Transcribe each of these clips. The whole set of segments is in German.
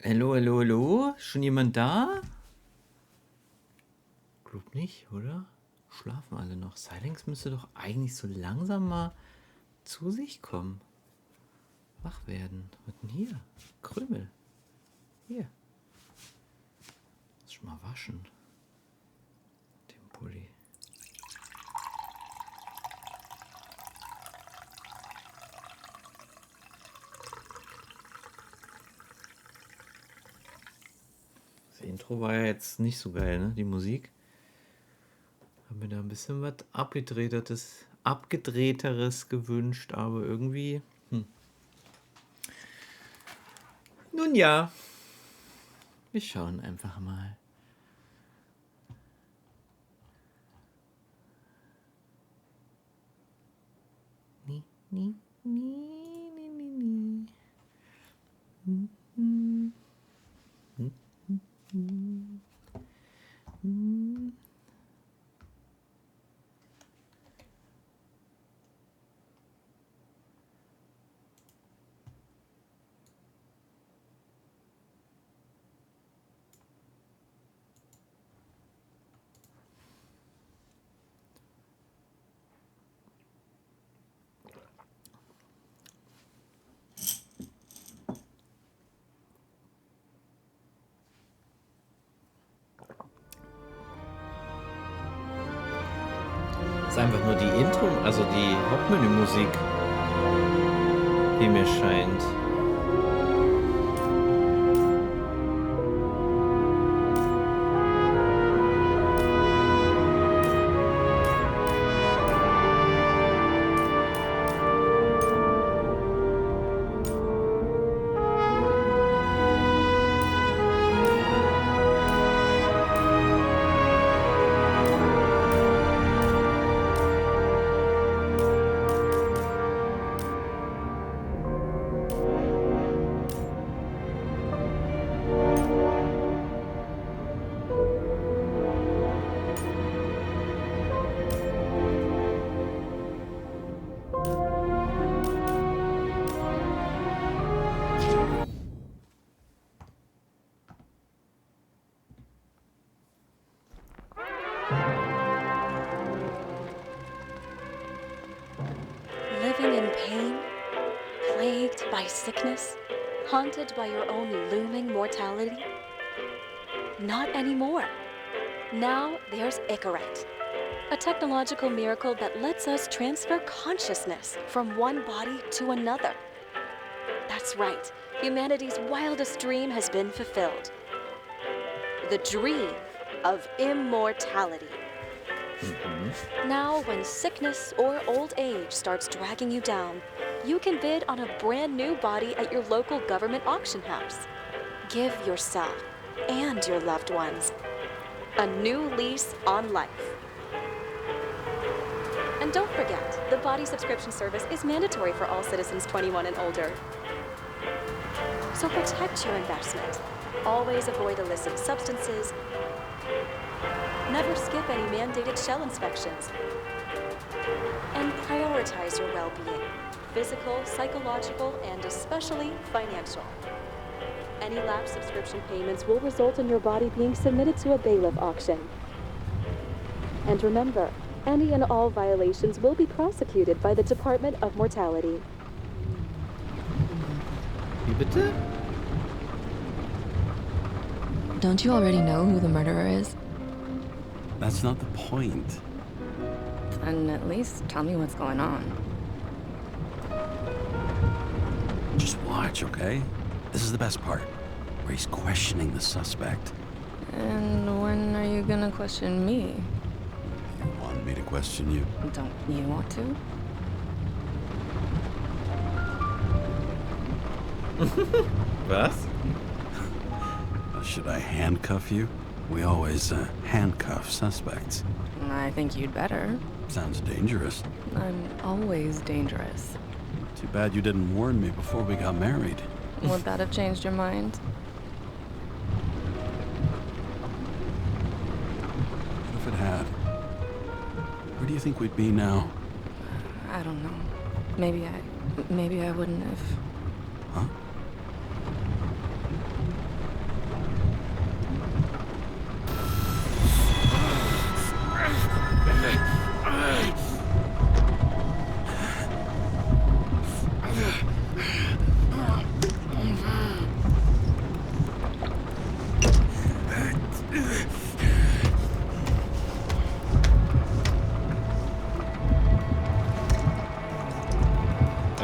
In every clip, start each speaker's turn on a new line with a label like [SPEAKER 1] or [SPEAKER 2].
[SPEAKER 1] Hallo, hallo, hallo? Schon jemand da? Glaub nicht, oder? Schlafen alle noch. Silence müsste doch eigentlich so langsam mal zu sich kommen. Wach werden. Was denn hier? Krümel. Hier. Muss ich mal waschen. Den Pulli. Das Intro war ja jetzt nicht so geil, ne? Die Musik. Hab mir da ein bisschen was abgedrehteres gewünscht, aber irgendwie. Nun ja. Wir schauen einfach mal. Nie, nie, nie, nie, nie, nie. Das ist einfach nur die Intro, also die Hauptmenümusik, wie mir scheint.
[SPEAKER 2] Living in pain, plagued by sickness, haunted by your own looming mortality? Not anymore. Now there's Icaret, a technological miracle that lets us transfer consciousness from one body to another. That's right, humanity's wildest dream has been fulfilled. The dream of immortality. Now, when sickness or old age starts dragging you down, you can bid on a brand new body at your local government auction house. Give yourself and your loved ones a new lease on life. And don't forget, the body subscription service is mandatory for all citizens 21 and older. So protect your investment. Always avoid illicit substances. Never skip any mandated shell inspections. And prioritize your well-being, physical, psychological, and especially financial. Any lapsed subscription payments will result in your body being submitted to a bailiff auction. And remember, any and all violations will be prosecuted by the Department of Mortality.
[SPEAKER 1] Wie bitte?
[SPEAKER 3] Don't you already know who the murderer is?
[SPEAKER 4] That's not the point.
[SPEAKER 3] Then at least tell me what's going on.
[SPEAKER 4] Just watch, okay? This is the best part, where he's questioning the suspect.
[SPEAKER 3] And when are you gonna question me?
[SPEAKER 4] You want me to question you?
[SPEAKER 3] Don't you want to?
[SPEAKER 1] Was?
[SPEAKER 4] Should I handcuff you? We always handcuff suspects.
[SPEAKER 3] I think you'd better.
[SPEAKER 4] Sounds dangerous.
[SPEAKER 3] I'm always dangerous.
[SPEAKER 4] Too bad you didn't warn me before we got married.
[SPEAKER 3] Would that have changed your mind?
[SPEAKER 4] What if it had? Where do you think we'd be now?
[SPEAKER 3] I don't know. Maybe I wouldn't have.
[SPEAKER 4] Huh?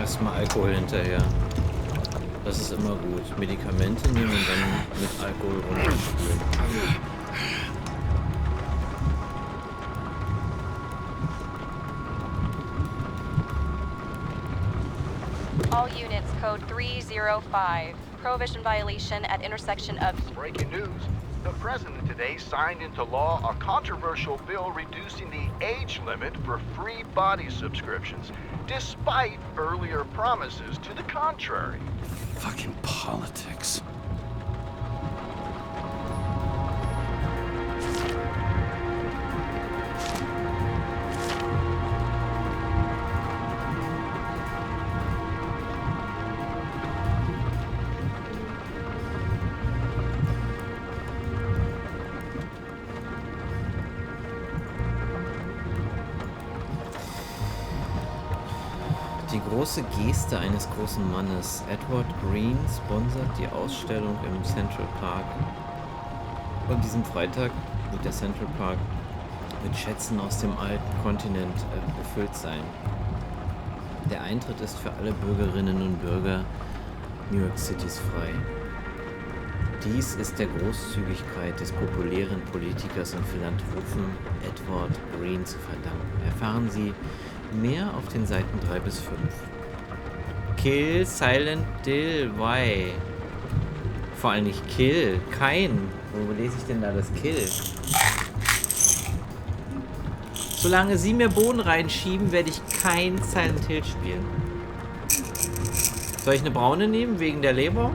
[SPEAKER 1] erstmal Alkohol hinterher. Das ist immer gut. Medikamente nehmen und dann mit Alkohol runterspülen.
[SPEAKER 2] All units, code 305. Prohibition violation at intersection of...
[SPEAKER 5] Breaking news. The president today signed into law a controversial bill reducing the age limit for free body subscriptions, despite earlier promises to the contrary.
[SPEAKER 4] Fucking politics.
[SPEAKER 1] Die große Geste eines großen Mannes. Edward Green sponsert die Ausstellung im Central Park. An diesem Freitag wird der Central Park mit Schätzen aus dem alten Kontinent gefüllt sein. Der Eintritt ist für alle Bürgerinnen und Bürger New York Citys frei. Dies ist der Großzügigkeit des populären Politikers und Philanthropen Edward Green zu verdanken. Erfahren Sie mehr auf den Seiten 3 bis 5. Kill, Silent Dill, why? Vor allem nicht Kill, kein. Wo lese ich denn da das Kill? Solange Sie mir Bohnen reinschieben, werde ich kein Silent Hill spielen. Soll ich eine braune nehmen, wegen der Leber?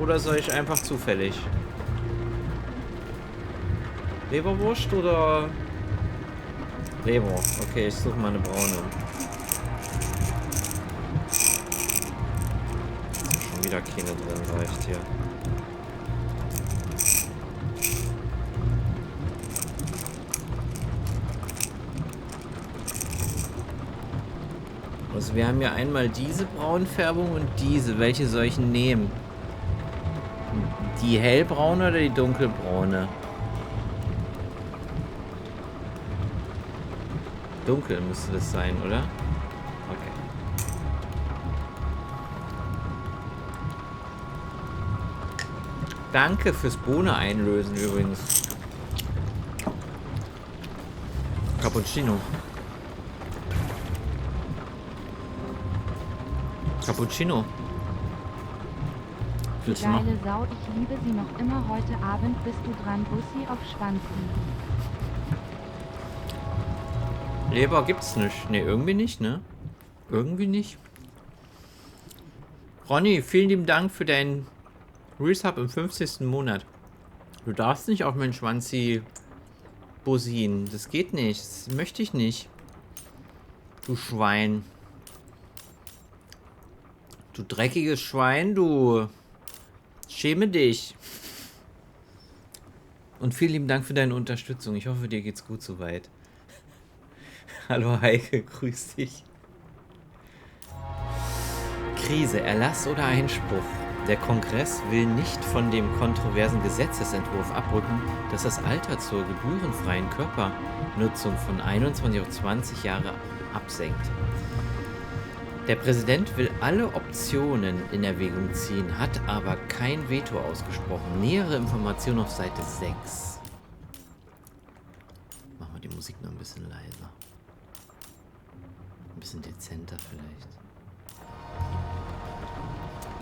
[SPEAKER 1] Oder soll ich einfach zufällig? Leberwurst oder... Leber. Okay, ich suche mal eine braune. Schon wieder keine drin, reicht hier. Also wir haben ja einmal diese Braunfärbung und diese. Welche soll ich nehmen? Die hellbraune oder die dunkelbraune? Dunkel müsste das sein, oder? Okay. Danke fürs Bohne einlösen übrigens. Cappuccino. Cappuccino.
[SPEAKER 6] Die
[SPEAKER 1] Willst du noch?
[SPEAKER 6] geile Sau, ich liebe sie noch immer. Heute Abend bist du dran, Bussi auf Schwanzen.
[SPEAKER 1] Leber gibt's nicht. Ne, irgendwie nicht, ne? Irgendwie nicht. Ronny, vielen lieben Dank für deinen Resub im 50. Monat. Du darfst nicht auf meinen Schwanzi bussien. Das geht nicht. Das möchte ich nicht. Du Schwein. Du dreckiges Schwein, du. Schäme dich. Und vielen lieben Dank für deine Unterstützung. Ich hoffe, dir geht's gut soweit. Hallo Heike, grüß dich. Krise, Erlass oder Einspruch. Der Kongress will nicht von dem kontroversen Gesetzesentwurf abrücken, das das Alter zur gebührenfreien Körpernutzung von 21 auf 20 Jahre absenkt. Der Präsident will alle Optionen in Erwägung ziehen, hat aber kein Veto ausgesprochen. Nähere Informationen auf Seite 6. Machen wir die Musik noch ein bisschen leiser. Ein bisschen dezenter vielleicht.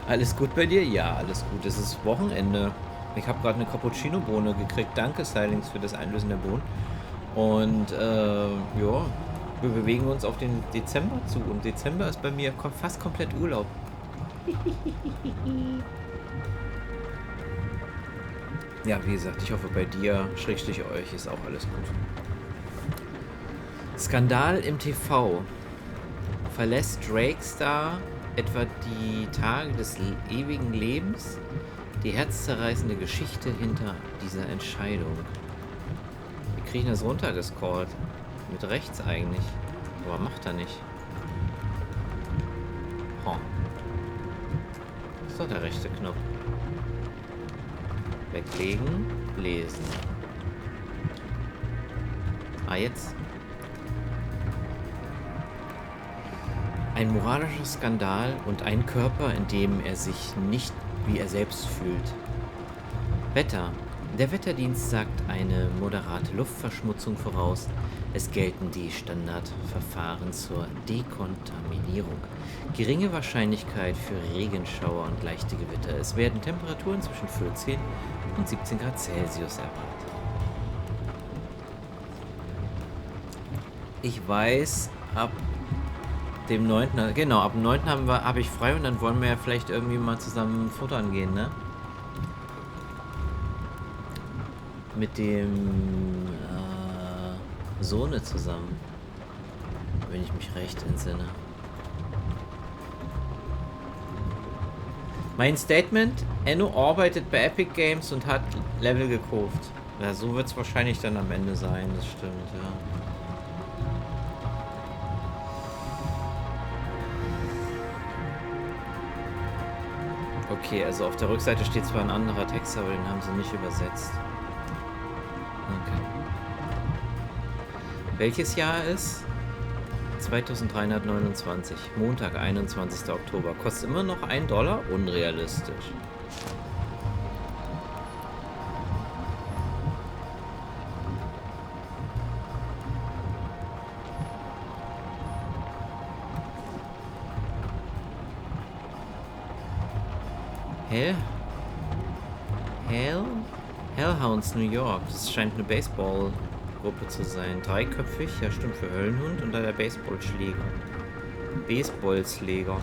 [SPEAKER 1] Alles gut bei dir? Ja, alles gut. Es ist Wochenende. Ich habe gerade eine Cappuccino-Bohne gekriegt. Danke, Silings, für das Einlösen der Bohnen. Und ja, wir bewegen uns auf den Dezember zu. Und Dezember ist bei mir fast komplett Urlaub. Ja, wie gesagt, ich hoffe bei dir, Schrägstrich euch, ist auch alles gut. Skandal im TV. Verlässt Drake-Star etwa die Tage des ewigen Lebens? Die herzzerreißende Geschichte hinter dieser Entscheidung. Wir kriegen das runtergescrollt. Mit rechts eigentlich. Aber macht er nicht. Oh. Das ist doch der rechte Knopf. Weglegen, lesen. Ah, jetzt. Ein moralischer Skandal und ein Körper, in dem er sich nicht wie er selbst fühlt. Wetter. Der Wetterdienst sagt eine moderate Luftverschmutzung voraus. Es gelten die Standardverfahren zur Dekontaminierung. Geringe Wahrscheinlichkeit für Regenschauer und leichte Gewitter. Es werden Temperaturen zwischen 14 und 17 Grad Celsius erwartet. Ich weiß, ab dem 9. Genau, ab dem 9. habe ich frei und dann wollen wir ja vielleicht irgendwie mal zusammen futtern gehen, ne? Mit dem Sohne zusammen. Wenn ich mich recht entsinne. Mein Statement: Enno arbeitet bei Epic Games und hat Level gekauft. Ja, so wird es wahrscheinlich dann am Ende sein, das stimmt, ja. Okay, also auf der Rückseite steht zwar ein anderer Text, aber den haben sie nicht übersetzt. Okay. Welches Jahr ist? 2329. Montag, 21. Oktober. Kostet immer noch $1? Unrealistisch. Hellhounds New York. Das scheint eine Baseballgruppe zu sein. Dreiköpfig, ja stimmt, für Höllenhund und dann der Baseballschläger. Baseballschläger.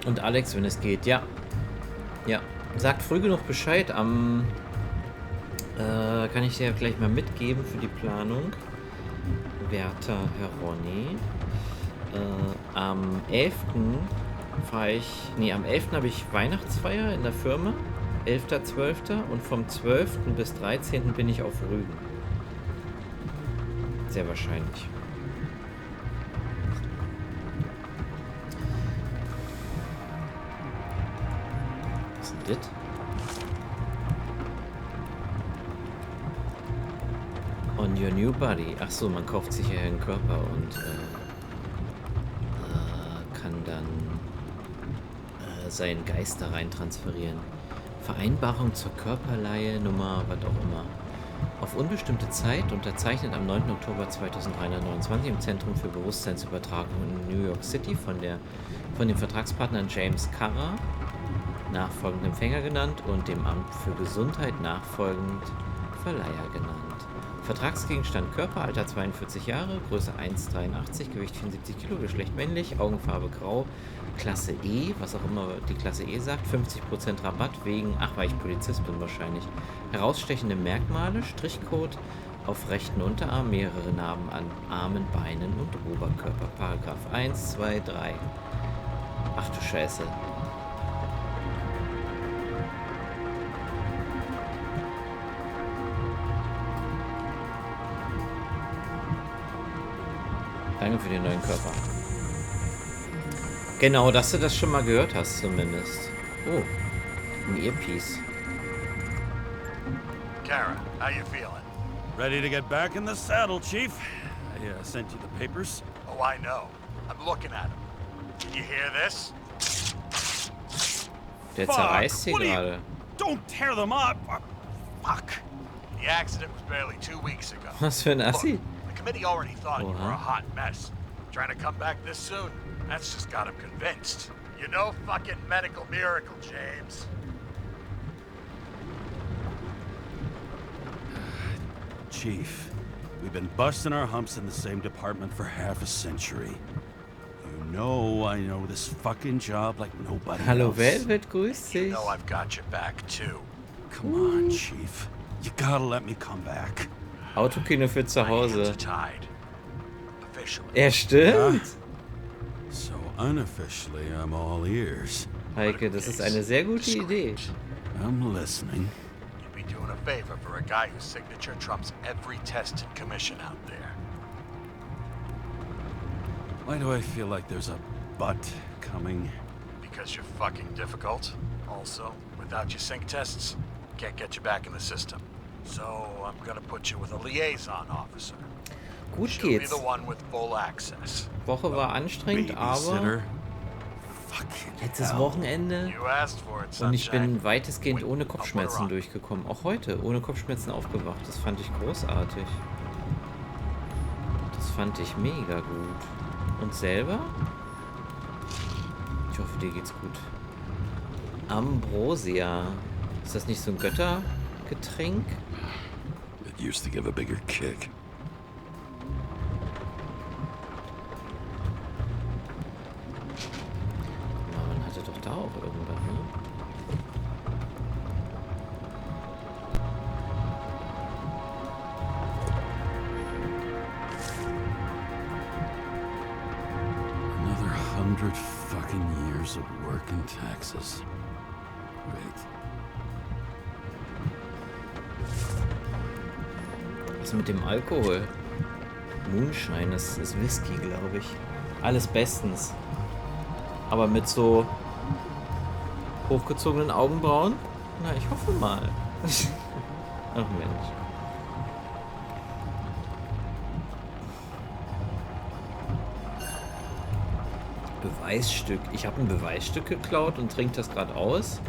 [SPEAKER 1] Und Alex, wenn es geht, ja. Ja. Sagt früh genug Bescheid. Kann ich dir gleich mal mitgeben für die Planung. Werter Herr Ronny. Am 11. am 11. habe ich Weihnachtsfeier in der Firma, 11.12. und vom 12. bis 13. bin ich auf Rügen. Sehr wahrscheinlich. Was ist denn das? On your new body. Ach so, man kauft sich ja einen Körper und kann dann seinen Geist da rein transferieren. Vereinbarung zur Körperleihe, Nummer, was auch immer. Auf unbestimmte Zeit, unterzeichnet am 9. Oktober 2329 im Zentrum für Bewusstseinsübertragung in New York City von den Vertragspartnern James Carra, nachfolgend Empfänger genannt, und dem Amt für Gesundheit, nachfolgend Verleiher genannt. Vertragsgegenstand Körperalter 42 Jahre, Größe 1,83, Gewicht 74 Kilo, Geschlecht männlich, Augenfarbe grau, Klasse E, was auch immer die Klasse E sagt, 50% Rabatt wegen, weil ich Polizist bin wahrscheinlich. Herausstechende Merkmale, Strichcode auf rechten Unterarm, mehrere Narben an Armen, Beinen und Oberkörper. Paragraph 1, 2, 3. Ach du Scheiße. Danke für den neuen Körper. Genau, dass du das schon mal gehört hast zumindest. Oh, ein Earpiece.
[SPEAKER 7] Kara, how you feeling?
[SPEAKER 4] Ready to get back in the saddle, Chief. I sent you the papers.
[SPEAKER 7] Oh, I know. I'm looking at them. Did you hear this?
[SPEAKER 1] Der zerreißt sie gerade.
[SPEAKER 4] Don't tear them up.
[SPEAKER 7] Fuck. The accident was barely 2 weeks ago.
[SPEAKER 1] Was für ein Assi.
[SPEAKER 7] Look, the committee already thought you were
[SPEAKER 1] Oha.
[SPEAKER 7] a hot mess. Trying to come back this soon? That's just got him convinced. You know fucking medical miracle, James.
[SPEAKER 4] Chief, we've been busting our humps in the same department for half a century. You know I know this fucking job like nobody
[SPEAKER 1] Hallo
[SPEAKER 4] else.
[SPEAKER 1] Velvet, grüß
[SPEAKER 7] You
[SPEAKER 1] dich.
[SPEAKER 7] know I've got your back, too.
[SPEAKER 4] Come on, Chief. You gotta let me come back.
[SPEAKER 1] Autokino für zu
[SPEAKER 7] My hands are
[SPEAKER 1] Hause.
[SPEAKER 7] tied. Officially.
[SPEAKER 1] Er stimmt.
[SPEAKER 4] So unofficially, I'm all ears.
[SPEAKER 1] Heike, das ist eine sehr gute Idee.
[SPEAKER 4] I'm listening.
[SPEAKER 7] You'd be doing a favor for a guy whose signature trumps every test and commission out there.
[SPEAKER 4] Why do I feel like there's a but coming?
[SPEAKER 7] Because you're fucking difficult. Also, without your sync tests, can't get you back in the system. So I'm gonna put you with a liaison officer.
[SPEAKER 1] Gut
[SPEAKER 7] She'll be
[SPEAKER 1] geht's.
[SPEAKER 7] the one with full access.
[SPEAKER 1] Woche war anstrengend, aber
[SPEAKER 4] Babysitter? Fucking
[SPEAKER 1] letztes
[SPEAKER 4] hell.
[SPEAKER 1] Wochenende
[SPEAKER 7] You asked for it,
[SPEAKER 1] und ich
[SPEAKER 7] sunshine.
[SPEAKER 1] bin weitestgehend ohne
[SPEAKER 7] I'll put her
[SPEAKER 1] Kopfschmerzen
[SPEAKER 7] on.
[SPEAKER 1] durchgekommen. Auch heute ohne Kopfschmerzen aufgewacht. Das fand ich großartig. Das fand ich mega gut. Und selber? Ich hoffe, dir geht's gut. Ambrosia. Ist das nicht so ein Göttergetränk?
[SPEAKER 4] It used to give a bigger kick.
[SPEAKER 1] Na, man hatte doch da auch irgendwas, ne?
[SPEAKER 4] Another 100 fucking years of work and taxes. Wait.
[SPEAKER 1] Was mit dem Alkohol? Moonshine, das ist Whisky, glaube ich. Alles bestens. Aber mit so hochgezogenen Augenbrauen? Na, ich hoffe mal. Ach Mensch. Beweisstück. Ich habe ein Beweisstück geklaut und trinke das gerade aus.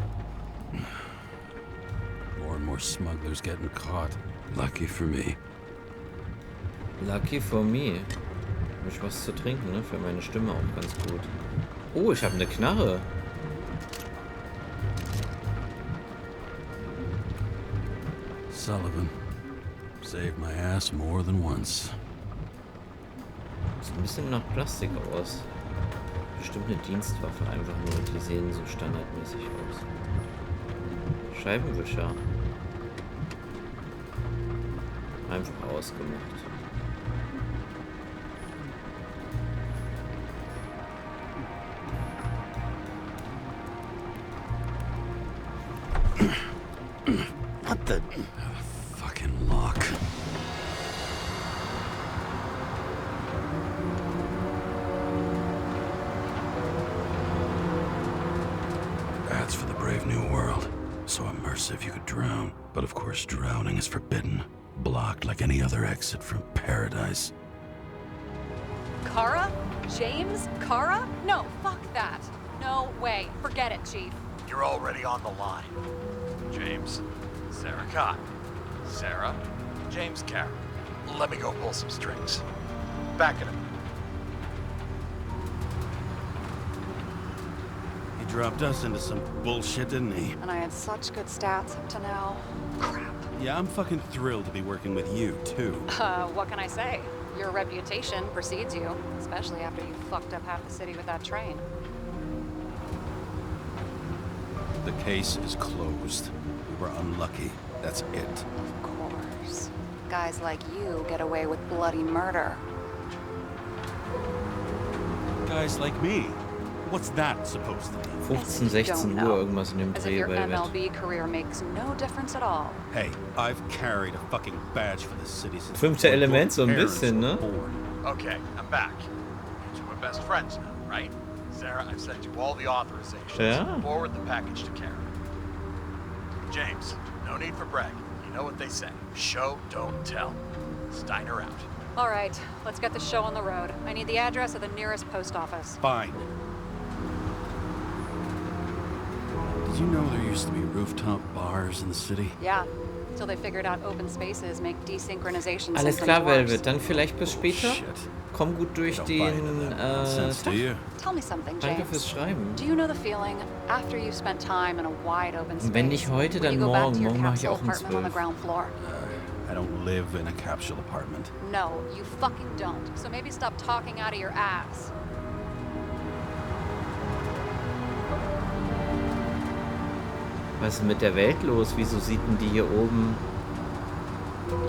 [SPEAKER 4] More and more smugglers getting caught. Lucky for me.
[SPEAKER 1] Lucky for me. Hab ich was zu trinken, ne? Für meine Stimme auch ganz gut. Oh, ich habe eine Knarre.
[SPEAKER 4] Sullivan. Saved my ass more than once.
[SPEAKER 1] Sieht ein bisschen nach Plastik aus. Bestimmt eine Dienstwaffe, einfach nur. Die sehen so standardmäßig aus. Scheibenwischer. Einfach ausgemacht.
[SPEAKER 4] What the fucking lock? That's for the brave new world. So immersive you could drown. But of course drowning is forbidden. Blocked like any other exit from paradise.
[SPEAKER 8] Kara? James? Kara? No, fuck that. No way. Forget it, Chief.
[SPEAKER 7] You're already on the line. James, Sarah Cott. Sarah, James Carroll. Let me go pull some strings. Back at him.
[SPEAKER 4] He dropped us into some bullshit, didn't he?
[SPEAKER 8] And I had such good stats up to now. Crap.
[SPEAKER 4] Yeah, I'm fucking thrilled to be working with you, too.
[SPEAKER 8] What can I say? Your reputation precedes you, especially after you fucked up half the city with that train.
[SPEAKER 4] The case is closed. We were unlucky. That's it.
[SPEAKER 8] Of course. Guys like you get away with bloody murder.
[SPEAKER 4] Guys like me. What's that supposed to mean?
[SPEAKER 1] 15, 16 Uhr, irgendwas in dem
[SPEAKER 8] As if
[SPEAKER 1] Dreh
[SPEAKER 8] your
[SPEAKER 1] bei Wett.
[SPEAKER 8] MLB career makes no difference at all.
[SPEAKER 4] Hey, I've carried a fucking badge for this city since
[SPEAKER 1] Fünfte
[SPEAKER 4] before your
[SPEAKER 1] Element, so ein
[SPEAKER 4] parents
[SPEAKER 1] bisschen,
[SPEAKER 4] were
[SPEAKER 1] ne?
[SPEAKER 4] born.
[SPEAKER 7] Okay, I'm back. You two are best friends now, right? Sarah, I've sent you all the authorizations.
[SPEAKER 1] Yeah.
[SPEAKER 7] Forward the package to Karen. James, no need for bragging. You know what they say. Show, don't tell. Steiner out.
[SPEAKER 8] All right, let's get the show on the road. I need the address of the nearest post office.
[SPEAKER 4] Fine. Did you know there used to be rooftop bars in the city?
[SPEAKER 8] Yeah, till they figured out open spaces make desynchronization
[SPEAKER 1] Alles
[SPEAKER 8] symptoms
[SPEAKER 1] klar,
[SPEAKER 8] worse.
[SPEAKER 1] Velvet. Dann vielleicht bis später.
[SPEAKER 4] Shit.
[SPEAKER 1] Komm gut durch
[SPEAKER 4] Don't buy into
[SPEAKER 1] den
[SPEAKER 4] that nonsense, do
[SPEAKER 1] Tag.
[SPEAKER 4] you?
[SPEAKER 8] Tell me something,
[SPEAKER 1] Danke
[SPEAKER 8] James.
[SPEAKER 1] fürs Schreiben.
[SPEAKER 8] Do you know the feeling after you've spent time in a wide open space?
[SPEAKER 1] Wenn nicht heute,
[SPEAKER 8] when
[SPEAKER 1] dann
[SPEAKER 8] you go back to
[SPEAKER 1] morgen.
[SPEAKER 8] your
[SPEAKER 1] Morgen mache ich
[SPEAKER 8] capsule
[SPEAKER 1] auch um
[SPEAKER 8] apartment on the
[SPEAKER 1] 12.
[SPEAKER 8] ground floor?
[SPEAKER 4] I don't live in a capsule apartment.
[SPEAKER 8] No, you fucking don't. So maybe stop talking out of your ass.
[SPEAKER 1] Was ist mit der Welt los? Wieso sieht denn die hier oben?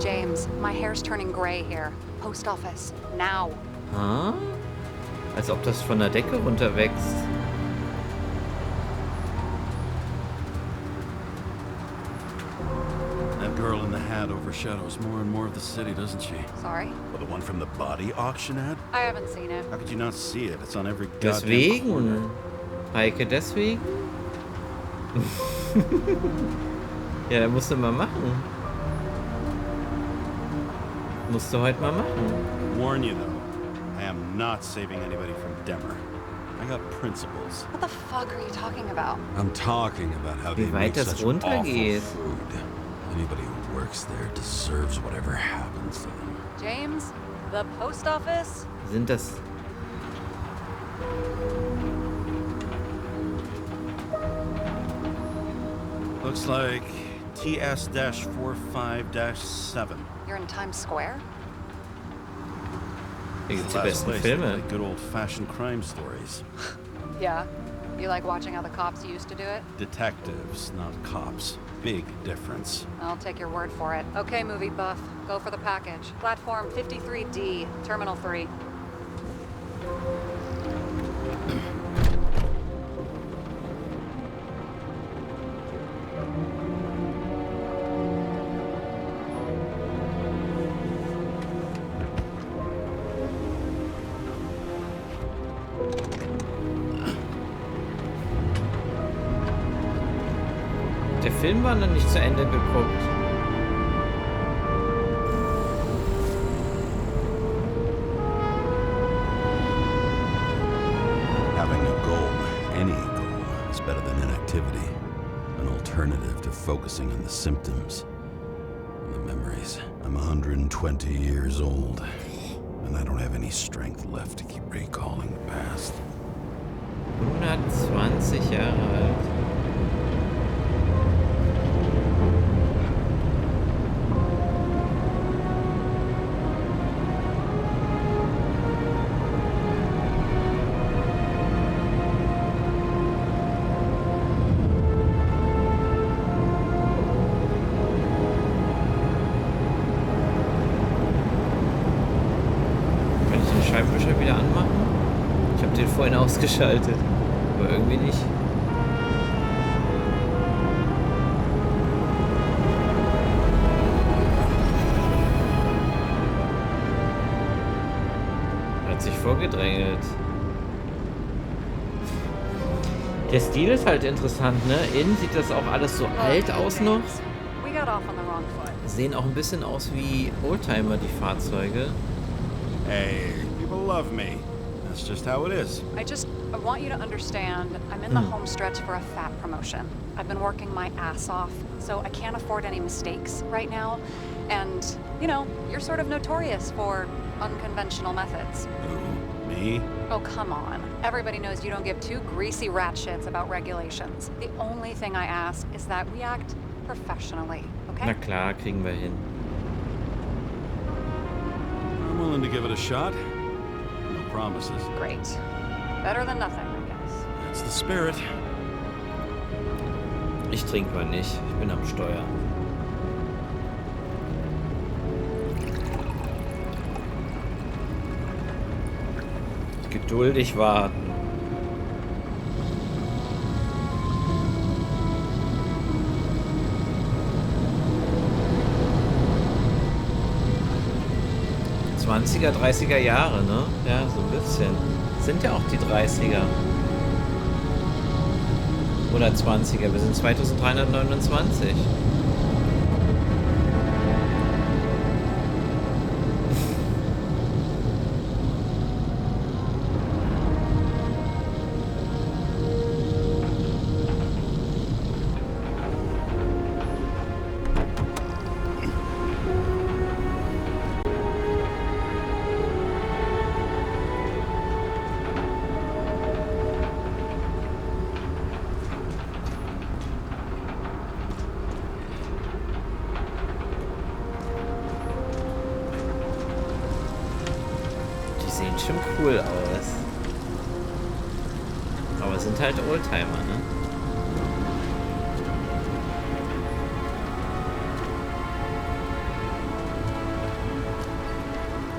[SPEAKER 8] James, my hair's turning gray here. Post office, now.
[SPEAKER 1] Huh? Als ob das von der Decke runterwächst.
[SPEAKER 4] That girl in the hat overshadows more and more of the city, doesn't she?
[SPEAKER 8] Sorry?
[SPEAKER 4] Well, the one from the body auction ad?
[SPEAKER 8] I haven't seen it.
[SPEAKER 4] How could you not see it? It's on every goddamn corner.
[SPEAKER 1] Deswegen. Heike, deswegen? Ja, musst du mal machen. Musst du heute mal machen.
[SPEAKER 4] warn you, though. I am not saving anybody from Demmer. I got principles.
[SPEAKER 8] What the fuck are you talking about?
[SPEAKER 4] I'm talking about how they
[SPEAKER 1] Wie
[SPEAKER 4] make
[SPEAKER 1] weit das
[SPEAKER 4] such awful
[SPEAKER 1] runtergeht.
[SPEAKER 4] food. Anybody who works there deserves whatever happens to them.
[SPEAKER 8] James? The post office?
[SPEAKER 1] Sind das...
[SPEAKER 4] Looks like TS-45-7.
[SPEAKER 8] You're in Times Square?
[SPEAKER 1] Hier gibt's die
[SPEAKER 4] Last
[SPEAKER 1] besten
[SPEAKER 4] place
[SPEAKER 1] Filme.
[SPEAKER 4] like good old-fashioned crime stories.
[SPEAKER 8] Yeah. You like watching how the cops used to do it?
[SPEAKER 4] Detectives, not cops. Big difference.
[SPEAKER 8] I'll take your word for it. Okay, movie buff. Go for the package. Platform 53D, Terminal 3.
[SPEAKER 1] Der Film war noch nicht zu Ende geguckt.
[SPEAKER 4] Having a goal, any goal, is better than inactivity. An alternative to focusing on the symptoms and the memories. I'm 120 years old, and I don't have any strength left to keep recalling the past.
[SPEAKER 1] 120 Jahre alt. Kann ich den Scheibenwischer wieder anmachen? Ich habe den vorhin ausgeschaltet, aber irgendwie nicht. Hat sich vorgedrängelt. Der Stil ist halt interessant, ne? Innen sieht das auch alles so alt aus noch.
[SPEAKER 8] We got off on the wrong foot.
[SPEAKER 1] Sehen auch ein bisschen aus wie Oldtimer, die Fahrzeuge.
[SPEAKER 4] Hey, people love me. That's just how it is.
[SPEAKER 8] I want you to understand, I'm in the home stretch for a fat promotion. I've been working my ass off, so I can't afford any mistakes right now. And, you know, you're sort of notorious for unconventional methods.
[SPEAKER 4] Who? Me?
[SPEAKER 8] Oh, come on. Everybody knows you don't give two greasy rat shits about regulations. The only thing I ask is that we act professionally, okay?
[SPEAKER 1] Na klar, kriegen wir hin.
[SPEAKER 4] I'm willing to give it a shot. No promises.
[SPEAKER 8] Great. Better than nothing, I guess.
[SPEAKER 4] That's the spirit.
[SPEAKER 1] Ich trinke mal nicht, ich bin am Steuer. Geduldig warten. '20er, 30er Jahre, ne? Ja, so ein bisschen. Sind ja auch die 30er. Oder 20er, wir sind 2329. Sehen schon cool aus. Aber es sind halt Oldtimer, ne?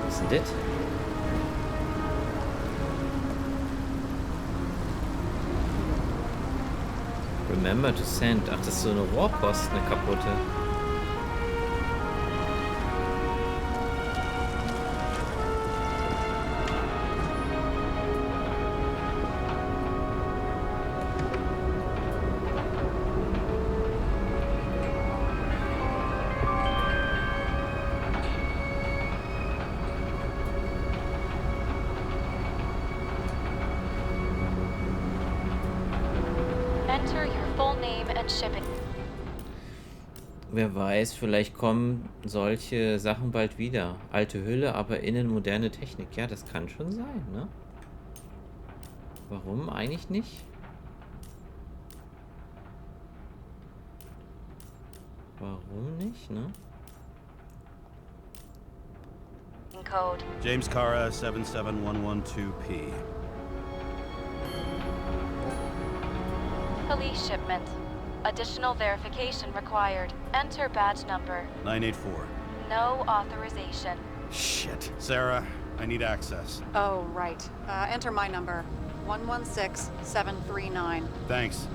[SPEAKER 1] Was ist denn das? Remember to send. Ach, das ist so eine Rohrpost, eine kaputte.
[SPEAKER 9] Enter your full name and shipping.
[SPEAKER 1] Wer weiß, vielleicht kommen solche Sachen bald wieder. Alte Hülle, aber innen moderne Technik. Ja, das kann schon sein, ne? Warum eigentlich nicht? Warum nicht, ne?
[SPEAKER 9] Code.
[SPEAKER 4] James Cara 77112P.
[SPEAKER 9] Police shipment. Additional verification required. Enter badge number.
[SPEAKER 4] 984.
[SPEAKER 9] No authorization.
[SPEAKER 4] Shit. Sarah, I need access.
[SPEAKER 8] Oh, right. Enter my number. 116739.
[SPEAKER 4] Thanks.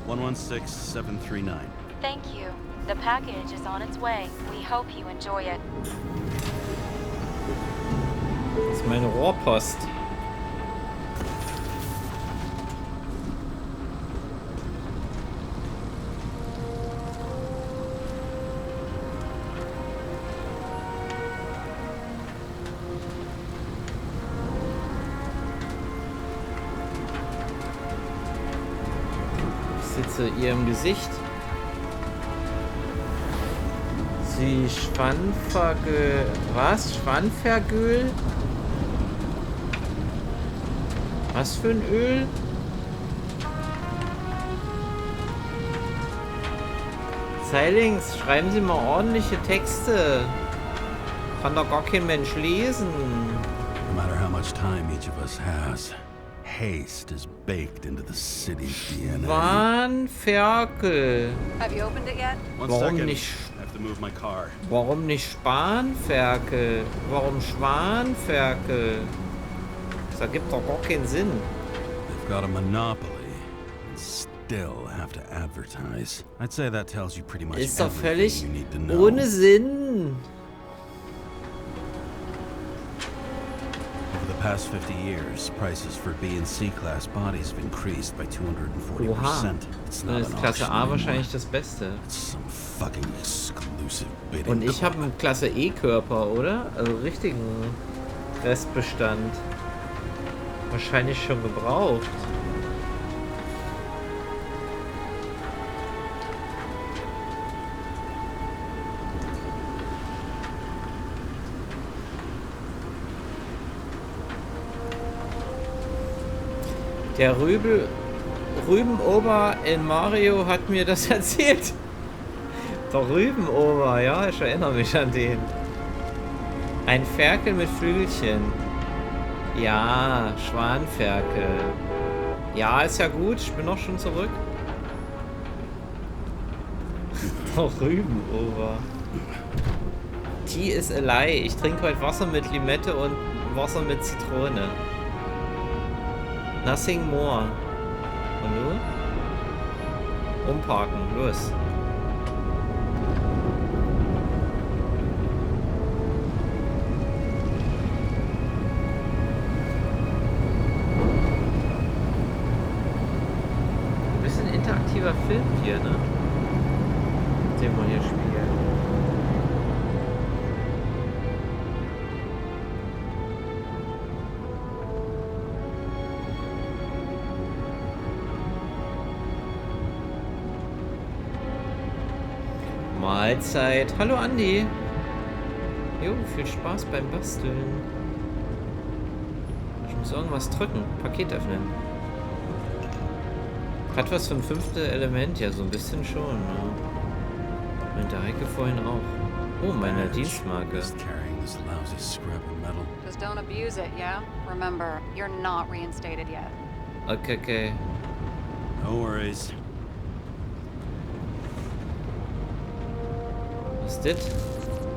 [SPEAKER 4] 116739.
[SPEAKER 9] Thank you. The package is on its way. We hope you enjoy it.
[SPEAKER 1] Das ist meine Rohrpost. Ich sitze ihr im Gesicht. Sie Schwanfergöl. Was? Schwanfergöl? Was für ein Öl? Silings, schreiben Sie mal ordentliche Texte. Kann doch gar kein Mensch lesen.
[SPEAKER 4] No matter how much time each of us has, haste is baked into the city's DNA.
[SPEAKER 1] Schwanferkel.
[SPEAKER 8] Have you opened it yet?
[SPEAKER 1] Warum nicht?
[SPEAKER 4] I have to move my car.
[SPEAKER 1] Warum nicht Spanferkel? Warum Schwanferkel? Das ergibt doch gar keinen Sinn.
[SPEAKER 4] They've got a monopoly and still have to advertise. I'd say that tells you pretty much
[SPEAKER 1] Ist doch
[SPEAKER 4] everything
[SPEAKER 1] völlig
[SPEAKER 4] you need to know.
[SPEAKER 1] ohne Sinn.
[SPEAKER 4] Over the past 50 years, prices for B and C class bodies have increased by 240%.
[SPEAKER 1] Oha.
[SPEAKER 4] It's
[SPEAKER 1] Dann
[SPEAKER 4] not
[SPEAKER 1] ist
[SPEAKER 4] an
[SPEAKER 1] Klasse
[SPEAKER 4] auction
[SPEAKER 1] A
[SPEAKER 4] anymore.
[SPEAKER 1] wahrscheinlich das Beste.
[SPEAKER 4] It's some fucking exclusive bidding.
[SPEAKER 1] Und ich habe einen Klasse E-Körper, oder? Also richtigen Restbestand. Wahrscheinlich schon gebraucht. Der Rübenober in Mario hat mir das erzählt. Der Rübenober, ja, ich erinnere mich an den. Ein Ferkel mit Flügelchen. Ja, Schwanferkel. Ja, ist ja gut, ich bin auch schon zurück. Der Rübenober. Tea is a lie. Ich trinke heute Wasser mit Limette und Wasser mit Zitrone. Nothing more. Und nun? Umparken, los. Ein bisschen interaktiver Film hier, ne? Den wir hier spielen. Mahlzeit. Hallo Andi. Jo, viel Spaß beim Basteln. Ich muss irgendwas drücken. Paket öffnen. Hat was vom 5. Element, ja, so ein bisschen schon. Ja. Mein Daike vorhin auch. Oh, meine Dienstmarke.
[SPEAKER 4] Just carrying this lousy scrap of metal.
[SPEAKER 8] Just don't abuse it, yeah? Remember, you're not reinstated yet.
[SPEAKER 1] Okay, okay.
[SPEAKER 4] No worries.
[SPEAKER 1] Was ist das?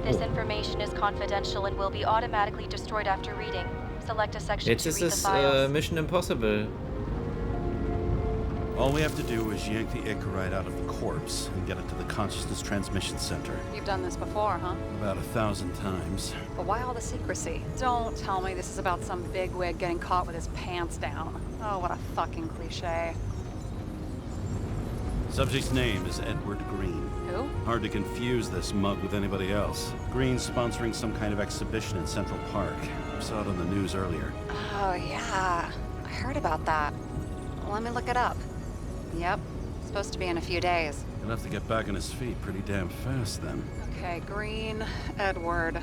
[SPEAKER 9] This
[SPEAKER 1] Oh.
[SPEAKER 9] information is confidential and will be automatically destroyed after reading. Select a section
[SPEAKER 1] Jetzt
[SPEAKER 9] to
[SPEAKER 1] ist
[SPEAKER 9] read the
[SPEAKER 1] es
[SPEAKER 9] files.
[SPEAKER 1] Mission Impossible.
[SPEAKER 4] All we have to do is yank the ichorite out of the corpse and get it to the consciousness transmission center.
[SPEAKER 8] You've done this before, huh?
[SPEAKER 4] About 1,000 times.
[SPEAKER 8] But why all the secrecy? Don't tell me this is about some bigwig getting caught with his pants down. Oh, what a fucking cliche.
[SPEAKER 4] Subject's name is Edward Green.
[SPEAKER 8] Who?
[SPEAKER 4] Hard to confuse this mug with anybody else. Green's sponsoring some kind of exhibition in Central Park. Saw it on the news earlier.
[SPEAKER 8] Oh, yeah. I heard about that. let me look it up. Yep, supposed to be in a few days.
[SPEAKER 4] He'll have to get back on his feet pretty damn fast then.
[SPEAKER 8] Okay, Green, Edward.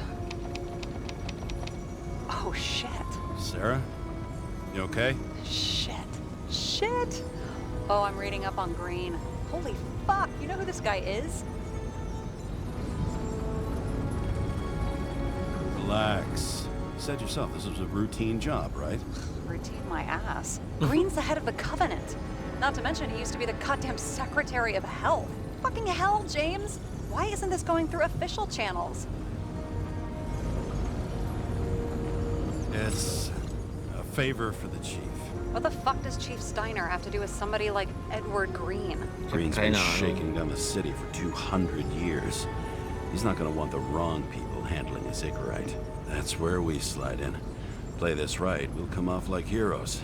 [SPEAKER 8] Oh, shit.
[SPEAKER 4] Sarah? You okay?
[SPEAKER 8] Shit. Oh, I'm reading up on Green. Holy fuck, you know who this guy is?
[SPEAKER 4] Relax. You said yourself this was a routine job, right?
[SPEAKER 8] Routine my ass. Green's the head of the Covenant. Not to mention he used to be the goddamn Secretary of Health. Fucking hell, James! Why isn't this going through official channels?
[SPEAKER 4] It's a favor for the chief.
[SPEAKER 8] What the fuck does Chief Steiner have to do with somebody like Edward Green?
[SPEAKER 4] Green's been shaking down the city for 200 years. He's not gonna want the wrong people handling his Icarite. That's where we slide in. Play this right, we'll come off like heroes.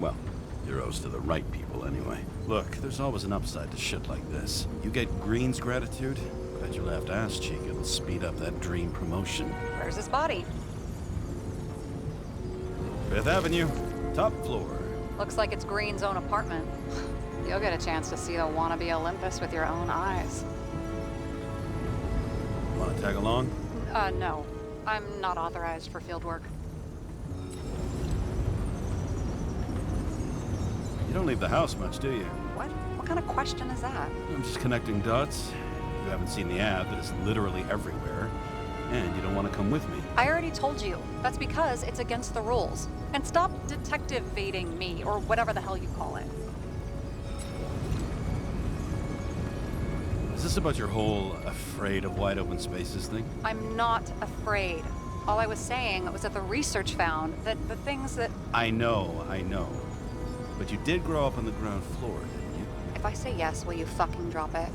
[SPEAKER 4] Well, heroes to the right people anyway. Look, there's always an upside to shit like this. You get Green's gratitude, bet your left ass cheek it'll speed up that dream promotion.
[SPEAKER 8] Where's his body?
[SPEAKER 4] 5th Avenue, top floor.
[SPEAKER 8] Looks like it's Green's own apartment. You'll get a chance to see the wannabe Olympus with your own eyes.
[SPEAKER 4] Wanna tag along?
[SPEAKER 8] No. I'm not authorized for field work.
[SPEAKER 4] You don't leave the house much, do you?
[SPEAKER 8] What? What kind of question is that?
[SPEAKER 4] I'm just connecting dots. You haven't seen the ad, but it's literally everywhere. And you don't want to come with me.
[SPEAKER 8] I already told you. That's because it's against the rules. And stop detective-vating me, or whatever the hell you call it.
[SPEAKER 4] Is this about your whole afraid of wide open spaces thing?
[SPEAKER 8] I'm not afraid. All I was saying was that the research found that the things that...
[SPEAKER 4] I know. But you did grow up on the ground floor, didn't you?
[SPEAKER 8] If I say yes, will you fucking drop it?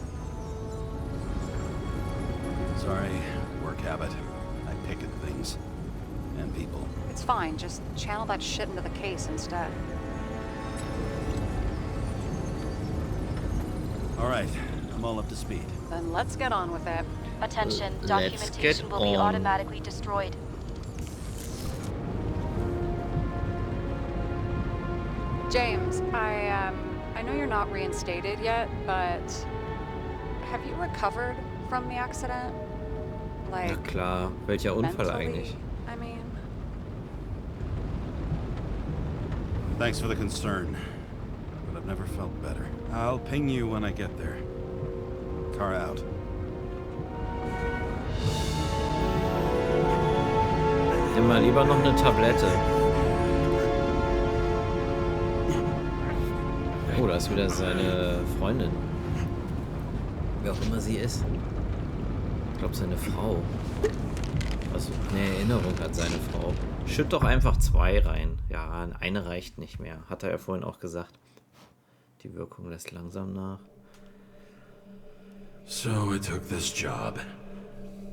[SPEAKER 4] Sorry, work habit. I pick at things. And people.
[SPEAKER 8] It's fine, just channel that shit into the case instead.
[SPEAKER 4] All right, I'm all up to speed.
[SPEAKER 8] Then let's get on with it.
[SPEAKER 9] Attention,
[SPEAKER 1] Let's
[SPEAKER 9] documentation
[SPEAKER 1] get
[SPEAKER 9] will be
[SPEAKER 1] on.
[SPEAKER 9] automatically destroyed.
[SPEAKER 8] James, I know you're not reinstated yet, but have you recovered from the accident?
[SPEAKER 1] Na
[SPEAKER 8] Like,
[SPEAKER 1] klar, welcher Unfall
[SPEAKER 8] mentally?
[SPEAKER 1] eigentlich?
[SPEAKER 8] I mean,
[SPEAKER 4] Thanks for the concern. But I've never felt better. I'll ping you when I get there. Car out.
[SPEAKER 1] Nimm mal lieber noch eine Tablette. Oh, da ist wieder seine Freundin. Wer auch immer sie ist. Ich glaube, seine Frau. Also, eine Erinnerung hat seine Frau. Schütt doch einfach 2 rein. Ja, eine reicht nicht mehr. Hat er ja vorhin auch gesagt. Die Wirkung lässt langsam nach.
[SPEAKER 4] So I took this job.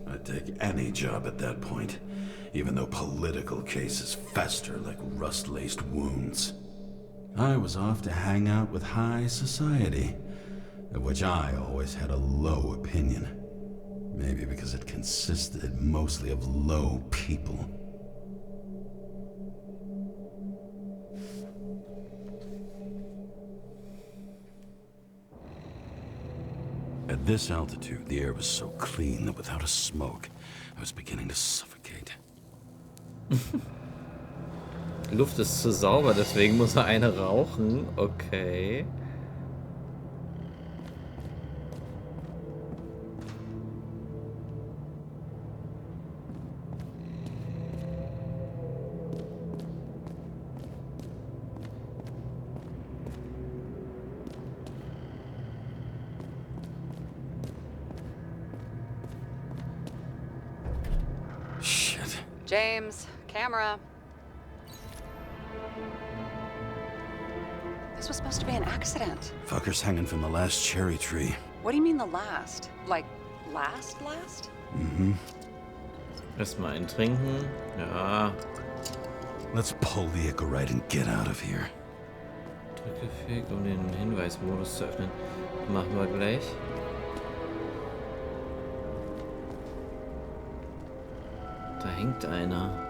[SPEAKER 4] I'd take any job at that point, even though political cases fester like rust-laced wounds. I was off to hang out with high society, of which I always had a low opinion. Maybe because it consisted mostly of low people. At this altitude, the air was so clean that without a smoke, I was beginning to suffocate.
[SPEAKER 1] Die Luft ist zu sauber, deswegen muss er eine rauchen. Okay.
[SPEAKER 4] Shit.
[SPEAKER 8] James, camera. This was supposed to be an accident.
[SPEAKER 4] Fucker's hanging from the last cherry tree.
[SPEAKER 8] What do you mean the last? Like, last?
[SPEAKER 4] Mm-hmm.
[SPEAKER 1] Erstmal ein Trinken. Ja.
[SPEAKER 4] Let's pull the Icarite and get out of here.
[SPEAKER 1] Drücke fähig, um den Hinweismodus zu öffnen. Machen wir gleich. Da hängt einer.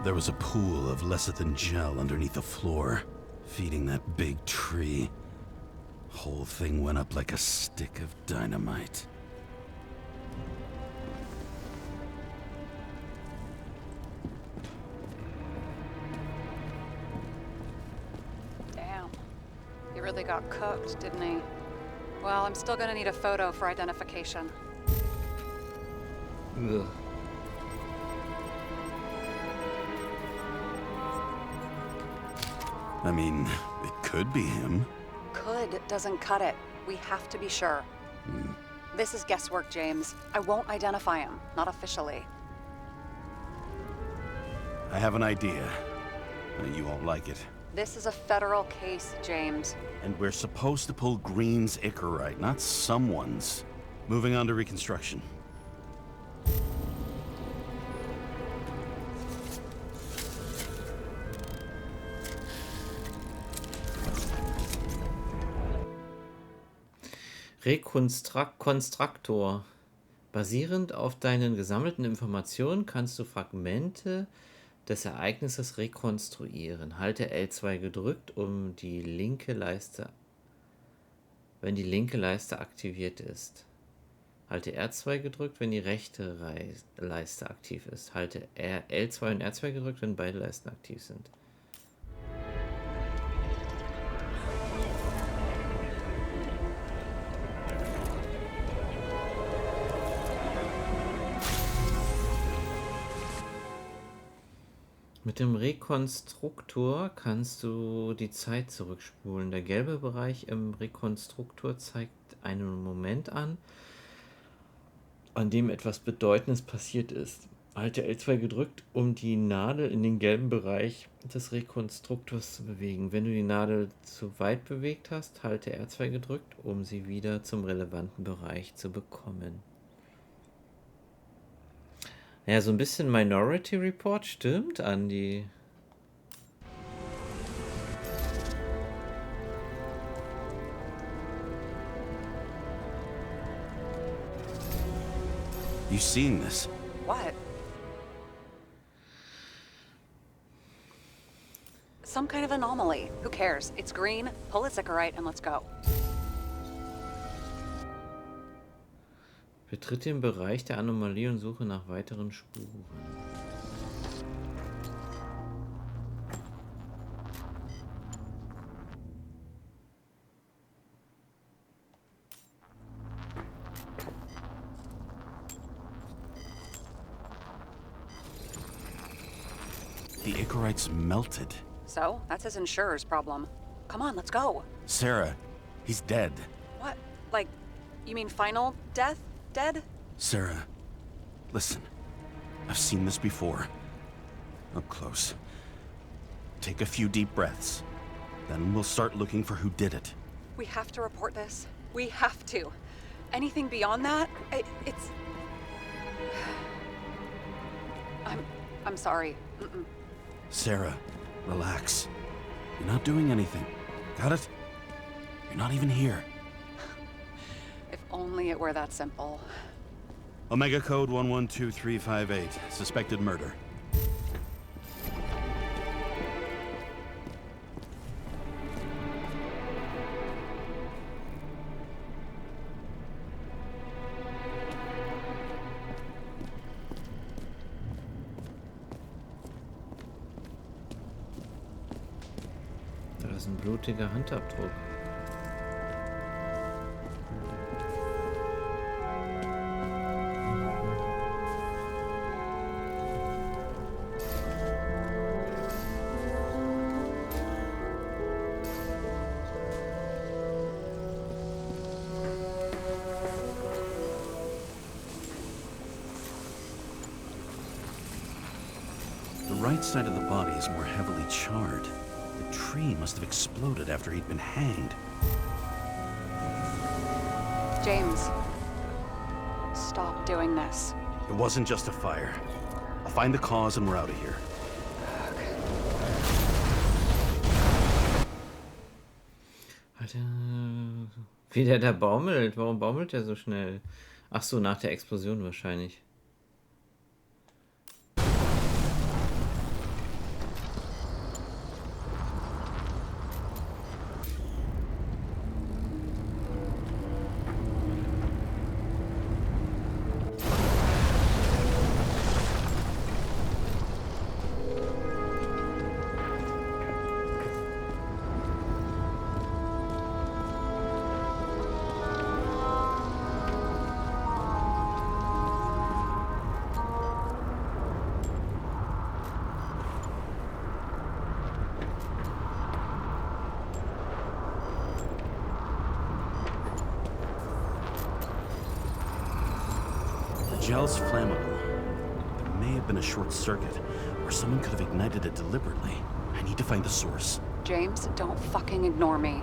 [SPEAKER 4] There was a pool of lecithin gel underneath the floor, feeding that big tree. Whole thing went up like a stick of dynamite.
[SPEAKER 8] Damn. He really got cooked, didn't he? Well, I'm still gonna need a photo for identification.
[SPEAKER 1] Ugh.
[SPEAKER 4] I mean, it could be him.
[SPEAKER 8] Could doesn't cut it. We have to be sure. This is guesswork, James. I won't identify him. Not officially.
[SPEAKER 4] I have an idea. You won't like it.
[SPEAKER 8] This is a federal case, James.
[SPEAKER 4] And we're supposed to pull Green's Icarite, not someone's. Moving on to reconstruction.
[SPEAKER 1] Konstruktor. Basierend auf deinen gesammelten Informationen kannst du Fragmente des Ereignisses rekonstruieren. Halte L2 gedrückt, um die linke Leiste, wenn die linke Leiste aktiviert ist. Halte R2 gedrückt, wenn die rechte Leiste aktiv ist. Halte L2 und R2 gedrückt, wenn beide Leisten aktiv sind. Mit dem Rekonstruktor kannst du die Zeit zurückspulen. Der gelbe Bereich im Rekonstruktor zeigt einen Moment an dem etwas Bedeutendes passiert ist. Halte L2 gedrückt, um die Nadel in den gelben Bereich des Rekonstruktors zu bewegen. Wenn du die Nadel zu weit bewegt hast, halte R2 gedrückt, um sie wieder zum relevanten Bereich zu bekommen. Ja, so ein bisschen Minority Report stimmt, Andi.
[SPEAKER 4] You seen this?
[SPEAKER 8] What? Some kind of anomaly. Who cares? It's green. Pull its Icarite and let's go.
[SPEAKER 1] Betritt den Bereich der Anomalie und suche nach weiteren Spuren.
[SPEAKER 4] The Icarite's melted.
[SPEAKER 8] So, that's his insurer's problem. Come on, let's go.
[SPEAKER 4] Sarah, he's dead.
[SPEAKER 8] What? Like, you mean final death? Dead?
[SPEAKER 4] Sarah, listen. I've seen this before. Up close. Take a few deep breaths. Then we'll start looking for who did it.
[SPEAKER 8] We have to report this. We have to. Anything beyond that, it's... I'm sorry. Mm-mm.
[SPEAKER 4] Sarah, relax. You're not doing anything. Got it? You're not even here.
[SPEAKER 8] If only it were that simple.
[SPEAKER 4] Omega code 112358. Suspected murder.
[SPEAKER 1] Da ist ein blutiger Handabdruck.
[SPEAKER 4] The right side of the body is more heavily charred. The tree must have exploded after he'd been hanged.
[SPEAKER 8] James, stop doing this.
[SPEAKER 4] It wasn't just a fire. I'll find the cause and we're out of here.
[SPEAKER 1] Alter, wie der da baumelt. Warum baumelt der so schnell? Ach so, nach der Explosion wahrscheinlich.
[SPEAKER 4] gel's flammable. There may have been a short circuit, or someone could have ignited it deliberately. I need to find the source.
[SPEAKER 8] James, don't fucking ignore me.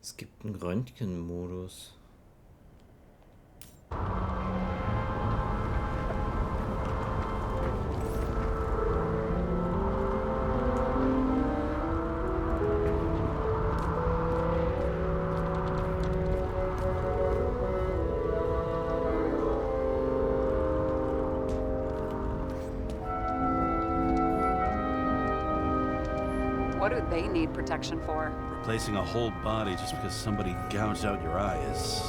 [SPEAKER 1] Es gibt einen Röntgenmodus.
[SPEAKER 8] What do they need protection for?
[SPEAKER 4] Replacing a whole body just because somebody gouged out your eye is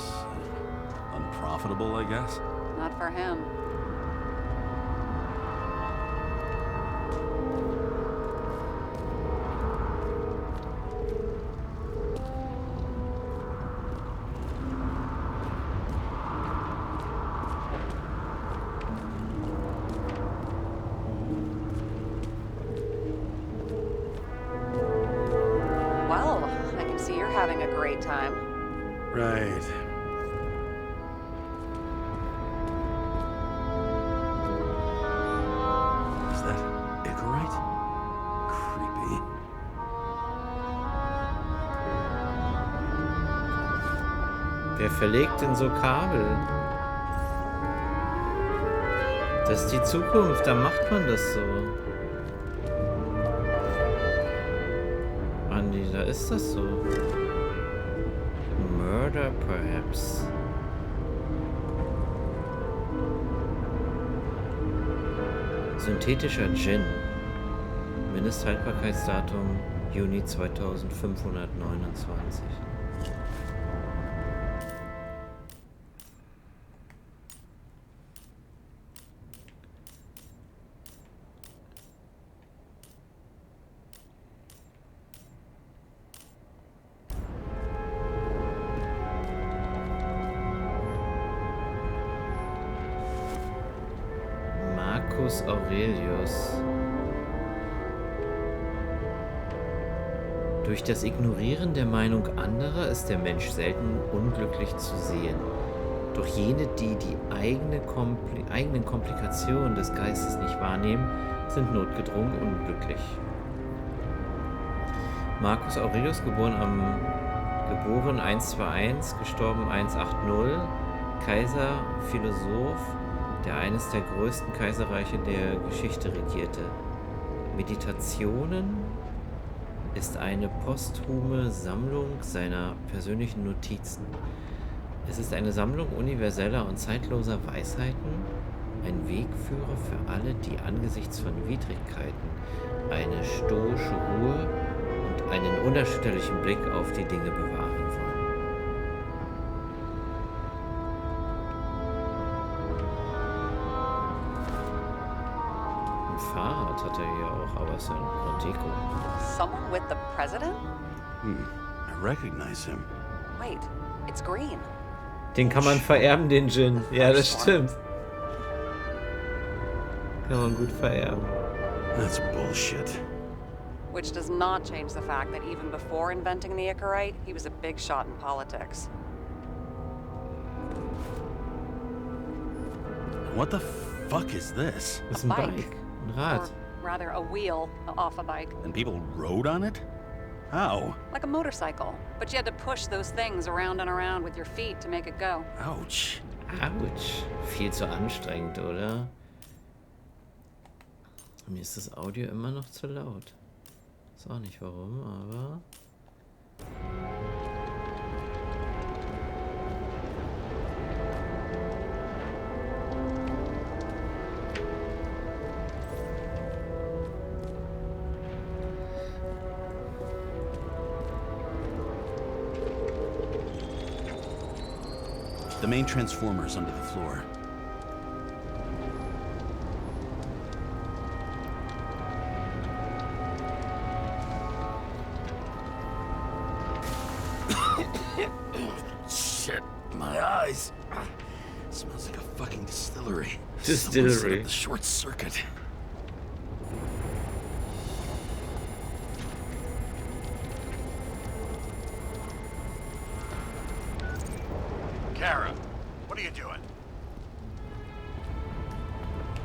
[SPEAKER 4] unprofitable, I guess.
[SPEAKER 8] Not for him. Well, I can see you're having a great time.
[SPEAKER 4] Right. Is that Icarite? Creepy.
[SPEAKER 1] Wer verlegt denn so Kabel? Das ist die Zukunft, da macht man das so. Andi, da ist das so. Murder, perhaps. Synthetischer Gin. Mindesthaltbarkeitsdatum Juni 2529. Marcus Aurelius. Durch das Ignorieren der Meinung anderer ist der Mensch selten unglücklich zu sehen. Doch jene, die die eigenen Komplikationen des Geistes nicht wahrnehmen, sind notgedrungen unglücklich. Marcus Aurelius, geboren 121, gestorben 180, Kaiser, Philosoph, der eines der größten Kaiserreiche der Geschichte regierte. Meditationen ist eine posthume Sammlung seiner persönlichen Notizen. Es ist eine Sammlung universeller und zeitloser Weisheiten, ein Wegführer für alle, die angesichts von Widrigkeiten eine stoische Ruhe und einen unerschütterlichen Blick auf die Dinge bewahren wollen. Ein Fahrrad hat er hier auch, aber es ist ein Proteko.
[SPEAKER 8] Someone with the president?
[SPEAKER 4] I recognize him.
[SPEAKER 8] Wait, it's green.
[SPEAKER 1] Den kann man vererben, den Gin. Ja, das stimmt. Kann man gut vererben.
[SPEAKER 4] That's bullshit.
[SPEAKER 8] Which does not change the fact that even before inventing the Icarite, he was a big shot in politics.
[SPEAKER 4] What the fuck is this?
[SPEAKER 1] Das ist ein Bike. Ein Rad.
[SPEAKER 8] Or rather, a wheel off a bike.
[SPEAKER 4] And people rode on it? How?
[SPEAKER 8] Like a motorcycle. But you had to push those things around and around with your feet to make it go.
[SPEAKER 4] Ouch.
[SPEAKER 1] Autsch. Viel zu anstrengend, oder? Mir ist das Audio immer noch zu laut. Weiß auch nicht warum, aber...
[SPEAKER 4] The main transformer is under the floor.
[SPEAKER 1] Distillery.
[SPEAKER 4] The short circuit.
[SPEAKER 7] Kara, what are you doing?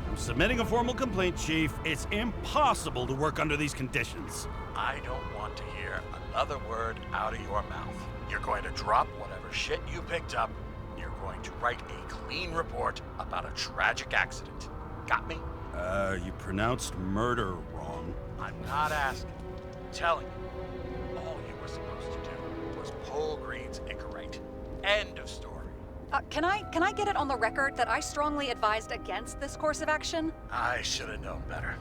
[SPEAKER 10] I'm submitting a formal complaint, Chief. It's impossible to work under these conditions.
[SPEAKER 7] I don't want to hear another word out of your mouth. You're going to drop whatever shit you picked up. You're going to write a clean report about a tragic accident. Got me?
[SPEAKER 10] You pronounced murder wrong.
[SPEAKER 7] I'm not asking. I'm telling you. All you were supposed to do was pull Green's Icarite. End of story.
[SPEAKER 8] Can I get it on the record that I strongly advised against this course of action?
[SPEAKER 7] I should have known better.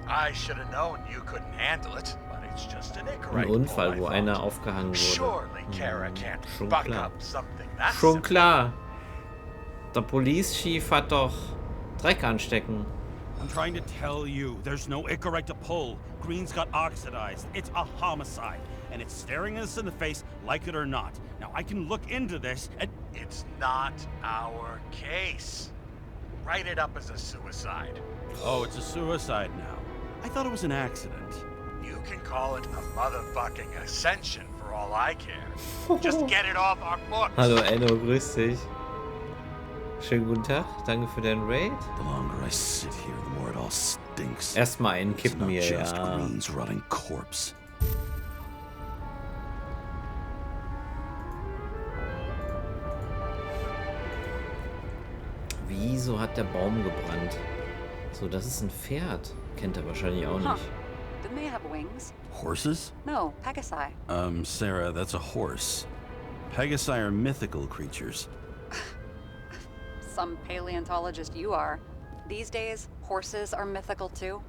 [SPEAKER 7] I should have known you couldn't handle it, but it's just an Icarite.
[SPEAKER 1] Ein Unfall, wo einer aufgehangen wurde.
[SPEAKER 7] Surely Kara can't
[SPEAKER 1] Schon
[SPEAKER 7] buck
[SPEAKER 1] klar.
[SPEAKER 7] up something that's
[SPEAKER 1] Schon
[SPEAKER 7] simple.
[SPEAKER 1] klar. Der Police Chief hat doch Dreck anstecken.
[SPEAKER 10] I'm trying to tell you, there's no Icarite to pull. Green's got oxidized. It's a homicide, and it's staring us in the face, like it or not. Now, I can look into this, and
[SPEAKER 7] It's not our case. Write it up as a suicide.
[SPEAKER 10] oh, it's a suicide now. I thought it was an accident.
[SPEAKER 7] You can call it a motherfucking ascension for all I care. Just get it off our books.
[SPEAKER 1] Hallo Enno, grüß dich. Schönen guten Tag, danke für deinen Raid.
[SPEAKER 4] The longer I sit here, the more it all stinks.
[SPEAKER 1] Erstmal einen
[SPEAKER 4] It's
[SPEAKER 1] kippen
[SPEAKER 4] not
[SPEAKER 1] hier,
[SPEAKER 4] just
[SPEAKER 1] ja.
[SPEAKER 4] Green's rotting corpse.
[SPEAKER 1] Wieso hat der Baum gebrannt? So, das ist ein Pferd. Kennt er wahrscheinlich auch
[SPEAKER 8] Huh.
[SPEAKER 1] nicht.
[SPEAKER 8] Didn't they have wings?
[SPEAKER 4] Horses?
[SPEAKER 8] No, Pegasi.
[SPEAKER 4] Sarah, that's a horse. Pegasi are mythical creatures.
[SPEAKER 8] Some paleontologist you are. These days, horses are mythical too.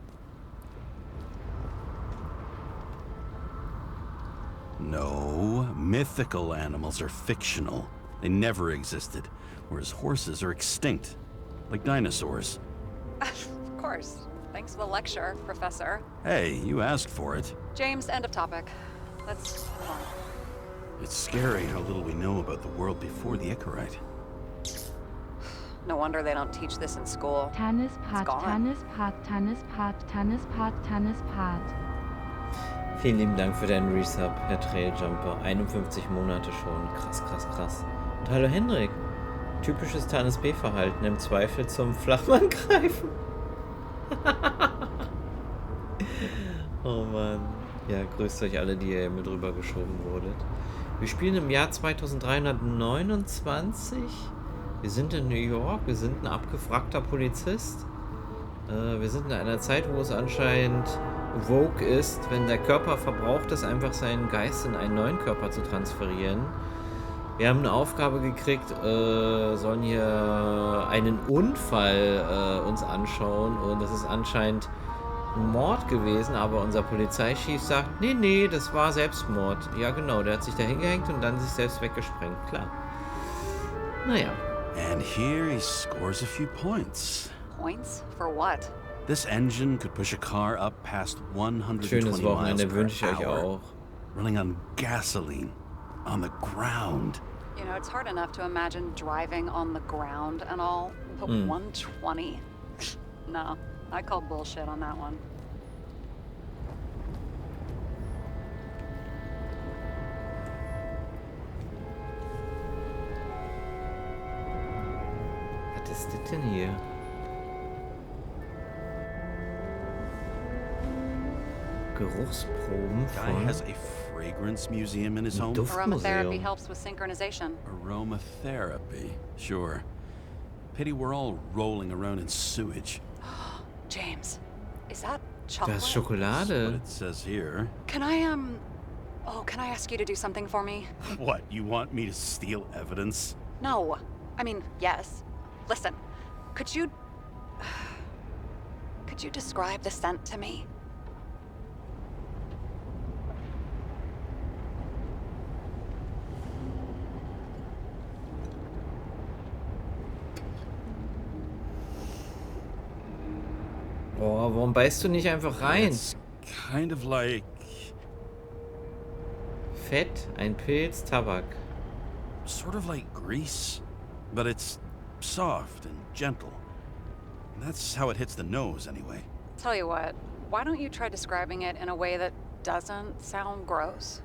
[SPEAKER 4] No, mythical animals are fictional. They never existed, whereas horses are extinct, like dinosaurs.
[SPEAKER 8] Of course. Thanks for the lecture, Professor.
[SPEAKER 4] Hey, you asked for it.
[SPEAKER 8] James, end of topic. Let's move on.
[SPEAKER 4] It's scary how little we know about the world before the Icarite.
[SPEAKER 8] No wonder they don't teach this in school.
[SPEAKER 6] Tannis
[SPEAKER 8] It's
[SPEAKER 6] Part,
[SPEAKER 8] gone.
[SPEAKER 6] Tannis Part, Tannis Part, Tannis Part, Tannis Part.
[SPEAKER 1] Vielen lieben Dank für deinen Resub, Herr Trailjumper. 51 Monate schon. Krass, krass, krass. Und hallo Hendrik. Typisches Tannis B-Verhalten. Im Zweifel zum Flachmann greifen. Oh Mann. Ja, grüßt euch alle, die ihr mit rübergeschoben wurdet. Wir spielen im Jahr 2329. Wir sind in New York. Wir sind ein abgefragter Polizist. Wir sind in einer Zeit, wo es anscheinend Vogue ist, wenn der Körper verbraucht ist, einfach seinen Geist in einen neuen Körper zu transferieren. Wir haben eine Aufgabe gekriegt, sollen hier einen Unfall uns anschauen und das ist anscheinend ein Mord gewesen, aber unser Polizeichef sagt, nee, das war Selbstmord. Ja genau, der hat sich da hingehängt und dann sich selbst weggesprengt, klar. Naja.
[SPEAKER 4] And here he scores a few points.
[SPEAKER 8] Points? For what?
[SPEAKER 4] This engine could push a car up past 120
[SPEAKER 1] Schönes
[SPEAKER 4] miles
[SPEAKER 1] Wochenende
[SPEAKER 4] per
[SPEAKER 1] wünsche ich euch
[SPEAKER 4] hour,
[SPEAKER 1] auch.
[SPEAKER 4] running on gasoline, on the ground.
[SPEAKER 8] You know, it's hard enough to imagine driving on the ground and all, but 120? No, I call bullshit on that one.
[SPEAKER 1] Was ist das denn hier? Geruchsproben
[SPEAKER 4] Guy
[SPEAKER 1] von
[SPEAKER 4] has a fragrance museum in his home.
[SPEAKER 8] Aromatherapy
[SPEAKER 1] Duftmuseum.
[SPEAKER 8] helps with synchronization.
[SPEAKER 4] Aromatherapy, sure. Pity we're all rolling around in sewage.
[SPEAKER 8] James, is that chocolate?
[SPEAKER 1] Das ist
[SPEAKER 4] What
[SPEAKER 1] Schokolade.
[SPEAKER 4] it says here.
[SPEAKER 8] Can I, can I ask you to do something for me?
[SPEAKER 10] What, you want me to steal evidence?
[SPEAKER 8] No. I mean, yes. Listen, could you describe the scent to me?
[SPEAKER 1] Oh, warum beißt du nicht einfach rein?
[SPEAKER 4] It's kind of like
[SPEAKER 1] Fett, ein Pilz, Tabak.
[SPEAKER 4] sort of like grease, but it's soft and gentle.
[SPEAKER 10] That's how it hits the nose, anyway.
[SPEAKER 8] Tell you what, why don't you try describing it in a way that doesn't sound gross?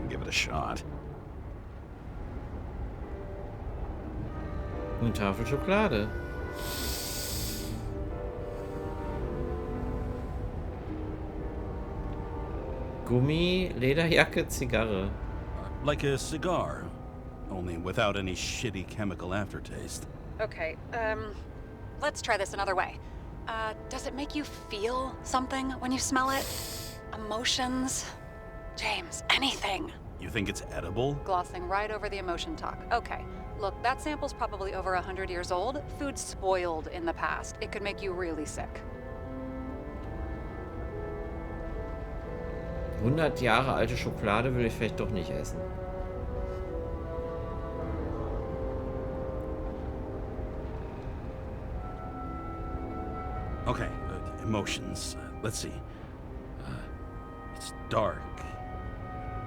[SPEAKER 10] Give it a shot.
[SPEAKER 1] Eine Tafel Schokolade. Gummi, Lederjacke, Zigarre.
[SPEAKER 10] Like a cigar, only without any shitty chemical aftertaste.
[SPEAKER 8] Okay, let's try this another way. Does it make you feel something when you smell it? Emotions? James, anything.
[SPEAKER 10] You think it's edible?
[SPEAKER 8] Glossing right over the emotion talk. Okay, look, that sample's probably over 100 years old. Food spoiled in the past. It could make you really sick.
[SPEAKER 1] 100 Jahre alte Schokolade will ich vielleicht doch nicht essen.
[SPEAKER 10] Okay, emotions. Let's see. It's dark,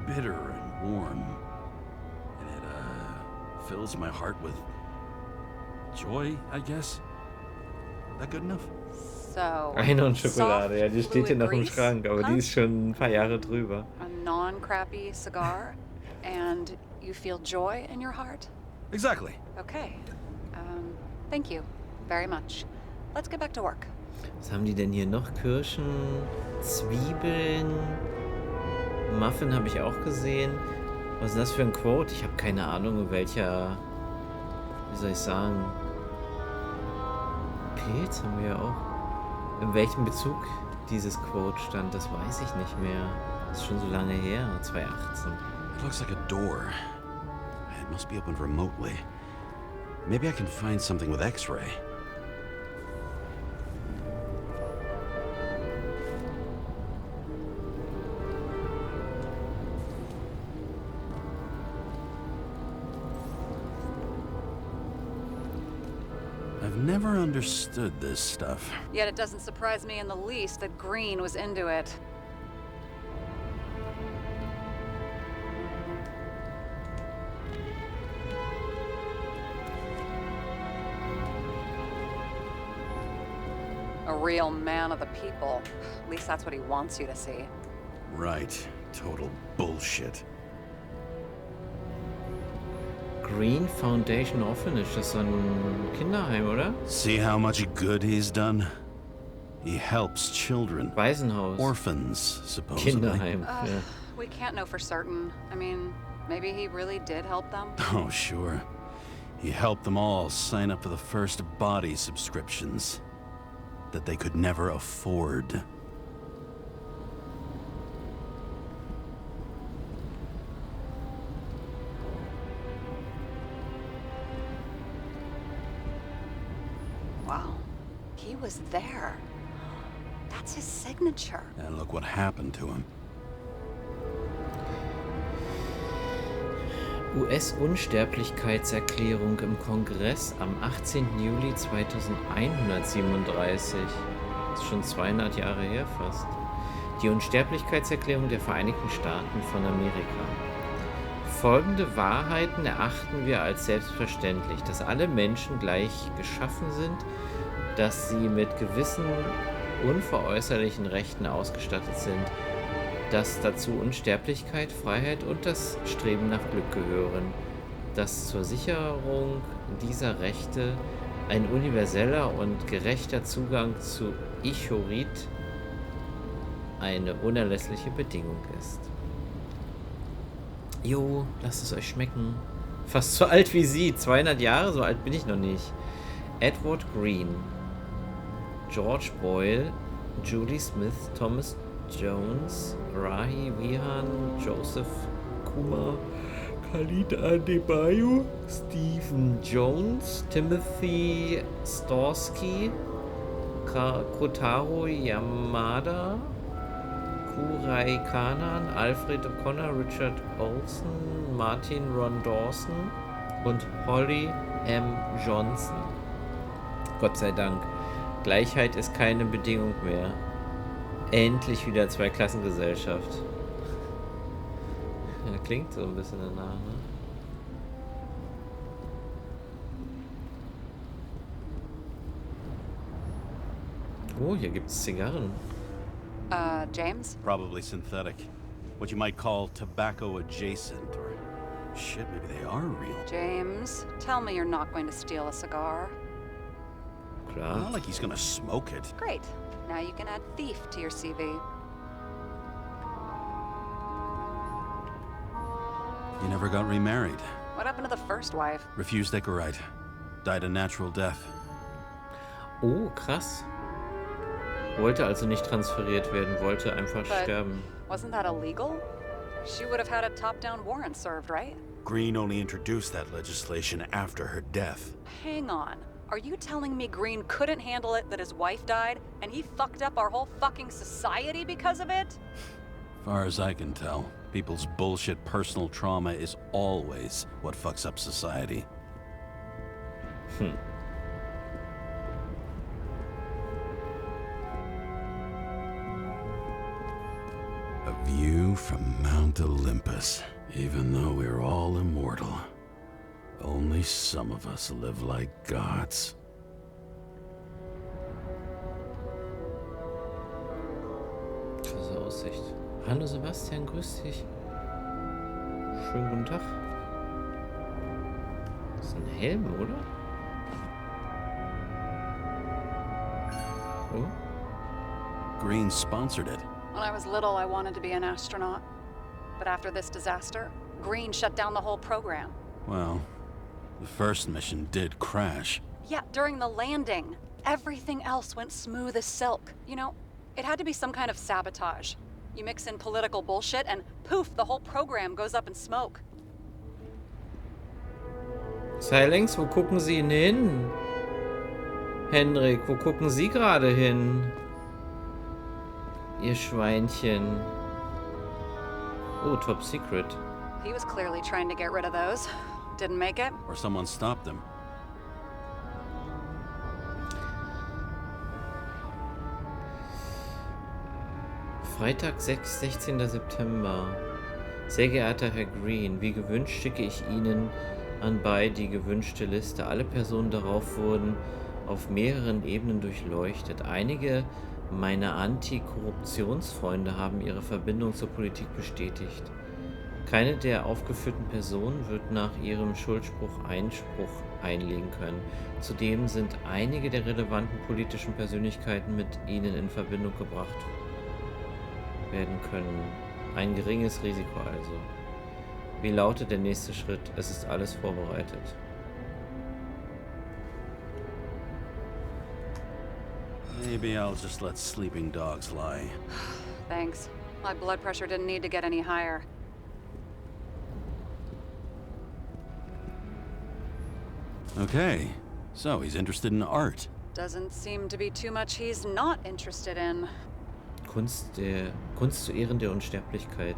[SPEAKER 10] bitter and warm, and it fills my heart with joy, I guess. That good enough?
[SPEAKER 8] So,
[SPEAKER 1] Einhorn-Schokolade, ja, die steht hier noch im
[SPEAKER 8] grease,
[SPEAKER 1] Schrank, aber die ist schon ein paar Jahre drüber.
[SPEAKER 8] a non-crappy cigar, and you feel joy in your heart?
[SPEAKER 10] Exactly.
[SPEAKER 8] Okay. Thank you very much. Let's get back to work.
[SPEAKER 1] Was haben die denn hier noch? Kirschen, Zwiebeln, Muffin habe ich auch gesehen. Was ist das für ein Quote? Ich habe keine Ahnung, in welcher, wie soll ich sagen, Pilz haben wir ja auch. In welchem Bezug dieses Quote stand, das weiß ich nicht mehr. Das ist schon so lange her, 2018.
[SPEAKER 4] It looks like a door. It must be opened remotely. Maybe I can find something with X-ray. I've never understood this stuff.
[SPEAKER 8] Yet it doesn't surprise me in the least that Green was into it. A real man of the people. At least that's what he wants you to see.
[SPEAKER 4] Right. Total bullshit.
[SPEAKER 1] Green Foundation Orphanage, das ist so ein Kinderheim, oder?
[SPEAKER 4] See how much good he's done? He helps children.
[SPEAKER 1] Waisenhaus.
[SPEAKER 4] Orphans, supposedly.
[SPEAKER 1] Kinderheim, ja.
[SPEAKER 8] We can't know for certain. I mean, maybe he really did help them.
[SPEAKER 4] Oh, sure. He helped them all sign up for the first body subscriptions that they could never afford.
[SPEAKER 8] Wow. He was there. That's his signature.
[SPEAKER 4] And look what happened to him.
[SPEAKER 1] US-Unsterblichkeitserklärung im Kongress am 18. Juli 2137. Das ist schon 200 Jahre her fast. Die Unsterblichkeitserklärung der Vereinigten Staaten von Amerika. Folgende Wahrheiten erachten wir als selbstverständlich, dass alle Menschen gleich geschaffen sind, dass sie mit gewissen unveräußerlichen Rechten ausgestattet sind, dass dazu Unsterblichkeit, Freiheit und das Streben nach Glück gehören, dass zur Sicherung dieser Rechte ein universeller und gerechter Zugang zu Ichorit eine unerlässliche Bedingung ist. Jo, lasst es euch schmecken. Fast so alt wie sie, 200 Jahre, so alt bin ich noch nicht. Edward Green, George Boyle, Julie Smith, Thomas Jones, Rahi Vihan, Joseph Kumar, Khalid Adebayo, Stephen Jones, Timothy Storsky, Kotaro Yamada, Kurai Kanan, Alfred O'Connor, Richard Olsen, Martin Ron Dawson und Holly M. Johnson. Gott sei Dank. Gleichheit ist keine Bedingung mehr. Endlich wieder Zweiklassengesellschaft. Ja, klingt so ein bisschen danach, ne? Oh, hier gibt's Zigarren.
[SPEAKER 8] James?
[SPEAKER 10] Probably synthetic. What you might call tobacco adjacent, or shit, maybe they are real.
[SPEAKER 8] James, tell me you're not going to steal a cigar.
[SPEAKER 1] Klar.
[SPEAKER 10] Not like he's gonna smoke it.
[SPEAKER 8] Great. Now you can add thief to your CV.
[SPEAKER 10] You never got remarried.
[SPEAKER 8] What happened to the first wife?
[SPEAKER 10] Refused Icarite. Died a natural death.
[SPEAKER 1] Oh, krass. Wollte also nicht transferiert werden, wollte einfach
[SPEAKER 8] But
[SPEAKER 1] sterben.
[SPEAKER 8] wasn't that illegal? She would have had a top-down warrant served, right?
[SPEAKER 10] Green only introduced that legislation after her death.
[SPEAKER 8] Hang on. Are you telling me Green couldn't handle it that his wife died, and he fucked up our whole fucking society because of it?
[SPEAKER 10] Far as I can tell, people's bullshit personal trauma is always what fucks up society. A view from Mount Olympus. Even though we're all immortal, only some of us live like gods.
[SPEAKER 1] Krasse Aussicht. Hallo Sebastian, grüß dich. Schönen guten Tag. Das ist ein Helm, oder? Oh.
[SPEAKER 10] Green sponsored it.
[SPEAKER 8] When I was little, I wanted to be an astronaut. But after this disaster, Green shut down the whole program.
[SPEAKER 10] Well, the first mission did crash.
[SPEAKER 8] Yeah, during the landing. Everything else went smooth as silk. You know, it had to be some kind of sabotage. You mix in political bullshit and poof, the whole program goes up in smoke.
[SPEAKER 1] Silence, wo gucken Sie denn hin? Hendrik, wo gucken Sie gerade hin? Ihr Schweinchen. Oh, top secret.
[SPEAKER 8] He was clearly trying to get rid of those. Didn't make it.
[SPEAKER 10] Or someone stopped them.
[SPEAKER 1] Freitag, 16. September. Sehr geehrter Herr Green, wie gewünscht schicke ich Ihnen anbei die gewünschte Liste. Alle Personen darauf wurden auf mehreren Ebenen durchleuchtet. Einige meiner Antikorruptionsfreunde haben ihre Verbindung zur Politik bestätigt. Keine der aufgeführten Personen wird nach ihrem Schuldspruch Einspruch einlegen können. Zudem sind einige der relevanten politischen Persönlichkeiten mit ihnen in Verbindung gebracht werden können. Ein geringes Risiko also. Wie lautet der nächste Schritt? Es ist alles vorbereitet.
[SPEAKER 10] Maybe I'll just let sleeping dogs lie.
[SPEAKER 8] Thanks. My blood pressure didn't need to get any higher.
[SPEAKER 10] Okay, so he's interested in art.
[SPEAKER 8] Doesn't seem to be too much he's not interested in.
[SPEAKER 1] Kunst zu Ehren der Unsterblichkeit.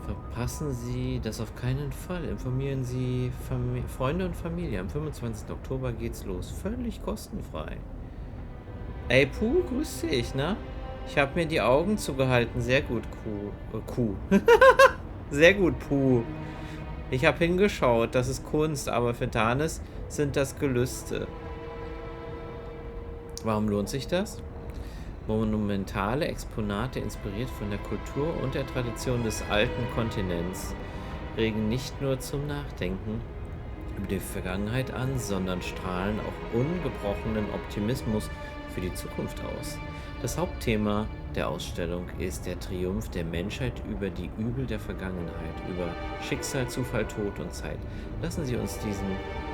[SPEAKER 1] Verpassen Sie das auf keinen Fall. Informieren Sie Freunde und Familie. Am 25. Oktober geht's los. Völlig kostenfrei. Ey, Puh, grüß dich, ne? Ich habe mir die Augen zugehalten. Sehr gut, Kuh. Sehr gut, Puh. Ich habe hingeschaut. Das ist Kunst, aber für Danis sind das Gelüste. Warum lohnt sich das? Monumentale Exponate, inspiriert von der Kultur und der Tradition des alten Kontinents, regen nicht nur zum Nachdenken über die Vergangenheit an, sondern strahlen auch ungebrochenen Optimismus für die Zukunft aus. Das Hauptthema der Ausstellung ist der Triumph der Menschheit über die Übel der Vergangenheit, über Schicksal, Zufall, Tod und Zeit. Lassen Sie uns diesen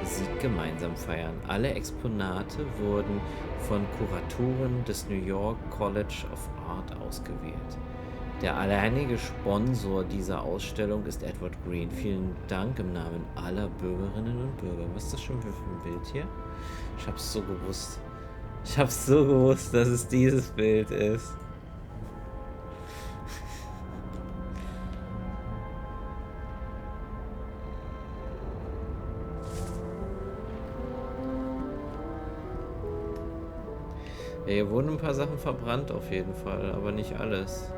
[SPEAKER 1] Sieg gemeinsam feiern. Alle Exponate wurden von Kuratoren des New York College of Art ausgewählt. Der alleinige Sponsor dieser Ausstellung ist Edward Green. Vielen Dank im Namen aller Bürgerinnen und Bürger. Was ist das schon für ein Bild hier? Ich hab's so gewusst. Ich hab's so gewusst, dass es dieses Bild ist. Ja, hier wurden ein paar Sachen verbrannt auf jeden Fall, aber nicht alles.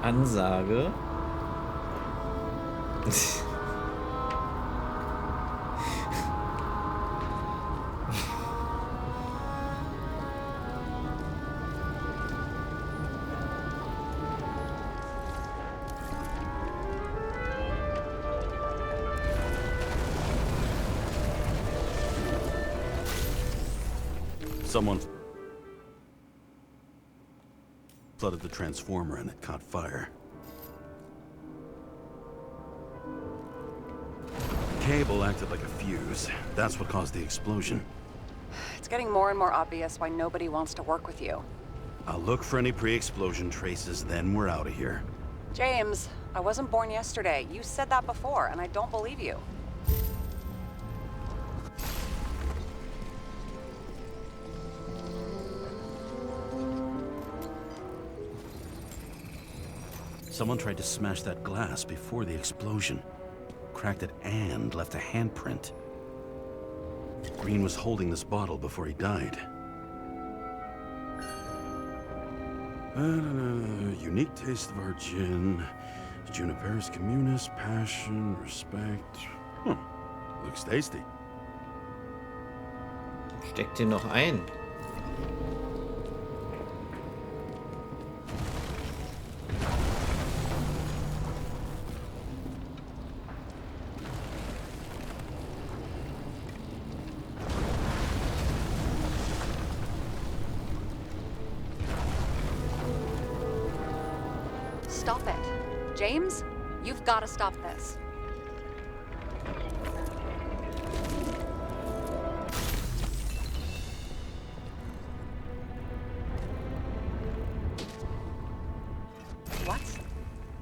[SPEAKER 1] Ansage.
[SPEAKER 4] Someone flooded the transformer and it caught fire. The cable acted like a fuse. That's what caused the explosion.
[SPEAKER 8] It's getting more and more obvious why nobody wants to work with you.
[SPEAKER 4] I'll look for any pre-explosion traces, then we're out of here.
[SPEAKER 8] James, I wasn't born yesterday. You said that before, and I don't believe you.
[SPEAKER 4] Someone tried to smash that glass before the explosion. Cracked it and left a handprint. Green was holding this bottle before he died. Unique taste of our gin. Juniperus communis, passion, respect. Looks tasty.
[SPEAKER 1] Steckt den noch ein.
[SPEAKER 8] Stop it. James, you've got to stop this.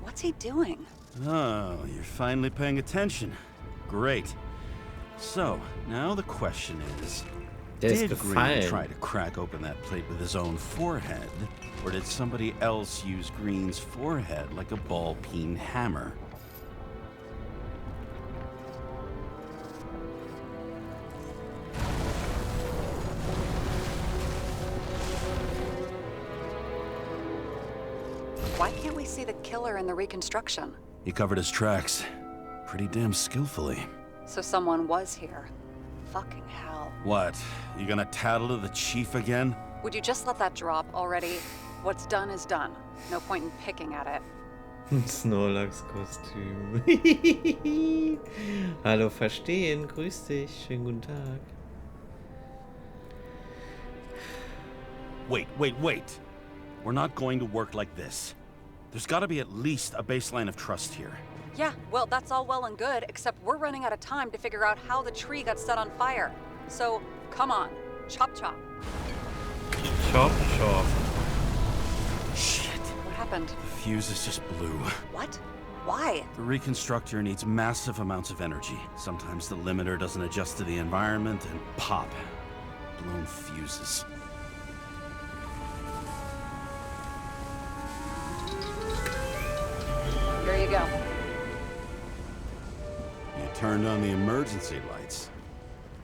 [SPEAKER 8] What's he doing?
[SPEAKER 4] Oh, you're finally paying attention. Great. So, now the question is, did Green try to crack open that plate with his own forehead, or did somebody else use Green's forehead like a ball-peen hammer?
[SPEAKER 8] Why can't we see the killer in the reconstruction?
[SPEAKER 4] He covered his tracks pretty damn skillfully.
[SPEAKER 8] So someone was here. Fucking hell.
[SPEAKER 4] What? You gonna tattle to the chief again?
[SPEAKER 8] Would you just let that drop already? What's done is done. No point in picking at it.
[SPEAKER 1] Snorlax-Kostüm. Hallo, verstehen. Grüß dich. Schönen guten Tag.
[SPEAKER 4] Wait. We're not going to work like this. There's gotta be at least a baseline of trust here.
[SPEAKER 8] Yeah, well, that's all well and good, except we're running out of time to figure out how the tree got set on fire. So, come on. Chop chop.
[SPEAKER 1] Chop chop.
[SPEAKER 4] Shit.
[SPEAKER 8] What happened?
[SPEAKER 4] The fuses just blew.
[SPEAKER 8] What? Why?
[SPEAKER 4] The reconstructor needs massive amounts of energy. Sometimes the limiter doesn't adjust to the environment and pop. Blown fuses.
[SPEAKER 8] Here you go.
[SPEAKER 4] You turned on the emergency lights.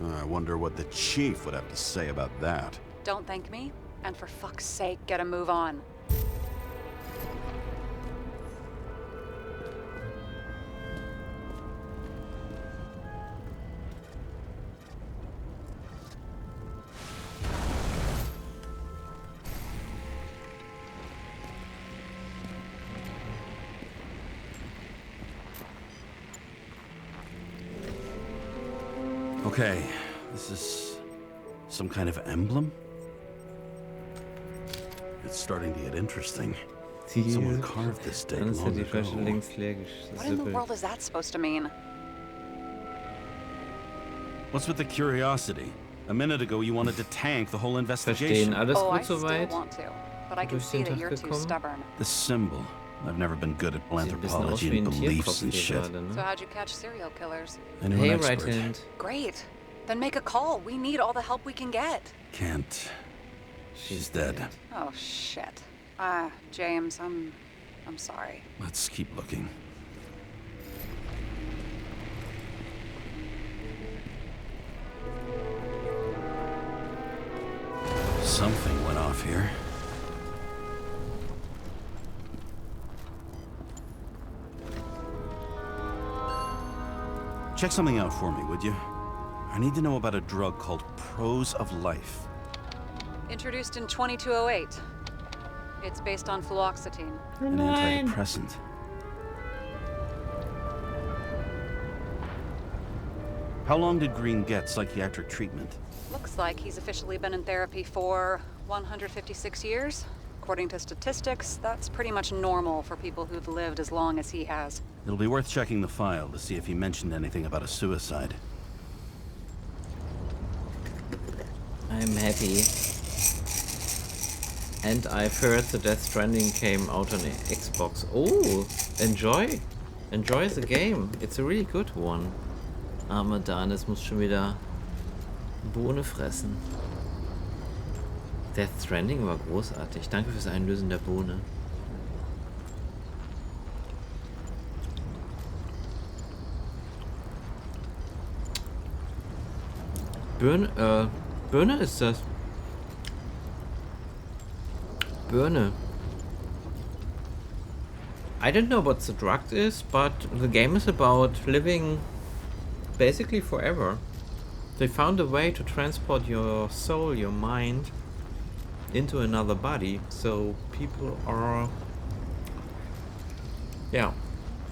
[SPEAKER 4] I wonder what the chief would have to say about that.
[SPEAKER 8] Don't thank me, and for fuck's sake, get a move on.
[SPEAKER 4] Okay, this is some kind of emblem? It's starting to get interesting. Someone carved this date long ago.
[SPEAKER 8] What in the world is that supposed to mean?
[SPEAKER 4] What's with the curiosity? A minute ago you wanted to tank the whole investigation.
[SPEAKER 1] Alles
[SPEAKER 8] I
[SPEAKER 1] gut
[SPEAKER 8] still
[SPEAKER 1] soweit?
[SPEAKER 8] want to, but I can see that you're too stubborn.
[SPEAKER 4] The symbol. I've never been good at anthropology and beliefs and shit.
[SPEAKER 8] So how'd you catch serial killers?
[SPEAKER 1] Hey, right hand.
[SPEAKER 8] Great. Then make a call. We need all the help we can get.
[SPEAKER 4] Can't. She's dead.
[SPEAKER 8] Oh, shit. James, I'm sorry.
[SPEAKER 4] Let's keep looking. Something went off here.
[SPEAKER 10] Check something out for me, would you? I need to know about a drug called Pros of Life.
[SPEAKER 8] Introduced in 2208. It's based on fluoxetine.
[SPEAKER 10] An antidepressant. How long did Green get psychiatric treatment?
[SPEAKER 8] Looks like he's officially been in therapy for 156 years. According to statistics, that's pretty much normal for people who've lived as long as he has.
[SPEAKER 10] It'll be worth checking the file to see if he mentioned anything about a suicide.
[SPEAKER 1] I'm happy. And I've heard the Death Stranding came out on Xbox. Oh, enjoy. Enjoy the game. It's a really good one. Arme Danis muss schon wieder Bohne fressen. Death Stranding war großartig. Danke fürs Einlösen der Bohne. Birne ist das. Birne. I don't know what the drug is, but the game is about living basically forever. They found a way to transport your soul, your mind, into another body, so people are, yeah,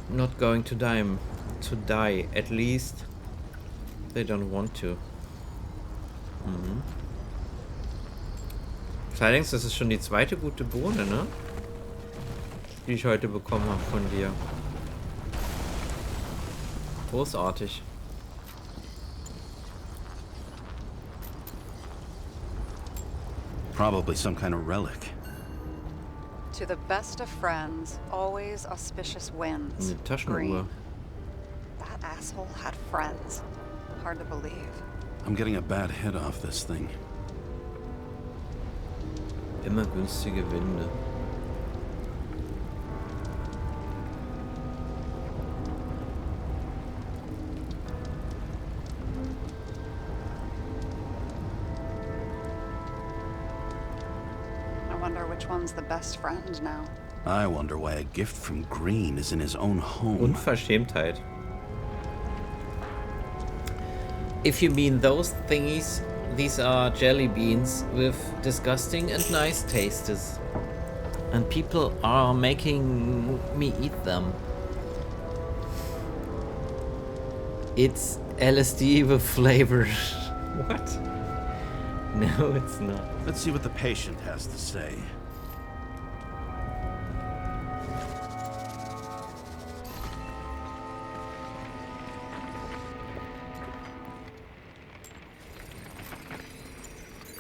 [SPEAKER 1] not going to die. At least they don't want to. Allerdings, das ist schon die zweite gute Bohne, ne? Die ich heute bekommen habe von dir. Großartig.
[SPEAKER 10] Probably some kind of relic.
[SPEAKER 8] To the best of friends, always auspicious winds.
[SPEAKER 1] Eine Taschenuhr.
[SPEAKER 8] Green. That asshole had friends. Hard to believe.
[SPEAKER 10] I'm getting a bad hit off this thing.
[SPEAKER 1] Immer günstige Winde.
[SPEAKER 8] I wonder which one's the best friend now.
[SPEAKER 10] I wonder why a gift from Green is in his own home.
[SPEAKER 1] Unverschämtheit. If you mean those thingies, these are jelly beans with disgusting and nice tastes. And people are making me eat them. It's LSD with flavor. What? No, it's not.
[SPEAKER 10] Let's see what the patient has to say.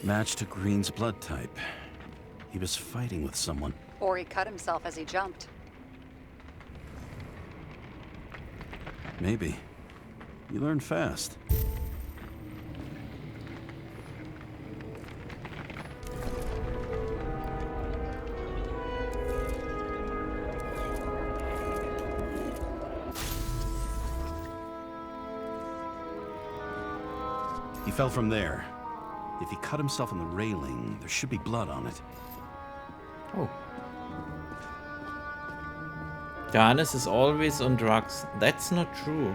[SPEAKER 10] Match to Green's blood type. He was fighting with someone.
[SPEAKER 8] Or he cut himself as he jumped.
[SPEAKER 10] Maybe. You learn fast. He fell from there. If he cut himself on the railing, there should be blood on it.
[SPEAKER 1] Oh. Janis is always on drugs. That's not true.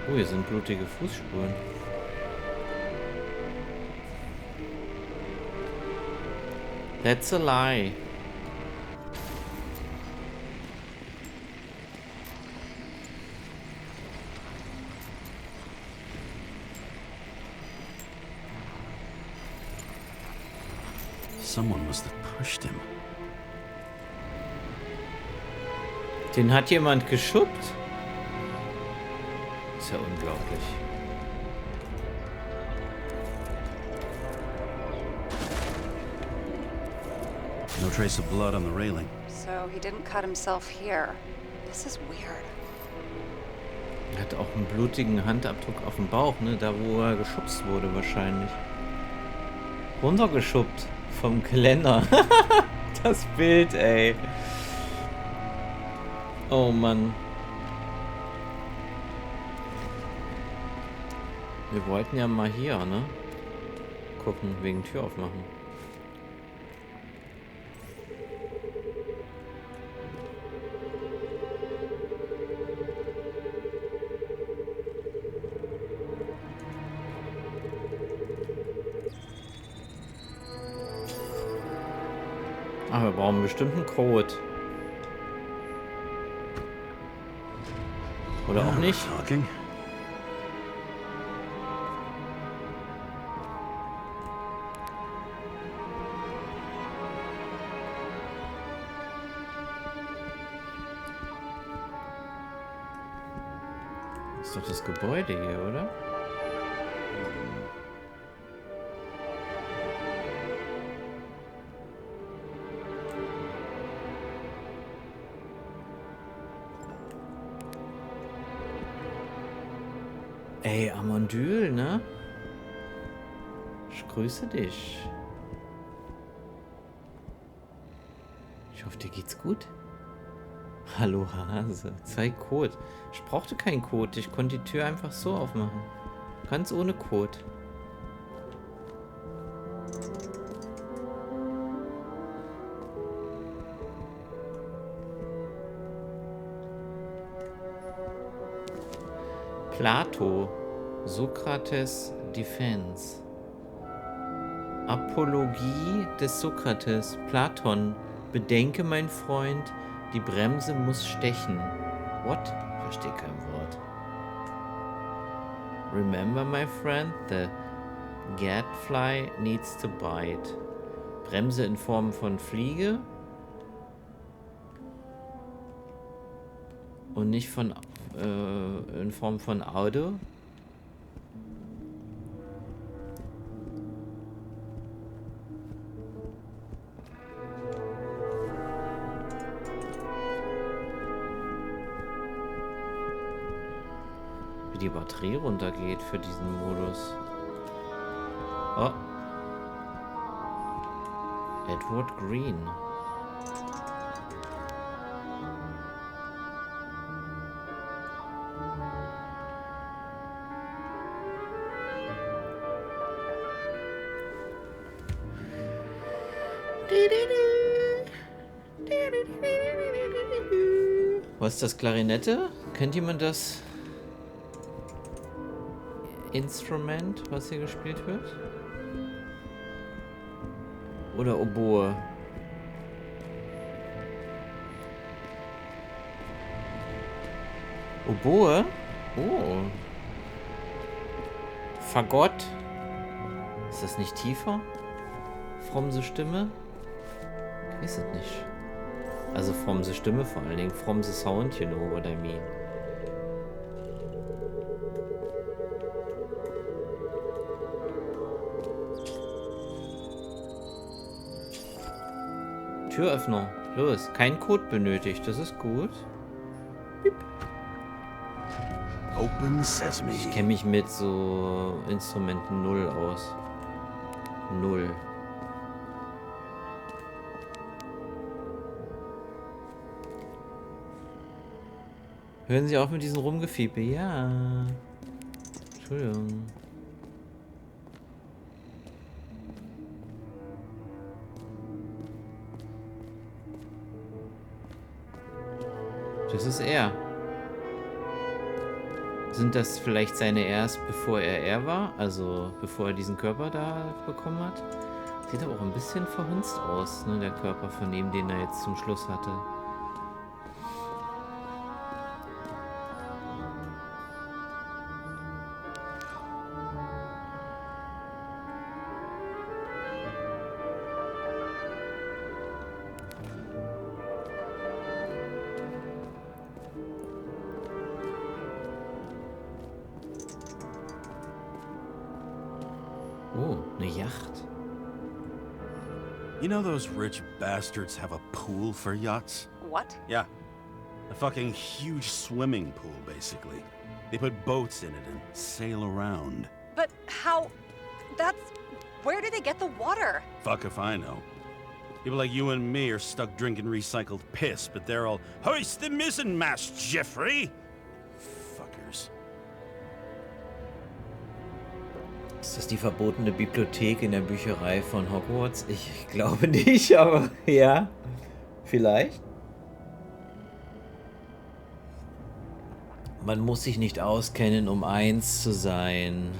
[SPEAKER 1] Oh, hier sind blutige Fußspuren. That's a lie.
[SPEAKER 10] Someone must have pushed him.
[SPEAKER 1] Den hat jemand geschubbt. Ist ja unglaublich.
[SPEAKER 10] No trace of blood on the railing.
[SPEAKER 8] So he didn't cut himself here. This is weird.
[SPEAKER 1] Er hat auch einen blutigen Handabdruck auf dem Bauch, ne? Da wo er geschubst wurde wahrscheinlich. Runtergeschubbt vom Geländer. Das Bild, ey. Oh Mann. Wir wollten ja mal hier, ne? Gucken, wegen Tür aufmachen. Aber wir brauchen bestimmt einen Code. Oder auch nicht.
[SPEAKER 4] Talking.
[SPEAKER 1] Das ist doch das Gebäude hier, oder? Ey, Amondyl, ne? Ich grüße dich. Ich hoffe, dir geht's gut. Hallo Hase. Zeig Code. Ich brauchte keinen Code. Ich konnte die Tür einfach so aufmachen. Ganz ohne Code. Plato. Sokrates Defense. Apologie des Sokrates. Platon. Bedenke, mein Freund, die Bremse muss stechen. What? Verstehe kein Wort. Remember, my friend, the gadfly needs to bite. Bremse in Form von Fliege. Und nicht von in Form von Auto. Wie die Batterie runtergeht für diesen Modus. Oh. Edward Green. Was ist das? Klarinette? Kennt jemand das Instrument, was hier gespielt wird? Oder Oboe? Oboe? Oh. Fagott? Ist das nicht tiefer? Fromse Stimme? Ich weiß es nicht. Also fromse Stimme vor allen Dingen. Fromse Sound, you know what I mean. Türöffnung. Los, kein Code benötigt. Das ist gut. Piep.
[SPEAKER 4] Open Sesame.
[SPEAKER 1] Ich kenne mich mit so Instrumenten null aus. Null. Hören Sie auf mit diesem Rumgefiepe? Ja. Entschuldigung. Das ist er. Sind das vielleicht seine erst, bevor er war? Also, bevor er diesen Körper da bekommen hat? Sieht aber auch ein bisschen verhunzt aus, ne? Der Körper von ihm, den er jetzt zum Schluss hatte. Oh, eine Yacht.
[SPEAKER 10] You know those rich bastards have a pool for yachts?
[SPEAKER 8] What?
[SPEAKER 10] Yeah. A fucking huge swimming pool, basically. They put boats in it and sail around.
[SPEAKER 8] But how... That's... Where do they get the water?
[SPEAKER 10] Fuck if I know. People like you and me are stuck drinking recycled piss, but they're all, hoist the mizzenmast, Jeffrey! Fuckers.
[SPEAKER 1] Ist das die verbotene Bibliothek in der Bücherei von Hogwarts? Ich glaube nicht, aber ja, vielleicht. Man muss sich nicht auskennen, um eins zu sein.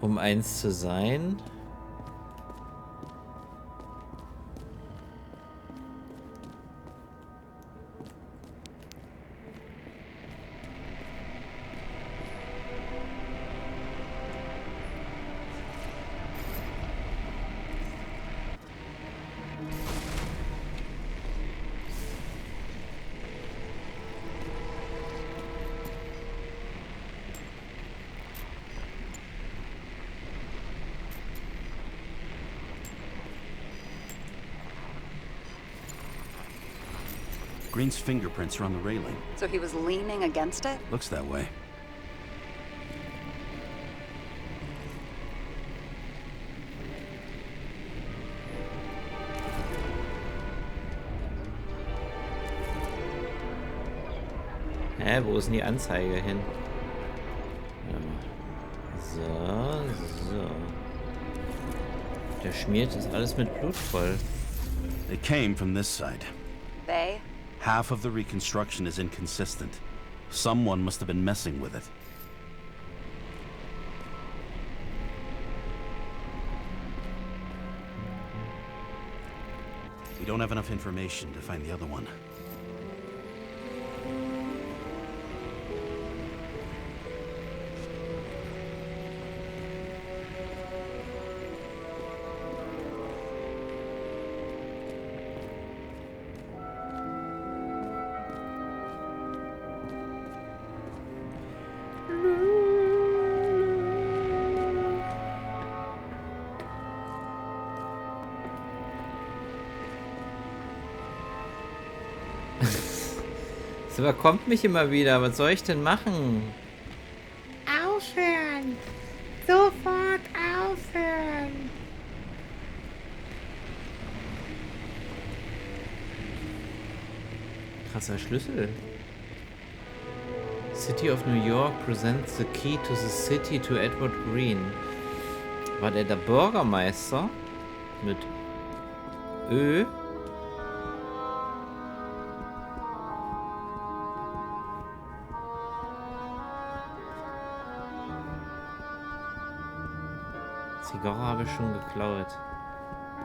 [SPEAKER 1] Um eins zu sein?
[SPEAKER 10] Green's fingerprints are on the railing.
[SPEAKER 8] So he was leaning against it?
[SPEAKER 10] Looks that way.
[SPEAKER 1] Hä, wo ist denn die Anzeige hin? So. Der schmiert das alles mit Blut voll.
[SPEAKER 10] They came from this side.
[SPEAKER 8] They?
[SPEAKER 10] Half of the reconstruction is inconsistent. Someone must have been messing with it. We don't have enough information to find the other one.
[SPEAKER 1] Das überkommt mich immer wieder. Was soll ich denn machen?
[SPEAKER 11] Aufhören! Sofort aufhören!
[SPEAKER 1] Krasser Schlüssel. City of New York presents the key to the city to Edward Green. War der Bürgermeister? Mit Ö? Zigarre habe ich schon geklaut.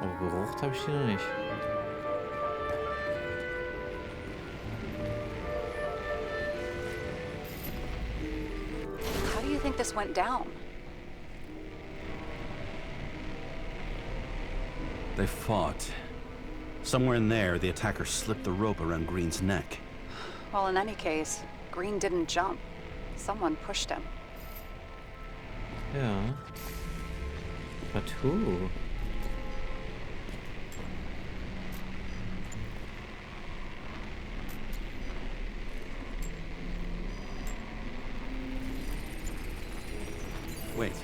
[SPEAKER 1] Aber geraucht habe ich die noch nicht.
[SPEAKER 8] How do you think this went down?
[SPEAKER 10] They fought. Somewhere in there, the attacker slipped the rope around Green's neck.
[SPEAKER 8] Well, in any case, Green didn't jump. Someone pushed him.
[SPEAKER 1] Ja. But who?
[SPEAKER 10] Wait,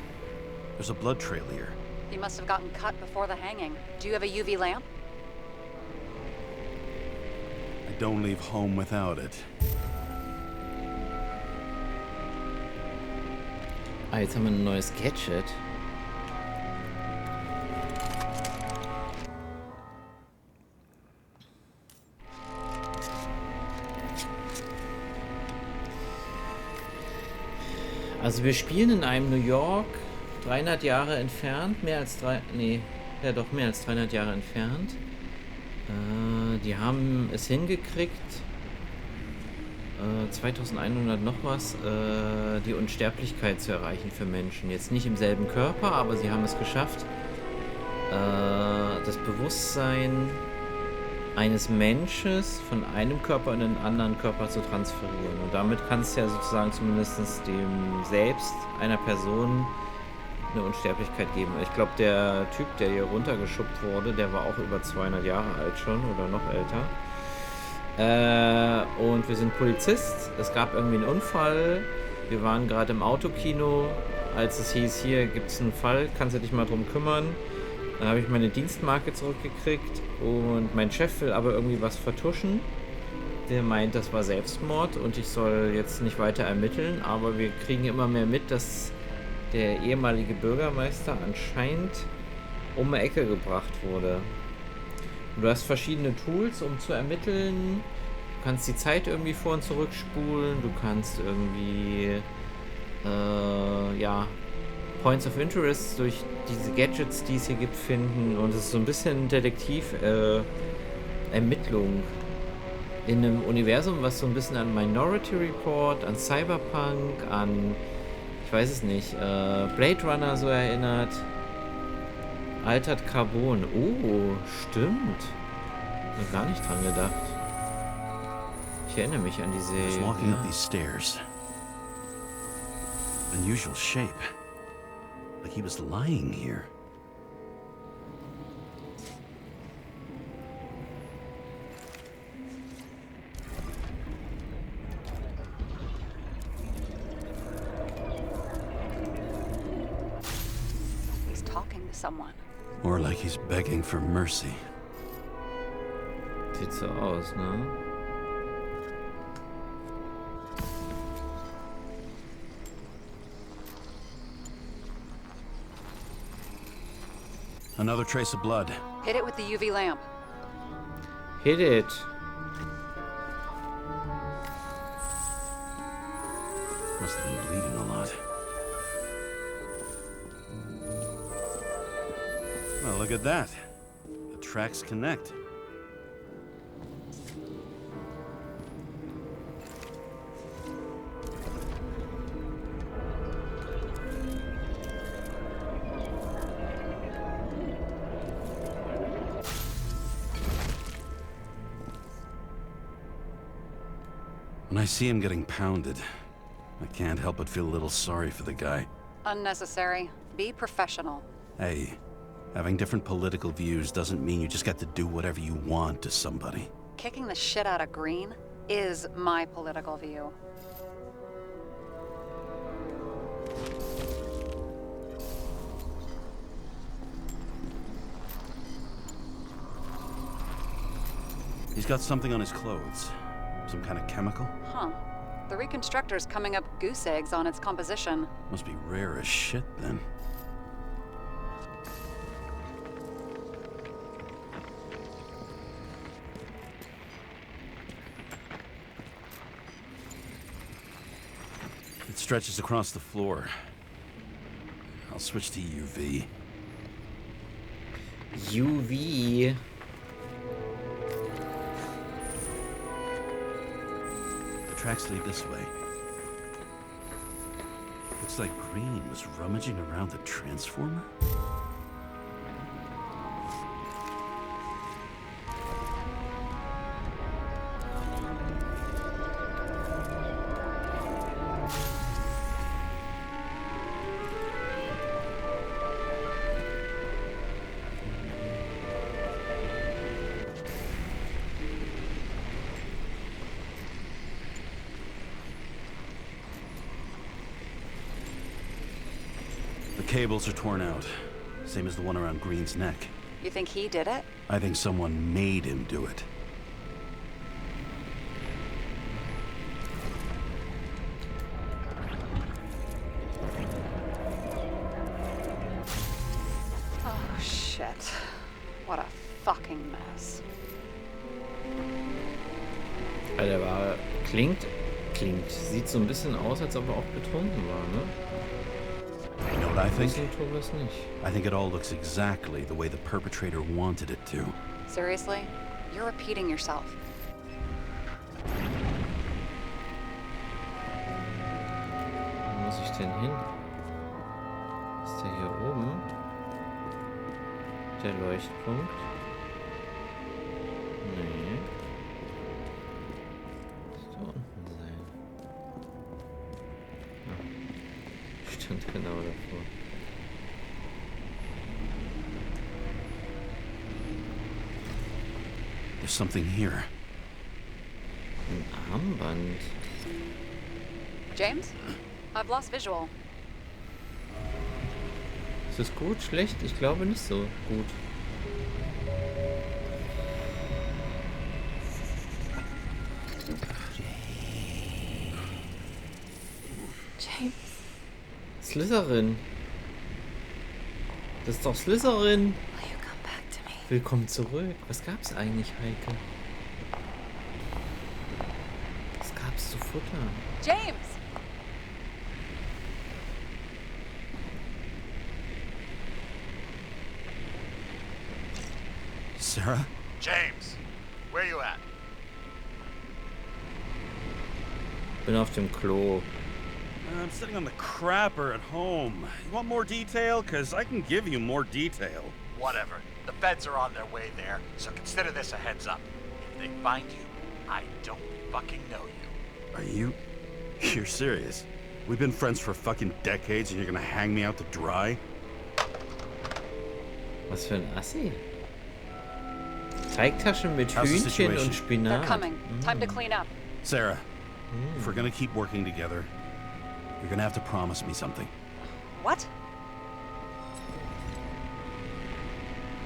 [SPEAKER 10] there's a blood trail here.
[SPEAKER 8] He must have gotten cut before the hanging. Do you have a UV lamp?
[SPEAKER 10] I don't leave home without it.
[SPEAKER 1] Ah, jetzt haben wir ein neues Gadget. Also wir spielen in einem New York 300 Jahre entfernt, mehr als 300 Jahre entfernt. Die haben es hingekriegt, 2100 noch was, die Unsterblichkeit zu erreichen für Menschen. Jetzt nicht im selben Körper, aber sie haben es geschafft, das Bewusstsein eines Menschen von einem Körper in einen anderen Körper zu transferieren. Und damit kann es ja sozusagen zumindest dem Selbst einer Person eine Unsterblichkeit geben. Ich glaube, der Typ, der hier runtergeschubbt wurde, der war auch über 200 Jahre alt schon oder noch älter. Und wir sind Polizist. Es gab irgendwie einen Unfall. Wir waren gerade im Autokino, als es hieß, hier gibt es einen Fall, kannst du dich mal drum kümmern. Dann habe ich meine Dienstmarke zurückgekriegt und mein Chef will aber irgendwie was vertuschen. Der meint, das war Selbstmord und ich soll jetzt nicht weiter ermitteln, aber wir kriegen immer mehr mit, dass der ehemalige Bürgermeister anscheinend um die Ecke gebracht wurde. Und du hast verschiedene Tools, um zu ermitteln. Du kannst die Zeit irgendwie vor- und zurückspulen, du kannst irgendwie Points of Interest durch diese Gadgets, die es hier gibt, finden. Und es ist so ein bisschen Ermittlung in einem Universum, was so ein bisschen an Minority Report, an Cyberpunk, an, ich weiß es nicht, Blade Runner so erinnert. Altered Carbon. Oh, stimmt. Hab gar nicht dran gedacht. Ich erinnere mich an diese...
[SPEAKER 10] He was walking up these stairs. Unusual shape. Like he was lying here.
[SPEAKER 8] to someone.
[SPEAKER 4] Or like he's begging for mercy.
[SPEAKER 1] Sieht so aus, ne?
[SPEAKER 4] Another trace of blood.
[SPEAKER 8] Hit it with the UV lamp.
[SPEAKER 1] Hit it.
[SPEAKER 4] Must have been bleeding a lot. Well, look at that. The tracks connect. When I see him getting pounded, I can't help but feel a little sorry for the guy.
[SPEAKER 8] Unnecessary. Be professional.
[SPEAKER 4] Hey, having different political views doesn't mean you just get to do whatever you want to somebody.
[SPEAKER 8] Kicking the shit out of Green is my political view.
[SPEAKER 4] He's got something on his clothes. Some kind of chemical?
[SPEAKER 8] Huh. The reconstructor's coming up goose eggs on its composition.
[SPEAKER 4] Must be rare as shit, then. It stretches across the floor. I'll switch to UV.
[SPEAKER 1] UV.
[SPEAKER 4] Tracks lead this way. Looks like Green was rummaging around the transformer. Cables are torn out, same as the one around Green's neck.
[SPEAKER 8] You think he did it?
[SPEAKER 4] I think someone made him do it.
[SPEAKER 8] Oh, shit. What a fucking mess.
[SPEAKER 1] Alter, war... Klingt. Sieht so ein bisschen aus, als ob er auch betrunken war, ne?
[SPEAKER 4] You know what I think?
[SPEAKER 1] Nicht.
[SPEAKER 4] I think it all looks exactly the way the perpetrator wanted it to.
[SPEAKER 8] Seriously? You're repeating yourself.
[SPEAKER 1] Wo muss ich denn hin? Ist der hier oben? Der Leuchtpunkt? Nee. Muss da unten sein. Ah. Stand genau davor.
[SPEAKER 4] There's something here.
[SPEAKER 1] Ein Armband.
[SPEAKER 8] James? I've lost visual.
[SPEAKER 1] Ist es gut, schlecht? Ich glaube nicht so gut.
[SPEAKER 3] James.
[SPEAKER 1] Slytherin. Das ist doch Slytherin. Willkommen zurück. Was gab's eigentlich, Heike? Was gab's zu futtern?
[SPEAKER 8] James!
[SPEAKER 4] Sarah?
[SPEAKER 7] James, where you at?
[SPEAKER 1] Bin auf dem Klo.
[SPEAKER 10] I'm sitting on the crapper at home. You want more detail? Because I can give you more detail.
[SPEAKER 7] Whatever. The feds are on their way there, so consider this a heads up. If they find you, I don't fucking know you.
[SPEAKER 4] Are you... You're serious? We've been friends for fucking decades and you're gonna hang me out to dry?
[SPEAKER 1] Was für ein Assi. Teigtaschen mit
[SPEAKER 4] How's the
[SPEAKER 1] Hühnchen
[SPEAKER 4] situation?
[SPEAKER 1] und Spinat.
[SPEAKER 8] They're coming. Time to clean up.
[SPEAKER 4] Sarah, if we're gonna keep working together, you're gonna have to promise me something.
[SPEAKER 8] What?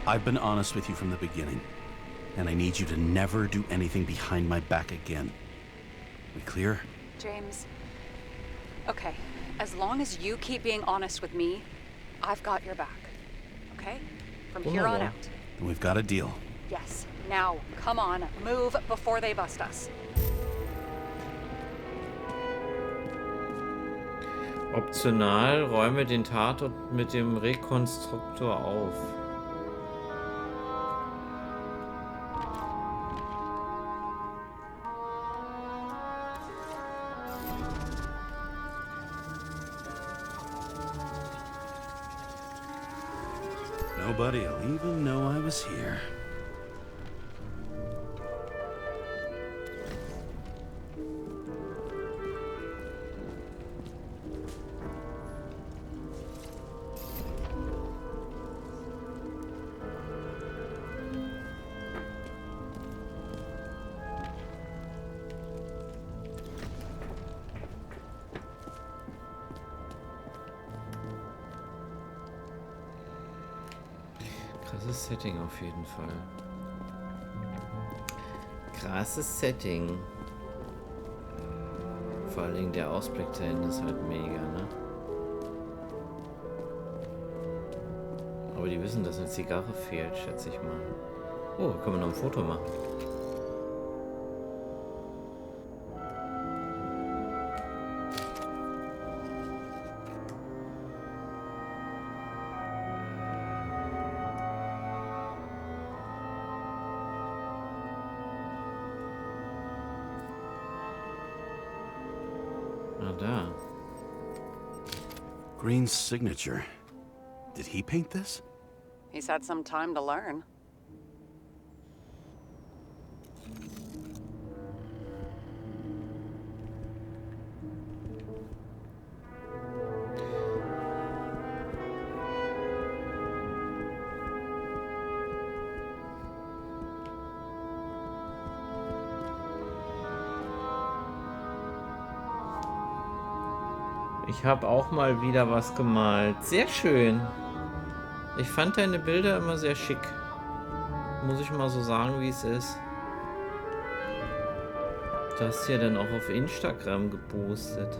[SPEAKER 10] I've been honest with you from the beginning, and I need you to never do anything behind my back again. We clear?
[SPEAKER 8] James, okay, as long as you keep being honest with me, I've got your back, okay? From here on out.
[SPEAKER 10] Then we've got a deal.
[SPEAKER 8] Yes, now, come on, move before they bust us.
[SPEAKER 1] Optional, räume den Tatort mit dem Rekonstruktor auf.
[SPEAKER 10] Nobody'll even know I was here.
[SPEAKER 1] Krasses Setting auf jeden Fall. Krasses Setting. Vor allen Dingen der Ausblick da hinten ist halt mega, ne? Aber die wissen, dass eine Zigarre fehlt, schätze ich mal. Oh, können wir noch ein Foto machen. Da.
[SPEAKER 10] Green's signature. Did he paint this?
[SPEAKER 8] He's had some time to learn.
[SPEAKER 1] Ich habe auch mal wieder was gemalt. Sehr schön. Ich fand deine Bilder immer sehr schick. Muss ich mal so sagen, wie es ist. Du hast ja dann auch auf Instagram gepostet.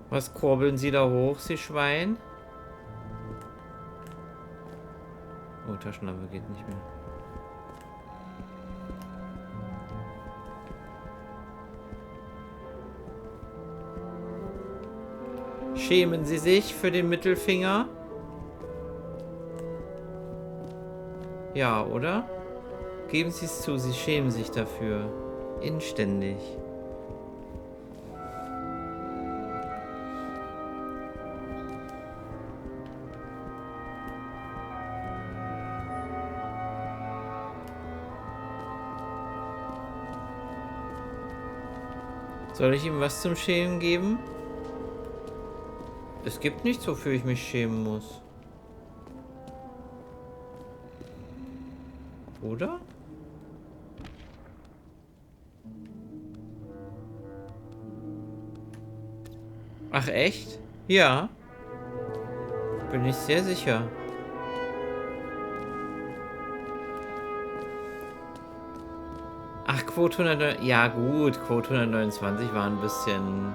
[SPEAKER 1] Was kurbeln Sie da hoch, Sie Schwein? Oh, Taschenlampe geht nicht mehr. Schämen Sie sich für den Mittelfinger? Ja, oder? Geben Sie es zu, Sie schämen sich dafür. Inständig. Soll ich ihm was zum Schämen geben? Es gibt nichts, wofür ich mich schämen muss. Oder? Ach echt? Ja. Bin ich sehr sicher. Ach, Quote 100... Ja gut, Quote 129 war ein bisschen...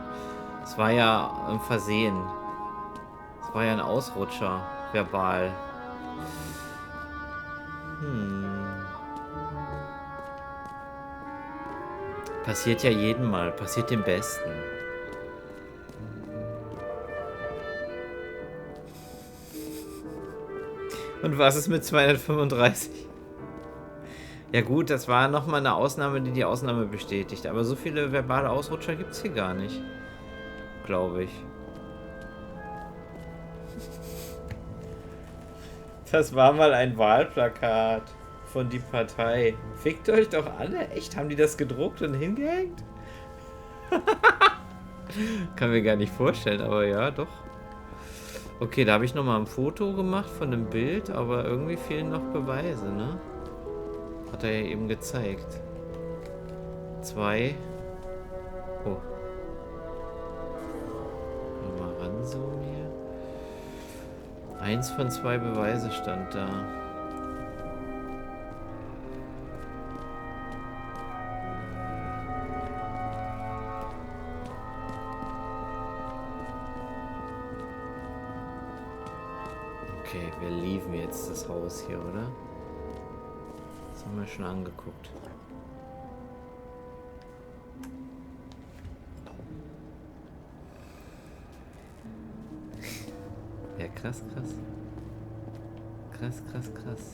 [SPEAKER 1] Es war ja ein Versehen. Es war ja ein Ausrutscher, verbal. Passiert ja jedem Mal. Passiert dem Besten. Und was ist mit 235? Ja gut, das war nochmal eine Ausnahme, die die Ausnahme bestätigt. Aber so viele verbale Ausrutscher gibt es hier gar nicht. Glaube ich. Das war mal ein Wahlplakat von die Partei. Fickt euch doch alle. Echt? Haben die das gedruckt und hingehängt? Kann mir gar nicht vorstellen, aber ja, doch. Okay, da habe ich nochmal ein Foto gemacht von dem Bild, aber irgendwie fehlen noch Beweise, ne? Hat er ja eben gezeigt. 2. Oh. Mal ranzoomen hier. 1 von 2 Beweise stand da. Okay, wir lieben jetzt das Haus hier, oder? Das haben wir schon angeguckt. Ja, krass, krass. Krass, krass, krass.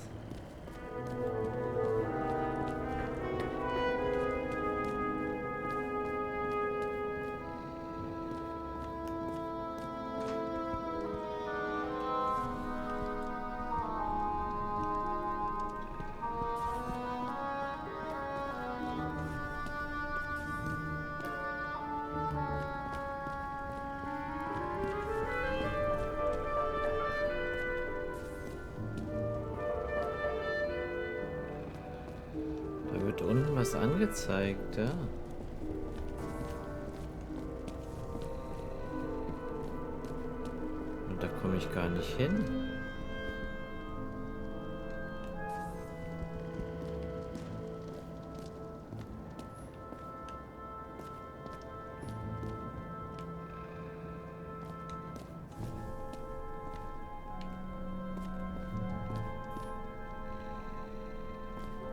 [SPEAKER 1] Da wird unten was angezeigt, ja. Und da komme ich gar nicht hin.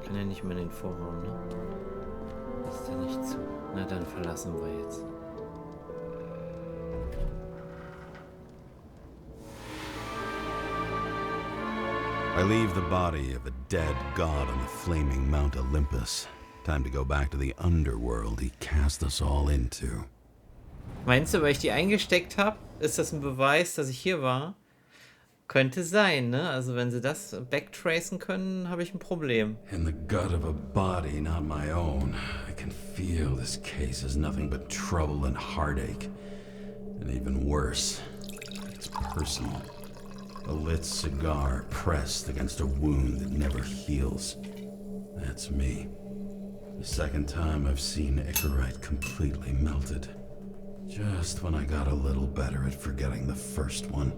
[SPEAKER 1] Kann ja nicht mehr in den Vorraum, ne? Ist ja nicht zu. Na, dann verlassen wir jetzt.
[SPEAKER 4] I leave the body of a dead god on the flaming Mount Olympus. Time to go back to the underworld he cast us all into.
[SPEAKER 1] Meinst du, weil ich die eingesteckt habe, ist das ein Beweis, dass ich hier war? Könnte sein, ne? Also wenn sie das backtracen können, habe ich ein Problem.
[SPEAKER 4] In the gut of a body not my own, I can feel this case is nothing but trouble and heartache. And even worse, it's personal. A lit cigar pressed against a wound that never heals. That's me. The second time I've seen Icarite completely melted. Just when I got a little better at forgetting the first one.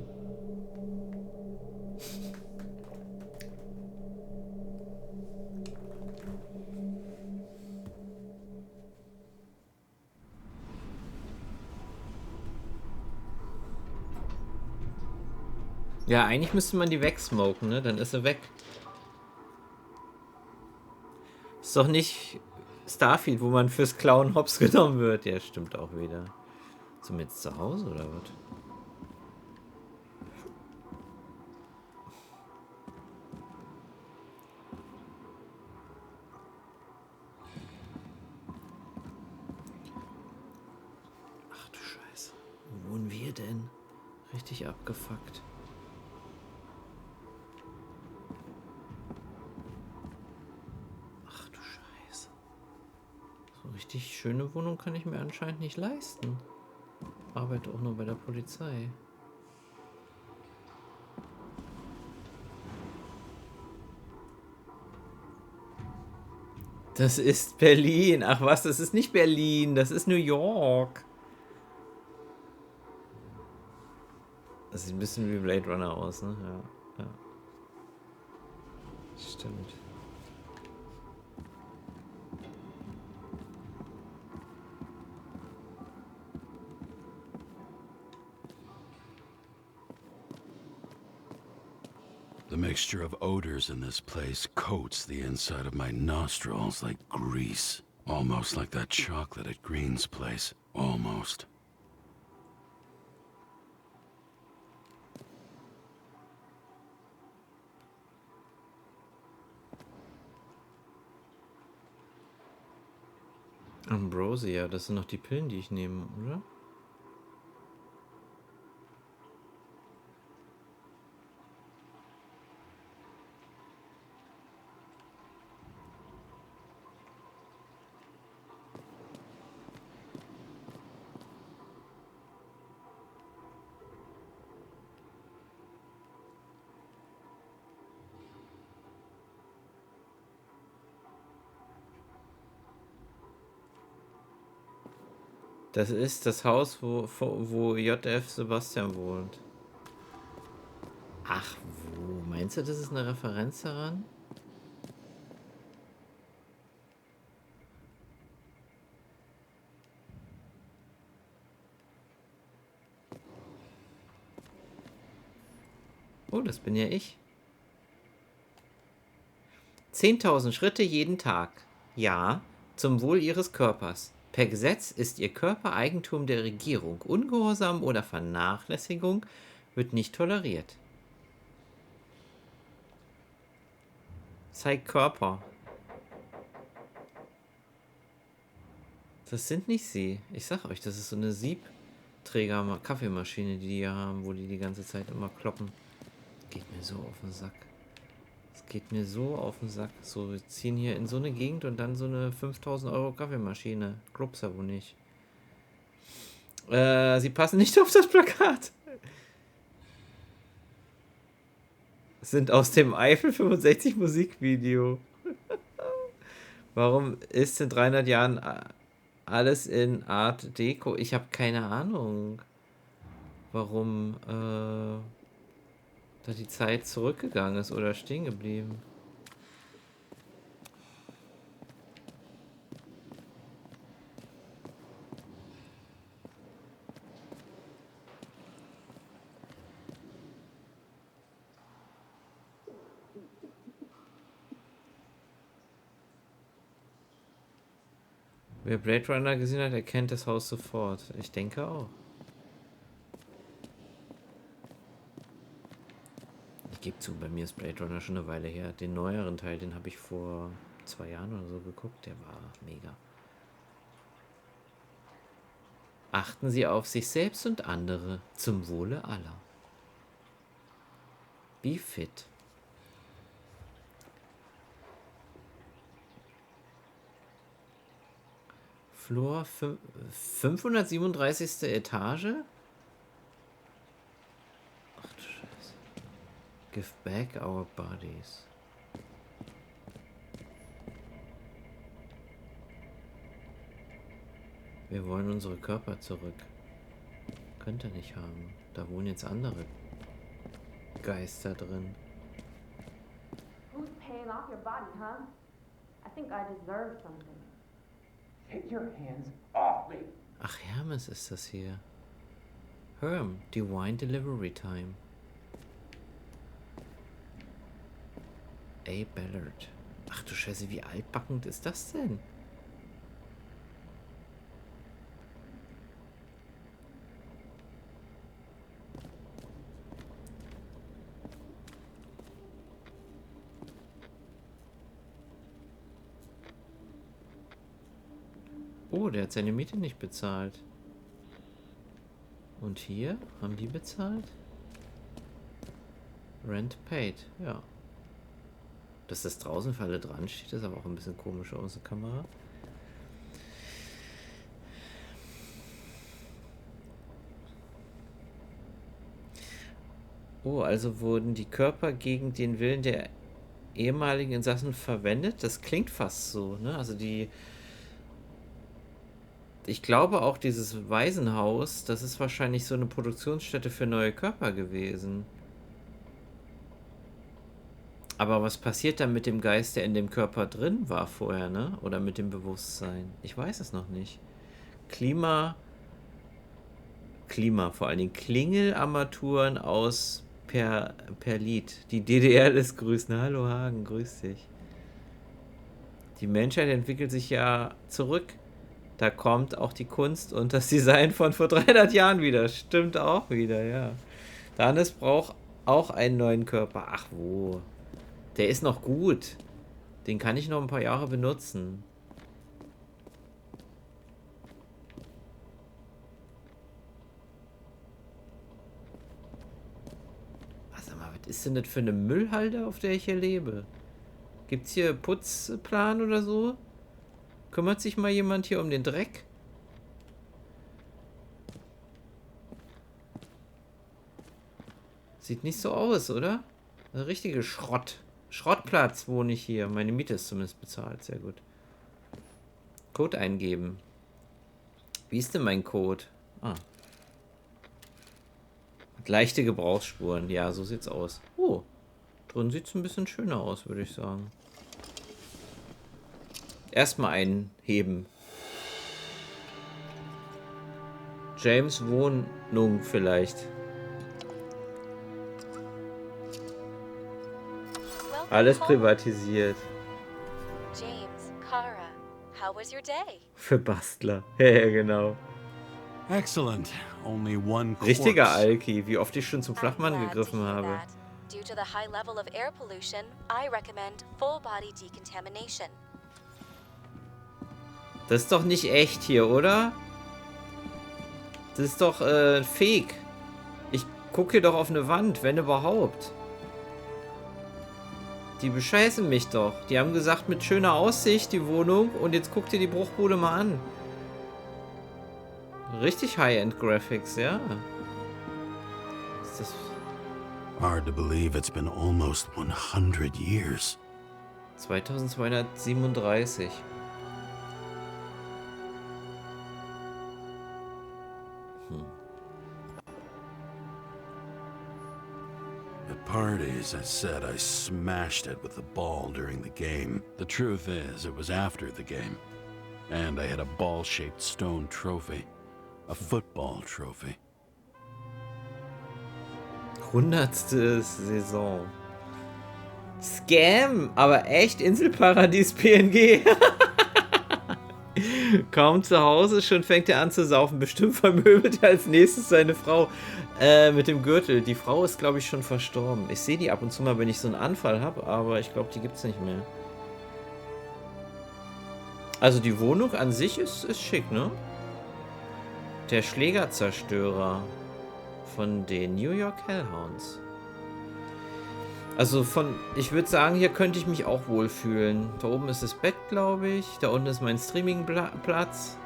[SPEAKER 1] Ja, eigentlich müsste man die wegsmoken, ne? Dann ist sie weg. Ist doch nicht Starfield, wo man fürs Klauen hops genommen wird. Ja, stimmt auch wieder. Sind wir jetzt zu Hause oder was? Ach du Scheiße. Wo wohnen wir denn? Richtig abgefuckt. Ach du Scheiße. So richtig schöne Wohnung kann ich mir anscheinend nicht leisten. Arbeite auch nur bei der Polizei. Das ist Berlin. Ach was, das ist nicht Berlin. Das ist New York. Das sieht ein bisschen wie Blade Runner aus, ne? Ja, ja. Stimmt.
[SPEAKER 4] The mixture of odors in this place coats the inside of my nostrils like grease. Almost like that chocolate at Green's place. Almost.
[SPEAKER 1] Ambrosia, das sind noch die Pillen, die ich nehme, oder? Das ist das Haus, wo JF Sebastian wohnt. Ach, wo? Meinst du, das ist eine Referenz daran? Oh, das bin ja ich. 10.000 Schritte jeden Tag. Ja, zum Wohl Ihres Körpers. Per Gesetz ist Ihr Körper Eigentum der Regierung. Ungehorsam oder Vernachlässigung wird nicht toleriert. Zeig Körper. Das sind nicht sie. Ich sag euch, das ist so eine Siebträger-Kaffeemaschine, die die haben, wo die ganze Zeit immer kloppen. Geht mir so auf den Sack. Es geht mir so auf den Sack. So, wir ziehen hier in so eine Gegend und dann so eine 5.000 Euro Kaffeemaschine. Glaub's aber nicht. Sie passen nicht auf das Plakat. Sind aus dem Eiffel 65 Musikvideo. Warum ist in 300 Jahren alles in Art Deco? Ich habe keine Ahnung, warum da die Zeit zurückgegangen ist oder stehen geblieben. Wer Blade Runner gesehen hat, erkennt das Haus sofort. Ich denke auch. Ich gebe zu, bei mir ist Blade Runner schon eine Weile her. Den neueren Teil, den habe ich vor 2 Jahren oder so geguckt. Der war mega. Achten Sie auf sich selbst und andere zum Wohle aller. Be fit. Flur 537. Etage? Ach du Scheiße. Give back our bodies. Wir wollen unsere Körper zurück. Könnt ihr nicht haben. Da wohnen jetzt andere Geister drin.
[SPEAKER 12] Who's paying off your body, huh? I think I deserve something.
[SPEAKER 13] Take your hands off me.
[SPEAKER 1] Ach, Hermes ist das hier. Herm, Divine Delivery Time. A. Ballard. Ach du Scheiße, wie altbackend ist das denn? Oh, der hat seine Miete nicht bezahlt. Und hier? Haben die bezahlt? Rent paid, ja. Dass das draußen für alle dran steht, ist aber auch ein bisschen komisch aus der Kamera. Oh, also wurden die Körper gegen den Willen der ehemaligen Insassen verwendet? Das klingt fast so, ne? Also ich glaube auch dieses Waisenhaus, das ist wahrscheinlich so eine Produktionsstätte für neue Körper gewesen. Aber was passiert dann mit dem Geist, der in dem Körper drin war vorher, ne? Oder mit dem Bewusstsein? Ich weiß es noch nicht. Klima, vor allen Dingen Klingelarmaturen aus Perlit. Die DDR lässt grüßen. Hallo Hagen, grüß dich. Die Menschheit entwickelt sich ja zurück. Da kommt auch die Kunst und das Design von vor 300 Jahren wieder. Stimmt auch wieder, ja. Danis braucht auch einen neuen Körper. Ach wo. Der ist noch gut. Den kann ich noch ein paar Jahre benutzen. Sag mal, was ist denn das für eine Müllhalde, auf der ich hier lebe? Gibt's hier Putzplan oder so? Kümmert sich mal jemand hier um den Dreck? Sieht nicht so aus, oder? Ein richtiger Schrottplatz wohne ich hier. Meine Miete ist zumindest bezahlt. Sehr gut. Code eingeben. Wie ist denn mein Code? Ah. Leichte Gebrauchsspuren. Ja, so sieht's aus. Oh. Drin sieht's ein bisschen schöner aus, würde ich sagen. Erstmal einheben. James Wohnung vielleicht. Alles privatisiert.
[SPEAKER 9] James, Kara, how was your day?
[SPEAKER 1] Für Bastler. Ja, genau.
[SPEAKER 10] Excellent. Only one
[SPEAKER 1] Richtiger
[SPEAKER 10] corpse.
[SPEAKER 1] Alki, wie oft ich schon zum Flachmann
[SPEAKER 9] I'm glad to
[SPEAKER 1] gegriffen
[SPEAKER 9] hear
[SPEAKER 1] habe.
[SPEAKER 9] that. Due to the high level of air pollution, I recommend full body decontamination.
[SPEAKER 1] Das ist doch nicht echt hier, oder? Das ist doch fake. Ich gucke hier doch auf eine Wand, wenn überhaupt. Die bescheißen mich doch. Die haben gesagt, mit schöner Aussicht die Wohnung und jetzt guck dir die Bruchbude mal an. Richtig High-End Graphics, ja. Ist das
[SPEAKER 4] Hard to believe it's been almost 100 years.
[SPEAKER 1] 2237.
[SPEAKER 4] At parties, I said I smashed it with the ball during the game. The truth is, it was after the game. And I had a ball-shaped stone trophy. A football trophy.
[SPEAKER 1] 100. Saison. Scam, aber echt Inselparadies PNG. Kaum zu Hause, schon fängt er an zu saufen. Bestimmt vermöbelt er als nächstes seine Frau mit dem Gürtel. Die Frau ist, glaube ich, schon verstorben. Ich sehe die ab und zu mal, wenn ich so einen Anfall habe, aber ich glaube, die gibt es nicht mehr. Also die Wohnung an sich ist schick, ne? Der Schlägerzerstörer von den New York Hellhounds. Also ich würde sagen, hier könnte ich mich auch wohlfühlen. Da oben ist das Bett, glaube ich. Da unten ist mein Streamingplatz.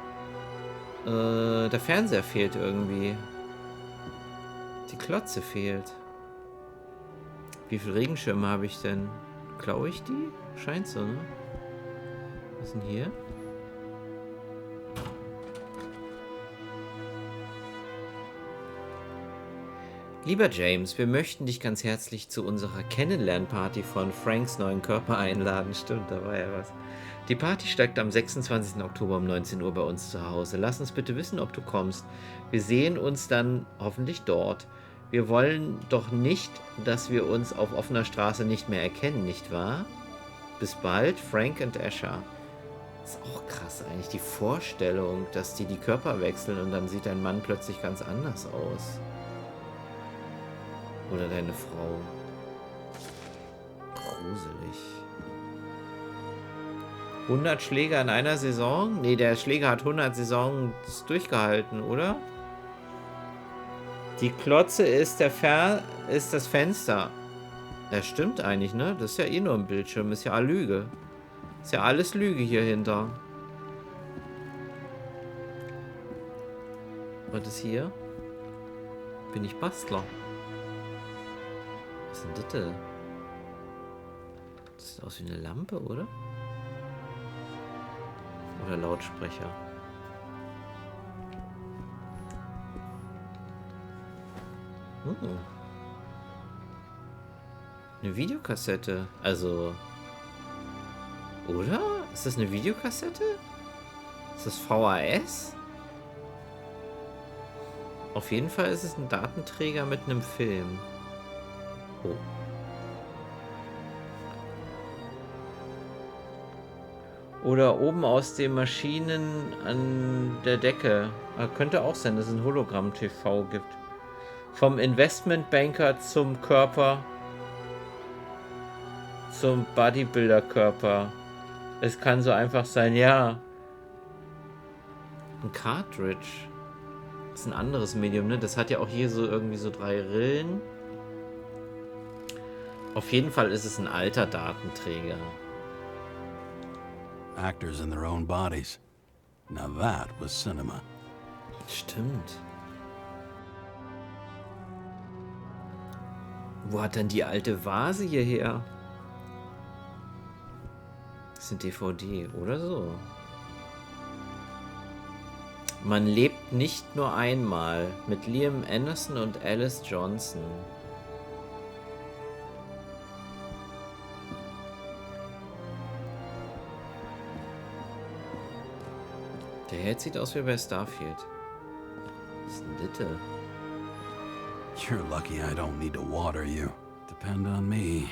[SPEAKER 1] Der Fernseher fehlt irgendwie. Die Klotze fehlt. Wie viele Regenschirme habe ich denn? Klaue ich die? Scheint so, ne? Was ist denn hier? Lieber James, wir möchten dich ganz herzlich zu unserer Kennenlernparty von Franks neuen Körper einladen. Stimmt, da war ja was. Die Party steigt am 26. Oktober um 19 Uhr bei uns zu Hause. Lass uns bitte wissen, ob du kommst. Wir sehen uns dann hoffentlich dort. Wir wollen doch nicht, dass wir uns auf offener Straße nicht mehr erkennen, nicht wahr? Bis bald, Frank und Asher. Das ist auch krass eigentlich, die Vorstellung, dass die Körper wechseln und dann sieht dein Mann plötzlich ganz anders aus. Oder deine Frau. Gruselig. 100 Schläger in einer Saison? Nee, der Schläger hat 100 Saisons durchgehalten, oder? Die Klotze ist das Fenster. Das stimmt eigentlich, ne? Das ist ja eh nur ein Bildschirm. Ist ja Lüge. Ist ja alles Lüge hier hinter. Was ist hier? Bin ich Bastler? Was ist denn das denn? Das sieht aus wie eine Lampe, oder? Oder Lautsprecher. Eine Videokassette. Also. Oder? Ist das eine Videokassette? Ist das VHS? Auf jeden Fall ist es ein Datenträger mit einem Film. Oh. Oder oben aus den Maschinen an der Decke. Könnte auch sein, dass es ein Hologramm-TV gibt. Vom Investmentbanker zum Körper. Zum Bodybuilder-Körper. Es kann so einfach sein, ja. Ein Cartridge. Das ist ein anderes Medium, ne? Das hat ja auch hier so irgendwie so 3 Rillen. Auf jeden Fall ist es ein alter Datenträger.
[SPEAKER 4] Actors in their own bodies. Now that was cinema.
[SPEAKER 1] Stimmt. Wo hat denn die alte Vase hierher? Das ist eine DVD oder so. Man lebt nicht nur einmal mit Liam Anderson und Alice Johnson. Der Held sieht aus wie bei Starfield. Was ist denn das?
[SPEAKER 4] You're lucky I don't need to water you. Depend on me,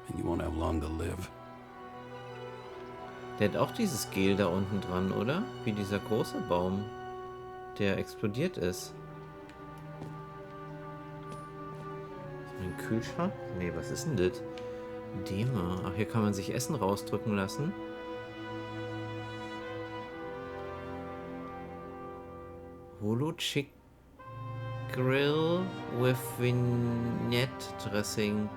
[SPEAKER 4] and you won't have long to live.
[SPEAKER 1] Der hat auch dieses Gel da unten dran, oder? Wie dieser große Baum, der explodiert ist. Ein Kühlschrank? Nee, was ist denn das? Dema. Ach, hier kann man sich Essen rausdrücken lassen. Holo Chick Grill with Vignette Dressing.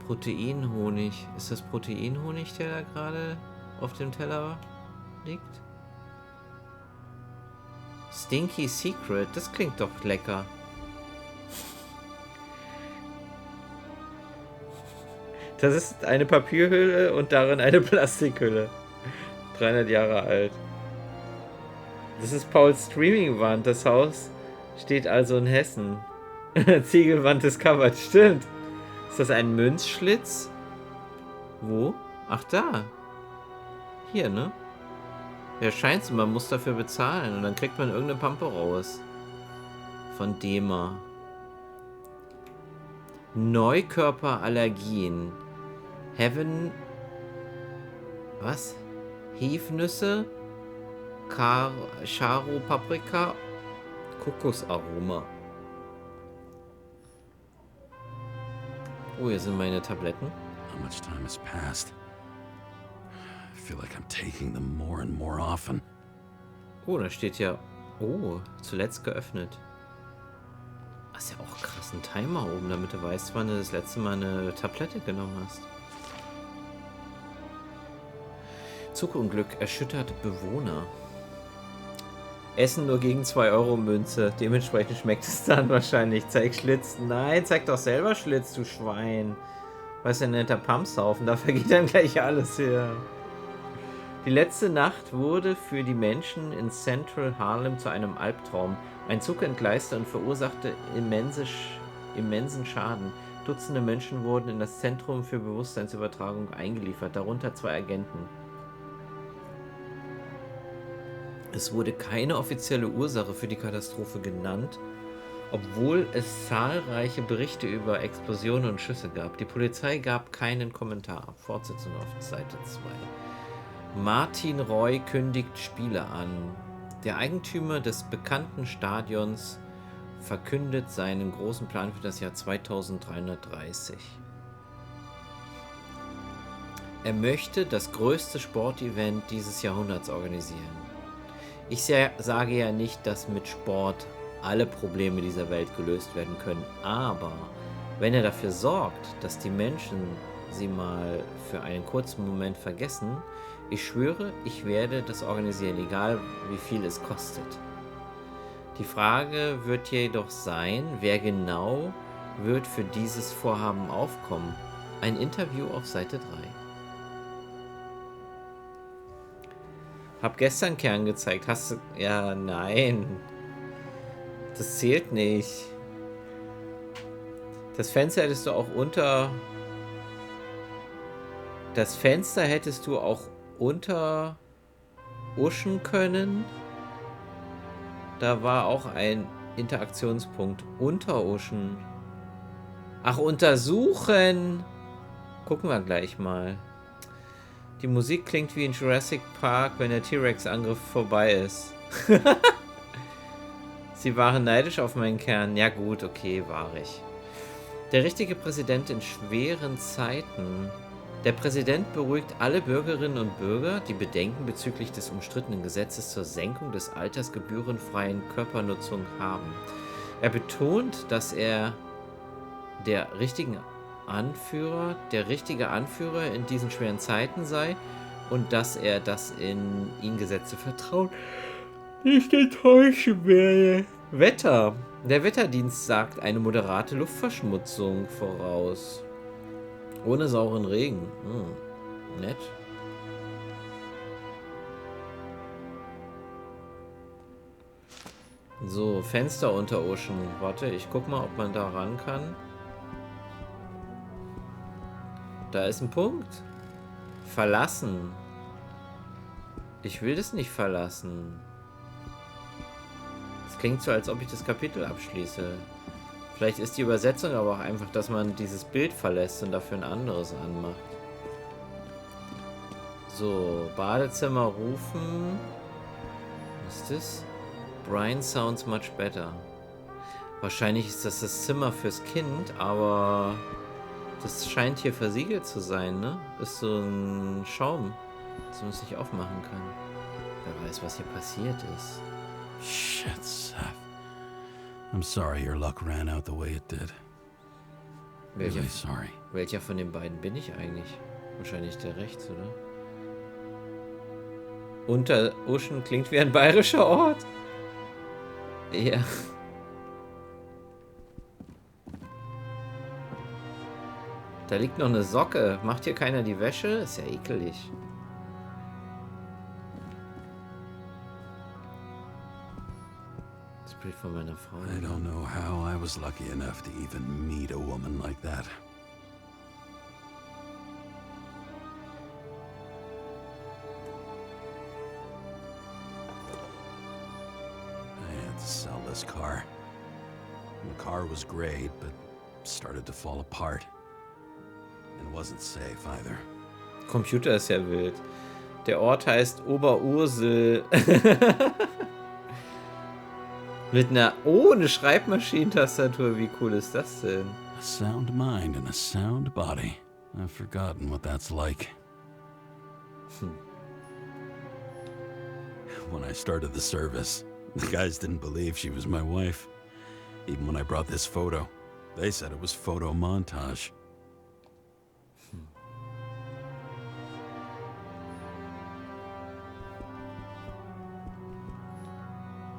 [SPEAKER 1] Proteinhonig. Ist das Proteinhonig, der da gerade auf dem Teller liegt? Stinky Secret. Das klingt doch lecker. Das ist eine Papierhülle und darin eine Plastikhülle. 300 Jahre alt. Das ist Pauls Streamingwand. Das Haus steht also in Hessen. Ziegelwand ist covered. Stimmt. Ist das ein Münzschlitz? Wo? Ach, da. Hier, ne? Ja, scheint so. Man muss dafür bezahlen. Und dann kriegt man irgendeine Pampe raus. Von Dema. Neukörperallergien. Heaven. Was? Hefnüsse. Charo Paprika. Kokosaroma. Oh, hier sind meine Tabletten.
[SPEAKER 4] How much time has passed? I feel like I'm taking them more and more often.
[SPEAKER 1] Oh, da steht ja... Oh, zuletzt geöffnet. Das ist ja auch krass, ein Timer oben, damit du weißt, wann du das letzte Mal eine Tablette genommen hast. Zugunglück erschüttert Bewohner. Essen nur gegen 2-Euro-Münze. Dementsprechend schmeckt es dann wahrscheinlich. Zeig Schlitz. Nein, zeig doch selber Schlitz, du Schwein. Was ein netter Pumpshaufen. Da vergeht dann gleich alles hier. Die letzte Nacht wurde für die Menschen in Central Harlem zu einem Albtraum. Ein Zug entgleiste und verursachte immensen Schaden. Dutzende Menschen wurden in das Zentrum für Bewusstseinsübertragung eingeliefert, darunter 2 Agenten. Es wurde keine offizielle Ursache für die Katastrophe genannt, obwohl es zahlreiche Berichte über Explosionen und Schüsse gab. Die Polizei gab keinen Kommentar. Fortsetzung auf Seite 2. Martin Roy kündigt Spiele an. Der Eigentümer des bekannten Stadions verkündet seinen großen Plan für das Jahr 2330. Er möchte das größte Sportevent dieses Jahrhunderts organisieren. Ich sage ja nicht, dass mit Sport alle Probleme dieser Welt gelöst werden können, aber wenn er dafür sorgt, dass die Menschen sie mal für einen kurzen Moment vergessen, ich schwöre, ich werde das organisieren, egal wie viel es kostet. Die Frage wird jedoch sein, wer genau wird für dieses Vorhaben aufkommen. Ein Interview auf Seite 3. Hab gestern Kern gezeigt. Hast du... Ja, nein. Das zählt nicht. Das Fenster hättest du auch unter... Das Fenster hättest du auch unter uschen können. Da war auch ein Interaktionspunkt. Unter uschen. Ach, untersuchen. Gucken wir gleich mal. Die Musik klingt wie in Jurassic Park, wenn der T-Rex-Angriff vorbei ist. Sie waren neidisch auf meinen Kern. Ja gut, okay, war ich. Der richtige Präsident in schweren Zeiten. Der Präsident beruhigt alle Bürgerinnen und Bürger, die Bedenken bezüglich des umstrittenen Gesetzes zur Senkung des Alters gebührenfreien Körpernutzung haben. Er betont, dass er der richtige Anführer in diesen schweren Zeiten sei und dass er das in ihn gesetzte Vertrauen nicht enttäuschen werde. Wetter. Der Wetterdienst sagt eine moderate Luftverschmutzung voraus. Ohne sauren Regen. Nett. So, Fenster unter Ocean. Warte, ich guck mal, ob man da ran kann. Da ist ein Punkt. Verlassen. Ich will das nicht verlassen. Es klingt so, als ob ich das Kapitel abschließe. Vielleicht ist die Übersetzung aber auch einfach, dass man dieses Bild verlässt und dafür ein anderes anmacht. So, Badezimmer rufen. Was ist das? Brian sounds much better. Wahrscheinlich ist das das Zimmer fürs Kind, aber das scheint hier versiegelt zu sein, ne? Ist so ein Schaum, dass man es nicht aufmachen kann. Wer weiß, was hier passiert ist.
[SPEAKER 4] Shit, Seth. I'm sorry your luck ran out the way it did. Really sorry.
[SPEAKER 1] Welcher von den beiden bin ich eigentlich? Wahrscheinlich der rechts, oder? Unter Ocean klingt wie ein bayerischer Ort. Ja. Da liegt noch eine Socke. Macht hier keiner die Wäsche? Ist ja ekelig. Das Bild von meiner Frau.
[SPEAKER 4] I don't know how I was lucky enough to even meet a woman like that. I had to sell this car. The car was great, but started to fall apart. And wasn't safe either.
[SPEAKER 1] Computer ist ja wild. Der Ort heißt Oberursel. Mit einer... Oh, eine Schreibmaschinentastatur. Wie cool ist das denn?
[SPEAKER 4] A sound mind and a sound body. I've forgotten what that's like. When I started the service, the guys didn't believe she was my wife. Even when I brought this photo, they said it was photo montage.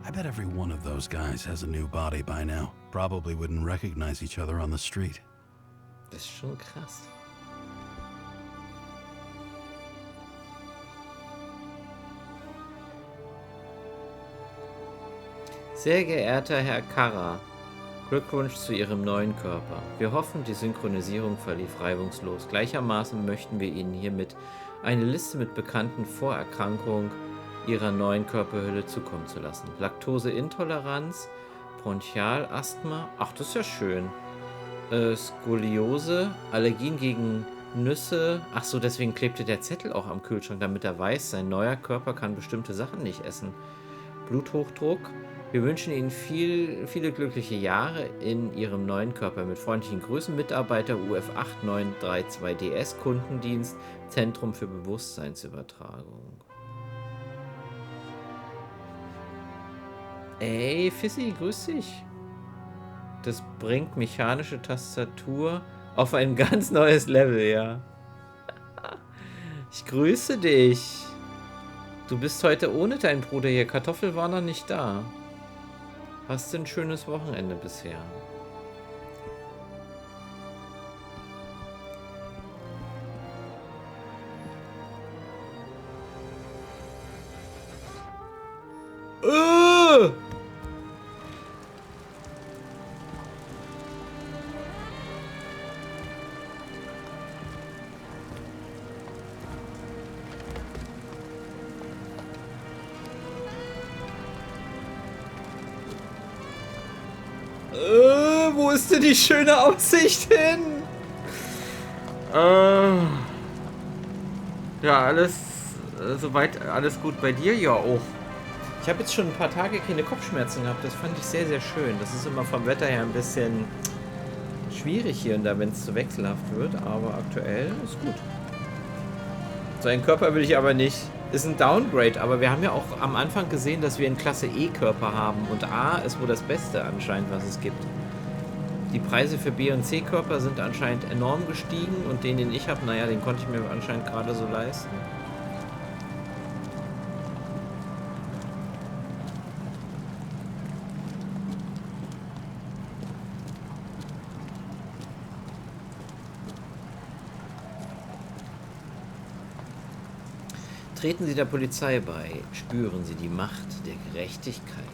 [SPEAKER 4] I bet every one of those guys has a new body by now. Probably wouldn't recognize each other on the street.
[SPEAKER 1] Das ist schon krass. Sehr geehrter Herr Carra, Glückwunsch zu Ihrem neuen Körper. Wir hoffen, die Synchronisierung verlief reibungslos. Gleichermaßen möchten wir Ihnen hiermit eine Liste mit bekannten Vorerkrankungen Ihrer neuen Körperhülle zukommen zu lassen. Laktoseintoleranz, Bronchialasthma, ach, das ist ja schön. Skoliose, Allergien gegen Nüsse. Ach so, deswegen klebte der Zettel auch am Kühlschrank, damit er weiß, sein neuer Körper kann bestimmte Sachen nicht essen. Bluthochdruck. Wir wünschen Ihnen viele glückliche Jahre in Ihrem neuen Körper. Mit freundlichen Grüßen, Mitarbeiter UF8932DS, Kundendienst, Zentrum für Bewusstseinsübertragung. Ey, Fissy, grüß dich. Das bringt mechanische Tastatur auf ein ganz neues Level, ja. Ich grüße dich. Du bist heute ohne deinen Bruder hier. Kartoffel war noch nicht da. Hast du ein schönes Wochenende bisher? Wo ist denn die schöne Aussicht hin? Ja, alles soweit alles gut bei dir? Ja, auch. Ich habe jetzt schon ein paar Tage keine Kopfschmerzen gehabt. Das fand ich sehr, sehr schön. Das ist immer vom Wetter her ein bisschen schwierig hier und da, wenn es zu wechselhaft wird. Aber aktuell ist gut. So einen Körper will ich aber nicht. Ist ein Downgrade, aber wir haben ja auch am Anfang gesehen, dass wir einen Klasse E-Körper haben. Und A ist wohl das Beste anscheinend, was es gibt. Die Preise für B- und C-Körper sind anscheinend enorm gestiegen. Und den ich habe, naja, den konnte ich mir anscheinend gerade so leisten. Treten Sie der Polizei bei, spüren Sie die Macht der Gerechtigkeit.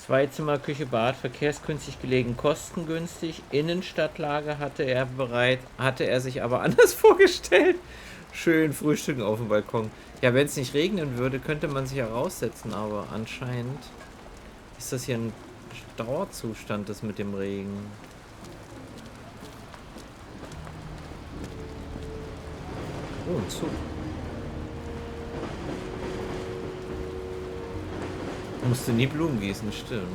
[SPEAKER 1] 2 Zimmer, Küche, Bad, verkehrsgünstig gelegen, kostengünstig. Innenstadtlage hatte er sich aber anders vorgestellt. Schön frühstücken auf dem Balkon. Ja, wenn es nicht regnen würde, könnte man sich ja raussetzen, aber anscheinend ist das hier ein Dauerzustand, das mit dem Regen. Oh, ein Zug. Musste nie Blumen gießen, stimmt.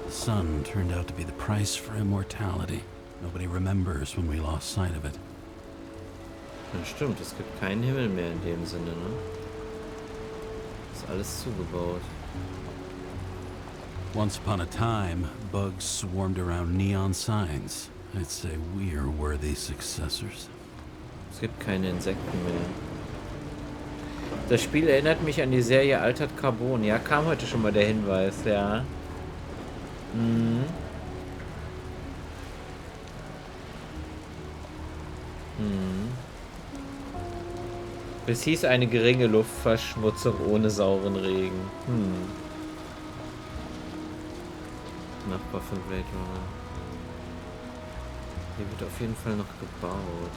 [SPEAKER 4] The sun turned out to be the price for immortality. Nobody remembers when we lost sight of it.
[SPEAKER 1] Ja, stimmt, es gibt keinen Himmel mehr in dem Sinne, ne? Ist alles zugebaut.
[SPEAKER 4] Once upon a time, bugs swarmed around neon signs. I'd say we're worthy successors.
[SPEAKER 1] Es gibt keine Insekten mehr. Das Spiel erinnert mich an die Serie Altered Carbon. Ja, kam heute schon mal der Hinweis, ja. Mhm. Mhm. Es hieß eine geringe Luftverschmutzung ohne sauren Regen. Nachbar von Blade Runner. Hier wird auf jeden Fall noch gebaut.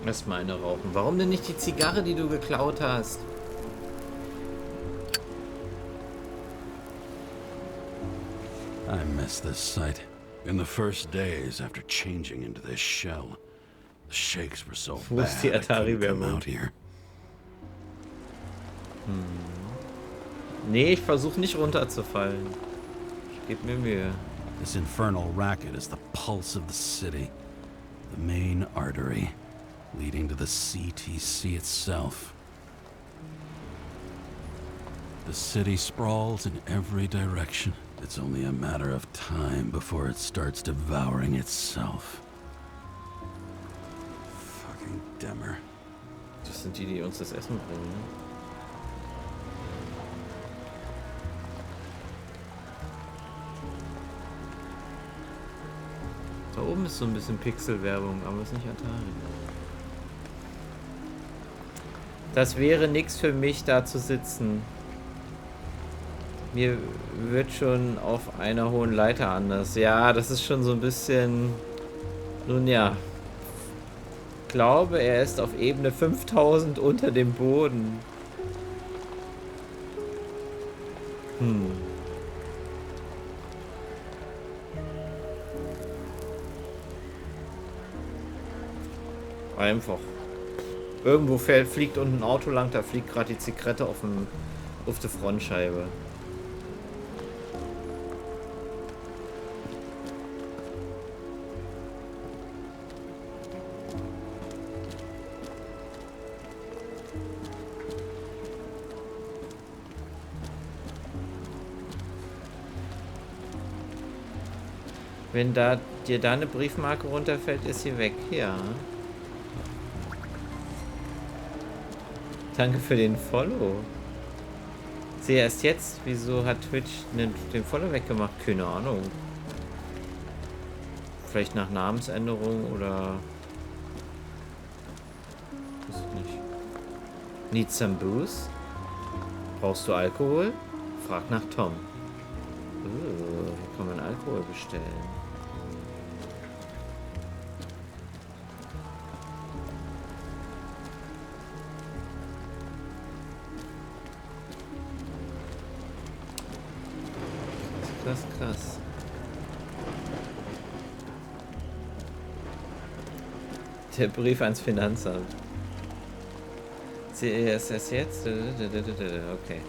[SPEAKER 1] Erstmal eine rauchen. Warum denn nicht die Zigarre, die du geklaut hast?
[SPEAKER 4] I miss this sight. In the first days after changing into this shell, the shakes were so
[SPEAKER 1] Wo ist die
[SPEAKER 4] bad I couldn't come
[SPEAKER 1] Atari-Werbung?
[SPEAKER 4] out here.
[SPEAKER 1] Nee, ich versuche nicht runterzufallen. Ich gebe mir Mühe.
[SPEAKER 4] This infernal racket is the pulse of the city, the main artery leading to the CTC itself. The city sprawls in every direction. It's only a matter of time before it starts devouring itself. Fucking Dämmer.
[SPEAKER 1] Das sind die, die uns das Essen bringen, ne? Da oben ist so ein bisschen Pixelwerbung, aber ist nicht Atari. Das wäre nichts für mich, da zu sitzen. Mir wird schon auf einer hohen Leiter anders. Ja, das ist schon so ein bisschen... Nun ja. Ich glaube, er ist auf Ebene 5000 unter dem Boden. Einfach. Irgendwo fliegt unten ein Auto lang, da fliegt gerade die Zigarette auf die Frontscheibe. Wenn dir da eine Briefmarke runterfällt, ist sie weg. Ja. Danke für den Follow. Sehe erst jetzt, wieso hat Twitch den Follow weggemacht? Keine Ahnung. Vielleicht nach Namensänderung oder... Weiß ich nicht. Need some booze? Brauchst du Alkohol? Frag nach Tom. Hier kann man Alkohol bestellen. Krass. Der Brief ans Finanzamt. CSS jetzt? Okay.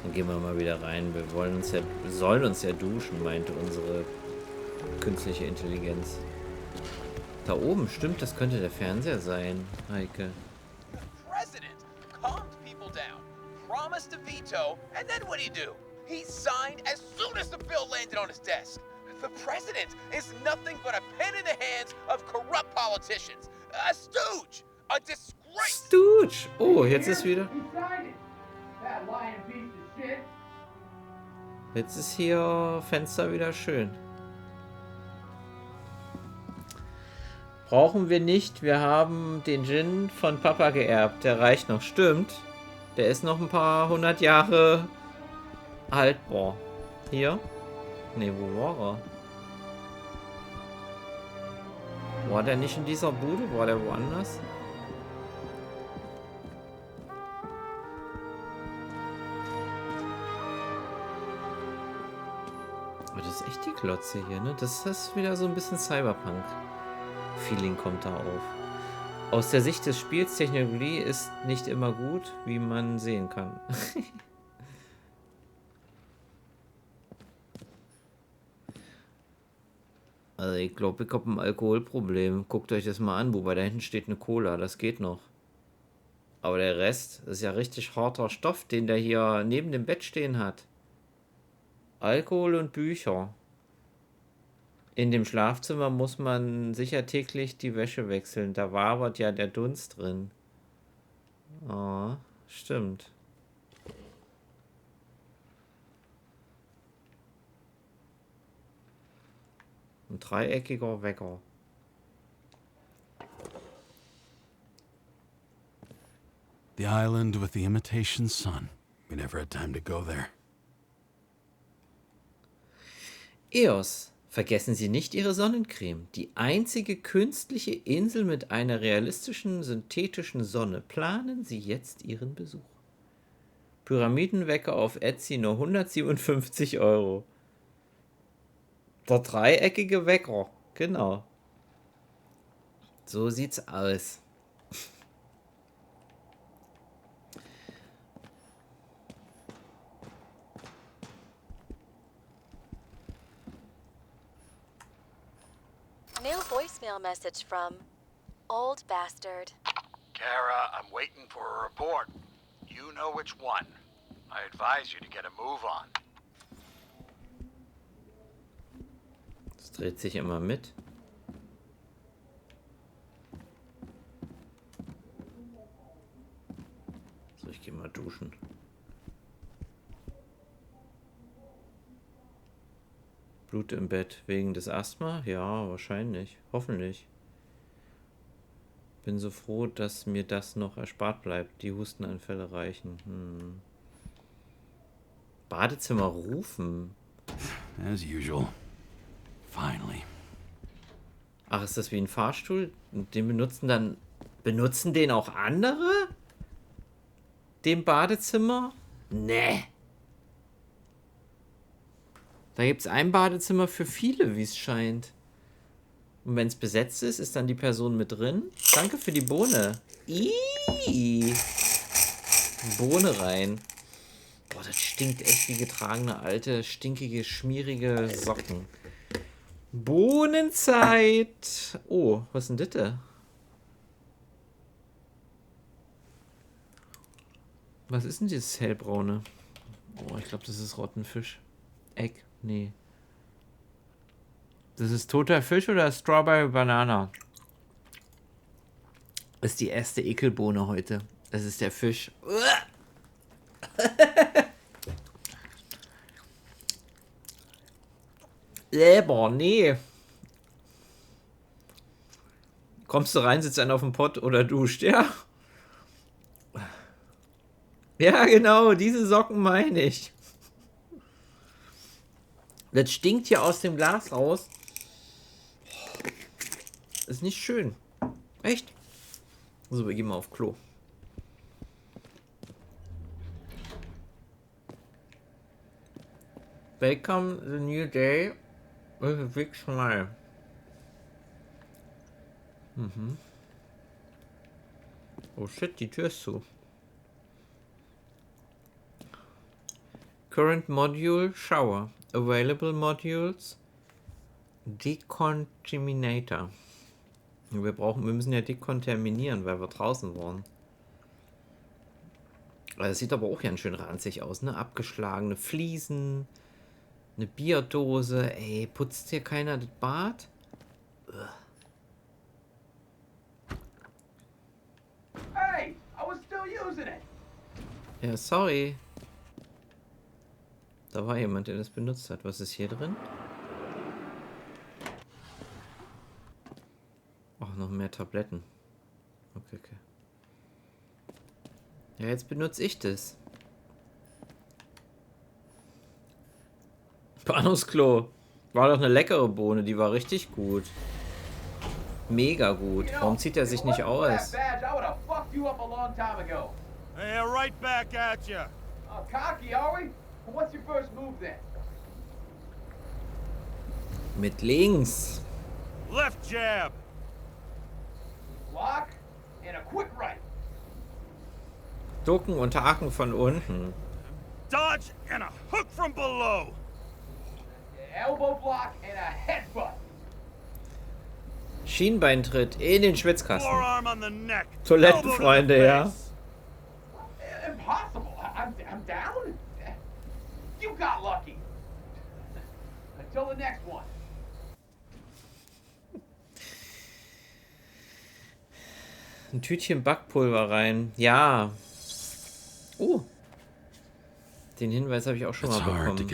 [SPEAKER 1] Dann gehen wir mal wieder rein. Wir sollen uns ja duschen, meinte unsere künstliche Intelligenz. Da oben, stimmt, das könnte der Fernseher sein, Heike.
[SPEAKER 14] President calmed people down, promised a veto, and then what'd he do? He signed as soon as the bill landed on his desk. The president is nothing but a pen in the hands of corrupt politicians. A stooge! A disgrace!
[SPEAKER 1] Stooge! Oh, jetzt ist wieder... Jetzt ist hier Fenster wieder schön. Brauchen wir nicht. Wir haben den Gin von Papa geerbt. Der reicht noch. Stimmt. Der ist noch ein paar 100 Jahre alt. Boah. Hier? Ne, wo war er? War der nicht in dieser Bude? War der woanders? Das ist echt die Klotze hier, ne? Das ist wieder so ein bisschen Cyberpunk-Feeling kommt da auf. Aus der Sicht des Spiels, Technologie ist nicht immer gut, wie man sehen kann. Also ich glaube, ich habe ein Alkoholproblem. Guckt euch das mal an, wobei da hinten steht eine Cola, das geht noch. Aber der Rest ist ja richtig harter Stoff, den der hier neben dem Bett stehen hat. Alkohol und Bücher. In dem Schlafzimmer muss man sicher täglich die Wäsche wechseln. Da wabert ja der Dunst drin. Oh, stimmt. Ein dreieckiger Wecker.
[SPEAKER 4] The island with the imitation sun. We never had time to go there.
[SPEAKER 1] EOS. Vergessen Sie nicht Ihre Sonnencreme. Die einzige künstliche Insel mit einer realistischen, synthetischen Sonne. Planen Sie jetzt Ihren Besuch. Pyramidenwecker auf Etsy nur 157 €. Der dreieckige Wecker. Genau. So sieht's aus.
[SPEAKER 9] New voicemail message from Old Bastard.
[SPEAKER 7] Kara, I'm waiting for a report. You know which one. I advise you to get a move on.
[SPEAKER 1] Das dreht sich immer mit. So, ich gehe mal duschen. Blut im Bett wegen des Asthma? Ja, wahrscheinlich. Hoffentlich. Bin so froh, dass mir das noch erspart bleibt. Die Hustenanfälle reichen. Badezimmer rufen.
[SPEAKER 4] As usual. Finally.
[SPEAKER 1] Ach, ist das wie ein Fahrstuhl? Und den benutzen den auch andere? Dem Badezimmer? Nee. Da gibt es ein Badezimmer für viele, wie es scheint. Und wenn es besetzt ist, ist dann die Person mit drin. Danke für die Bohne. Ihhh. Bohne rein. Boah, das stinkt echt wie getragene, alte, stinkige, schmierige Socken. Bohnenzeit. Oh, was ist denn das da? Was ist denn dieses hellbraune? Oh, ich glaube, das ist Rottenfisch. Egg? Nee. Das ist toter Fisch oder Strawberry Banana? Das ist die erste Ekelbohne heute. Das ist der Fisch. Leber, nee. Kommst du rein, sitzt einer auf dem Pott oder duscht, ja? Ja, genau, diese Socken meine ich. Das stinkt hier aus dem Glas raus. Ist nicht schön. Echt? So, wir gehen mal auf Klo. Welcome the new day with a big smile. Oh shit, die Tür ist zu. Current Module, Shower. Available Modules, Decontaminator. Wir müssen ja dekontaminieren, weil wir draußen waren. Das sieht aber auch ganz schön ranzig aus, ne? Abgeschlagene Fliesen, eine Bierdose. Ey, putzt hier keiner das Bad?
[SPEAKER 14] Hey, I was still using it.
[SPEAKER 1] Ja, sorry. Da war jemand, der das benutzt hat. Was ist hier drin? Ach, noch mehr Tabletten. Okay. Ja, jetzt benutze ich das. Bahnhofsklo. War doch eine leckere Bohne, die war richtig gut. Mega gut. Warum zieht er sich nicht aus?
[SPEAKER 10] Hey, right back at ya.
[SPEAKER 14] Oh, cocky, are we? What's your first move then?
[SPEAKER 1] Mit links.
[SPEAKER 10] Left jab.
[SPEAKER 14] Block and a quick right.
[SPEAKER 1] Ducken und haken von unten.
[SPEAKER 10] Dodge and a hook from below.
[SPEAKER 14] Elbow block and a headbutt.
[SPEAKER 1] Schienbeintritt in den Schwitzkasten.
[SPEAKER 10] Forearm on the neck.
[SPEAKER 1] Toilettenfreunde, ja.
[SPEAKER 14] Impossible. I'm down. You got lucky. Until the next one.
[SPEAKER 1] Ein Tütchen Backpulver rein. Ja. Den Hinweis habe ich auch schon mal bekommen. Dass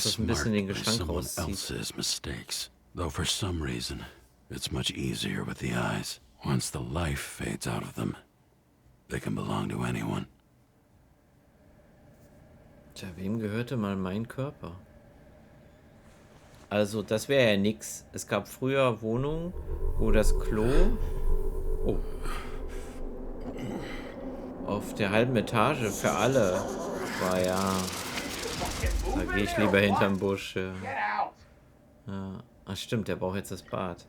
[SPEAKER 1] das ein bisschen den Geschmack rauszieht.
[SPEAKER 4] Mistakes. Though for some reason, it's much easier with the eyes. Once the life fades out of them, they can belong to anyone.
[SPEAKER 1] Tja, wem gehörte mal mein Körper? Also, das wäre ja nix. Es gab früher Wohnungen, wo das Klo auf der halben Etage für alle war, ja. Da gehe ich lieber hinterm Busch. Ja. Ach stimmt, der braucht jetzt das Bad.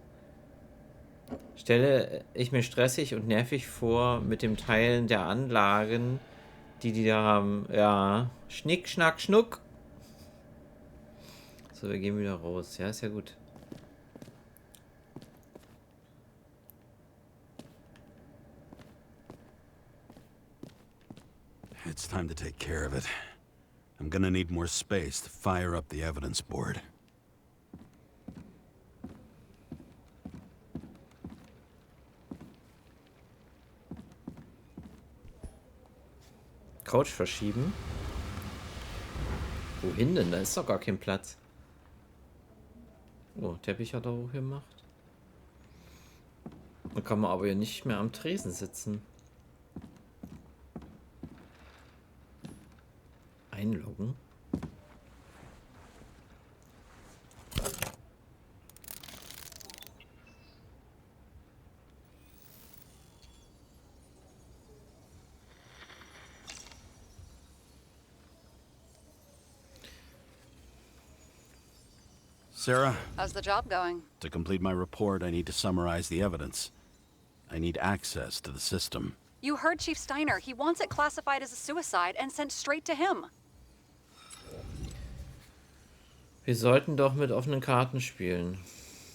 [SPEAKER 1] Stelle ich mir stressig und nervig vor mit dem Teilen der Anlagen, die da haben. Ja, Schnick, Schnack, Schnuck. So, wir gehen wieder raus. Ja, ist ja gut.
[SPEAKER 4] It's time to take care of it. I'm gonna need more space to fire up the evidence board.
[SPEAKER 1] Couch verschieben. Wohin denn? Da ist doch gar kein Platz. Oh, Teppich hat er auch gemacht. Da kann man aber ja nicht mehr am Tresen sitzen. Einloggen.
[SPEAKER 4] Sarah?
[SPEAKER 8] How's the job going?
[SPEAKER 4] To complete my report, I need to summarize the evidence. I need access to the system.
[SPEAKER 8] You heard Chief Steiner. He wants it classified as a suicide and sent straight to him.
[SPEAKER 1] Wir sollten doch mit offenen Karten spielen.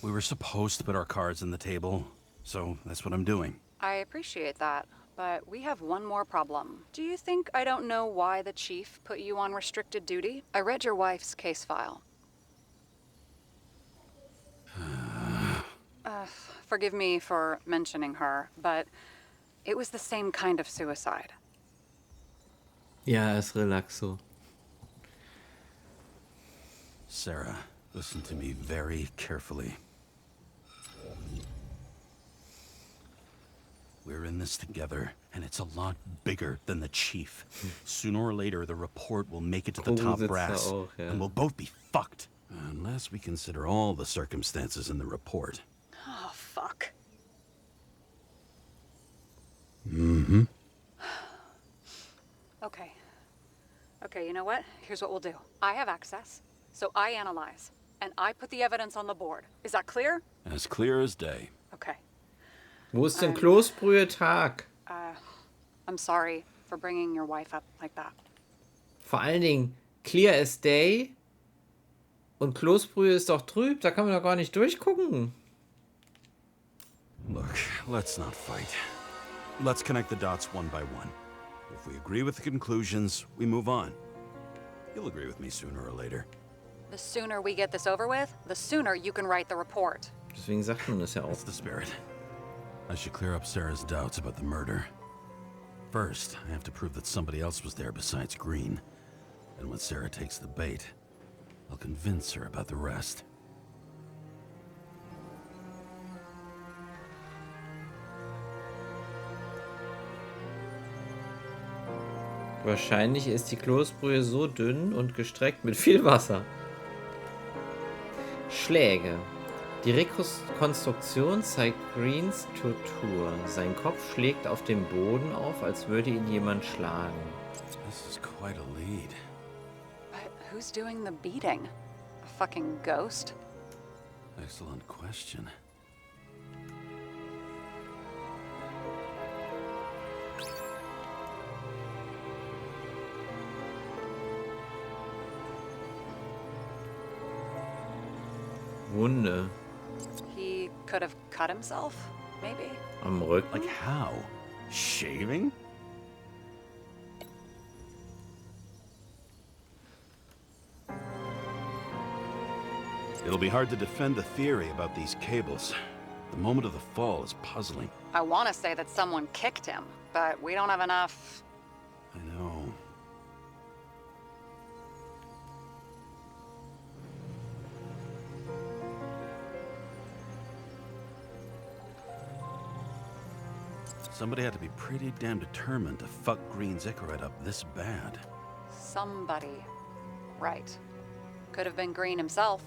[SPEAKER 4] We were supposed to put our cards on the table, so that's what I'm doing.
[SPEAKER 8] I appreciate that, but we have one more problem. Do you think I don't know why the chief put you on restricted duty? I read your wife's case file. Forgive me for mentioning her, but it was the same kind of suicide.
[SPEAKER 1] Ja, ist relaxo.
[SPEAKER 4] Sarah, listen to me very carefully. We're in this together, and it's a lot bigger than the chief. Sooner or later, the report will make it to the top brass, and we'll both be fucked. Unless we consider all the circumstances in the report.
[SPEAKER 8] Oh, fuck.
[SPEAKER 4] Mm-hmm.
[SPEAKER 8] Okay, you know what? Here's what we'll do. I have access, so I analyze, and I put the evidence on the board. Is that clear?
[SPEAKER 4] As clear as day.
[SPEAKER 8] Okay.
[SPEAKER 1] Wo ist denn Kloßbrühe Tag?
[SPEAKER 8] I'm sorry for bringing your wife up like that.
[SPEAKER 1] Vor allen Dingen, Clear as day. Und Kloßbrühe ist doch trüb. Da kann man doch gar nicht durchgucken.
[SPEAKER 10] Look, let's not fight. Let's connect the dots one by one. If we agree with the conclusions, we move on. You'll agree with me sooner or later.
[SPEAKER 8] The sooner we get this over with, the sooner you can write the report.
[SPEAKER 1] Deswegen sagt man das ja auch.
[SPEAKER 10] That's the spirit. I should clear up Sarah's doubts about the murder. First, I have to prove that somebody else was there besides Green. And when Sarah takes the bait, I'll convince her about the rest.
[SPEAKER 1] Wahrscheinlich ist die Kloßbrühe so dünn und gestreckt mit viel Wasser. Schläge. Die Rekonstruktion zeigt Greens Tortur. Sein Kopf schlägt auf dem Boden auf, als würde ihn jemand schlagen.
[SPEAKER 10] This is quite a lead.
[SPEAKER 8] But who's doing the beating? A fucking ghost?
[SPEAKER 10] Excellent question.
[SPEAKER 1] Wunde.
[SPEAKER 8] He could have cut himself, maybe?
[SPEAKER 1] Am Rücken?
[SPEAKER 10] Like how? Shaving? It'll be hard to defend the theory about these cables. The moment of the fall is puzzling.
[SPEAKER 8] I want to say that someone kicked him, but we don't have enough.
[SPEAKER 10] I know. Somebody had to be pretty damn determined to fuck Green's Icarus up this bad.
[SPEAKER 8] Somebody. Right. Could have been Green himself.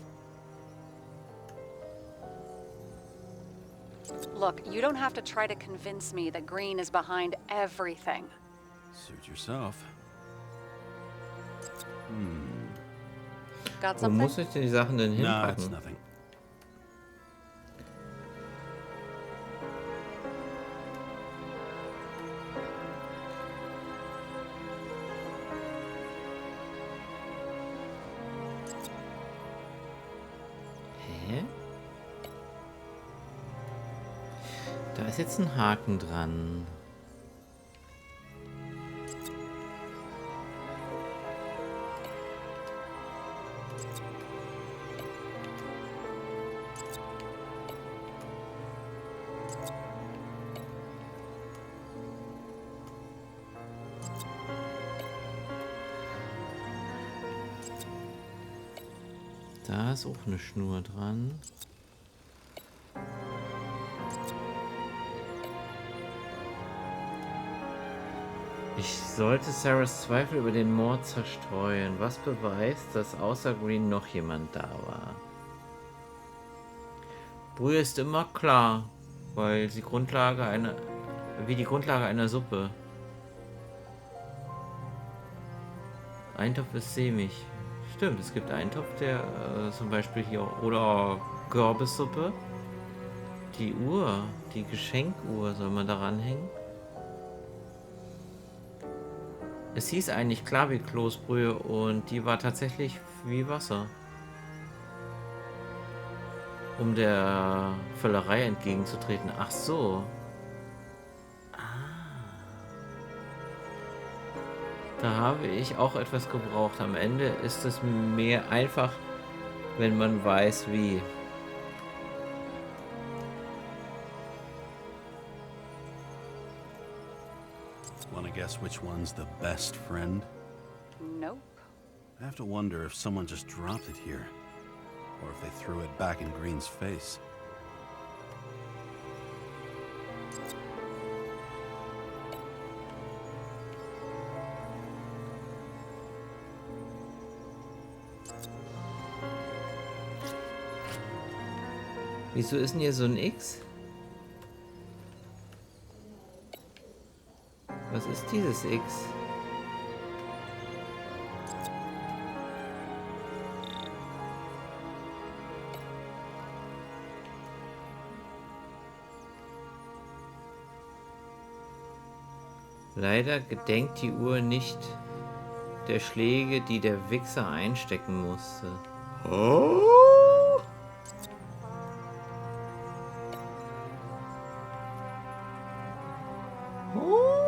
[SPEAKER 8] Look, you don't have to try to convince me that Green is behind everything.
[SPEAKER 10] Suit yourself.
[SPEAKER 8] Got
[SPEAKER 1] Wo
[SPEAKER 8] something?
[SPEAKER 1] muss ich die Sachen denn
[SPEAKER 10] No, it's
[SPEAKER 1] hinpacken?
[SPEAKER 10] nothing.
[SPEAKER 1] Hä? Da ist jetzt ein Haken dran. Da ist auch eine Schnur dran. Ich sollte Sarahs Zweifel über den Mord zerstreuen. Was beweist, dass außer Green noch jemand da war? Brühe ist immer klar, weil sie wie die Grundlage einer Suppe. Eintopf ist sämig. Stimmt, es gibt einen Topf, der zum Beispiel hier, oder Kürbissuppe. Die Uhr, die Geschenkuhr, soll man daran hängen? Es hieß eigentlich klar wie Kloßbrühe und die war tatsächlich wie Wasser. Um der Völlerei entgegenzutreten. Ach so. Da habe ich auch etwas gebraucht. Am Ende ist es mehr einfach, wenn man weiß, wie.
[SPEAKER 10] Wanna guess which one's the best friend?
[SPEAKER 8] Nope.
[SPEAKER 10] I have to wonder if someone just dropped it here, or if they threw it back in Green's face.
[SPEAKER 1] Wieso ist denn hier so ein X? Was ist dieses X? Leider gedenkt die Uhr nicht der Schläge, die der Wichser einstecken musste.
[SPEAKER 10] Oh!
[SPEAKER 1] Oh!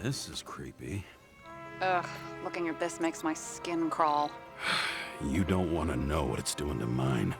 [SPEAKER 10] This is creepy.
[SPEAKER 8] Ugh, looking at this makes my skin crawl.
[SPEAKER 10] You don't want to know what it's doing to mine.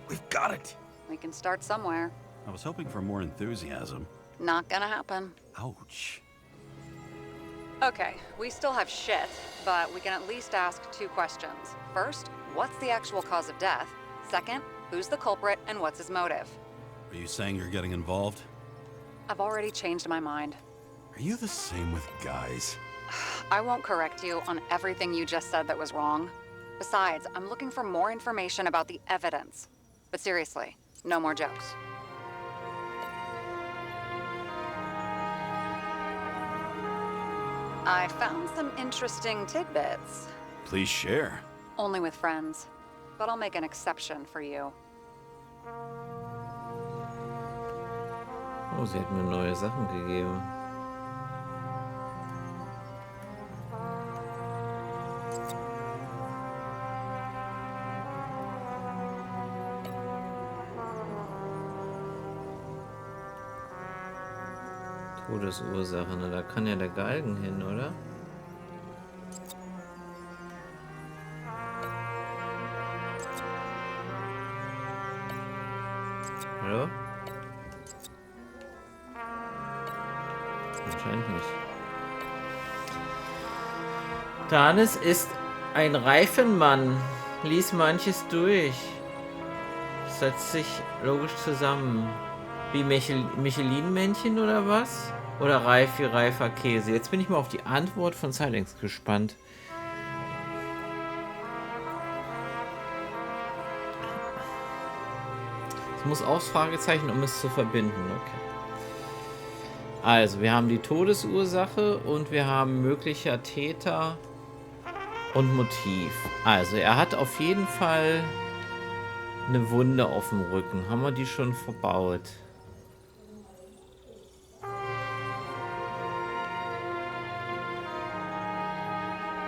[SPEAKER 10] We've got it!
[SPEAKER 8] We can start somewhere.
[SPEAKER 10] I was hoping for more enthusiasm.
[SPEAKER 8] Not gonna happen.
[SPEAKER 10] Ouch.
[SPEAKER 8] Okay, we still have shit, but we can at least ask 2 questions. First, what's the actual cause of death? Second, who's the culprit and what's his motive?
[SPEAKER 10] Are you saying you're getting involved?
[SPEAKER 8] I've already changed my mind.
[SPEAKER 10] Are you the same with guys?
[SPEAKER 8] I won't correct you on everything you just said that was wrong. Besides, I'm looking for more information about the evidence. But seriously, no more jokes. I found some interesting tidbits.
[SPEAKER 10] Please share.
[SPEAKER 8] Only with friends. But I'll make an exception for you.
[SPEAKER 1] Oh, sie hat mir neue Sachen gegeben. Todesursache, ne? Da kann ja der Galgen hin, oder? Hallo? Anscheinend nicht. Danis ist ein Reifenmann. Lies manches durch. Setzt sich logisch zusammen. Wie Michelin-Männchen oder was? Oder reif wie reifer Käse? Jetzt bin ich mal auf die Antwort von Silence gespannt. Es muss aufs Fragezeichen, um es zu verbinden. Okay. Also, wir haben die Todesursache und wir haben möglicher Täter und Motiv. Also, er hat auf jeden Fall eine Wunde auf dem Rücken. Haben wir die schon verbaut?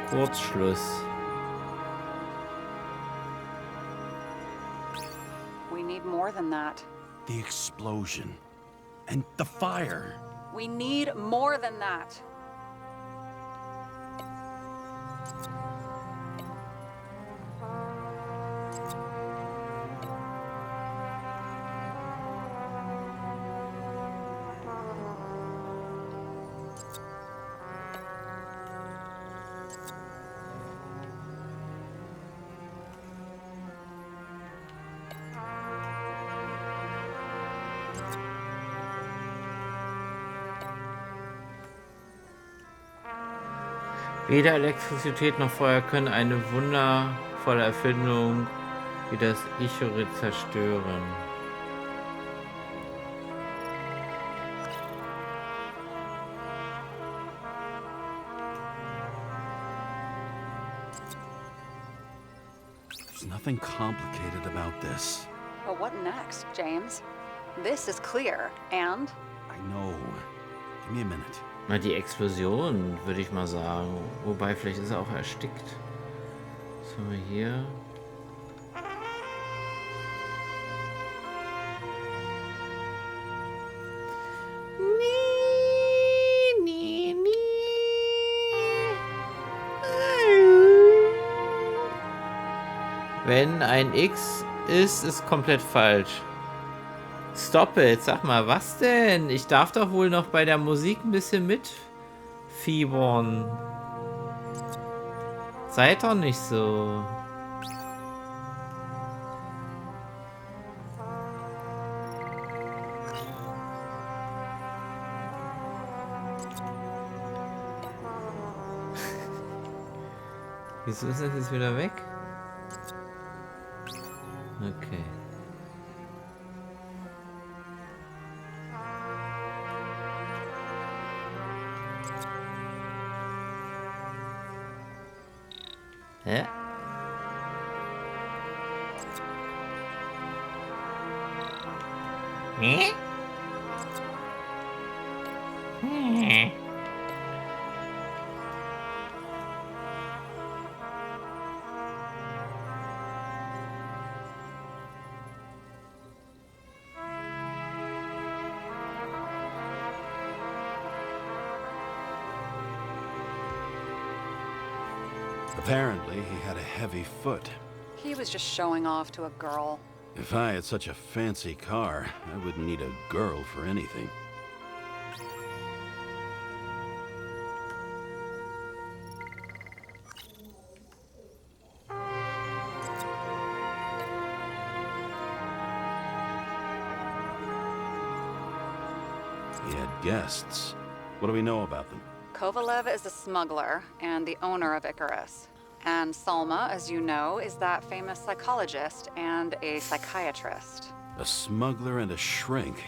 [SPEAKER 1] Kurzschluss.
[SPEAKER 8] We need more than that.
[SPEAKER 10] The explosion. And the fire.
[SPEAKER 8] We need more than that.
[SPEAKER 1] Weder Elektrizität noch Feuer können eine wundervolle Erfindung wie das Ichore zerstören.
[SPEAKER 10] There's nothing complicated about this.
[SPEAKER 8] But what next, James? This is clear, and?
[SPEAKER 10] I know. Give me a minute.
[SPEAKER 1] Na, die Explosion, würde ich mal sagen. Wobei, vielleicht ist er auch erstickt. Was haben wir hier? Wenn ein X ist komplett falsch. Stop it, sag mal, was denn? Ich darf doch wohl noch bei der Musik ein bisschen mitfiebern. Seid doch nicht so. Wieso ist das jetzt wieder weg? Okay. Hä? Hä?
[SPEAKER 10] Apparently, he had a heavy foot.
[SPEAKER 8] He was just showing off to a girl.
[SPEAKER 10] If I had such a fancy car, I wouldn't need a girl for anything. He had guests. What do we know about them?
[SPEAKER 8] Kovalev is a smuggler and the owner of Icarus. And Salma, as you know, is that famous psychologist and a psychiatrist.
[SPEAKER 10] A smuggler and a shrink.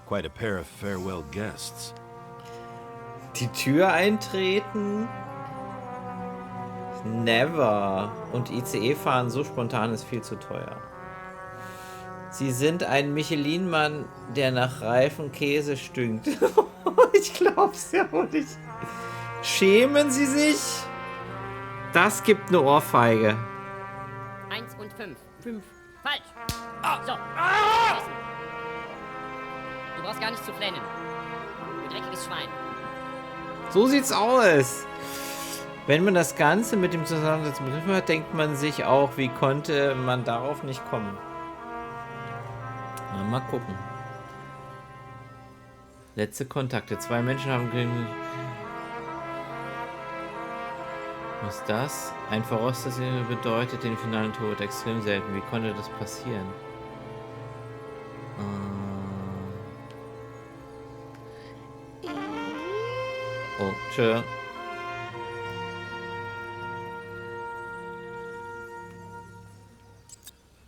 [SPEAKER 10] Quite a pair of farewell guests.
[SPEAKER 1] Die Tür eintreten? Never. Und ICE fahren so spontan ist viel zu teuer. Sie sind ein Michelin-Mann, der nach reifem Käse stinkt. Ich glaub's ja wohl nicht. Schämen Sie sich? Das gibt eine Ohrfeige.
[SPEAKER 15] 1 und 5. 5. Falsch. So. Du brauchst gar nicht zu flennen. Du dreckiges Schwein.
[SPEAKER 1] So sieht's aus. Wenn man das Ganze mit dem Zusammensetzen begriffen hat, denkt man sich auch, wie konnte man darauf nicht kommen. Na, mal gucken. Letzte Kontakte. 2 Menschen haben... Was ist das? Ein verrostetes bedeutet den finalen Tod. Extrem selten. Wie konnte das passieren? Oh, tschö.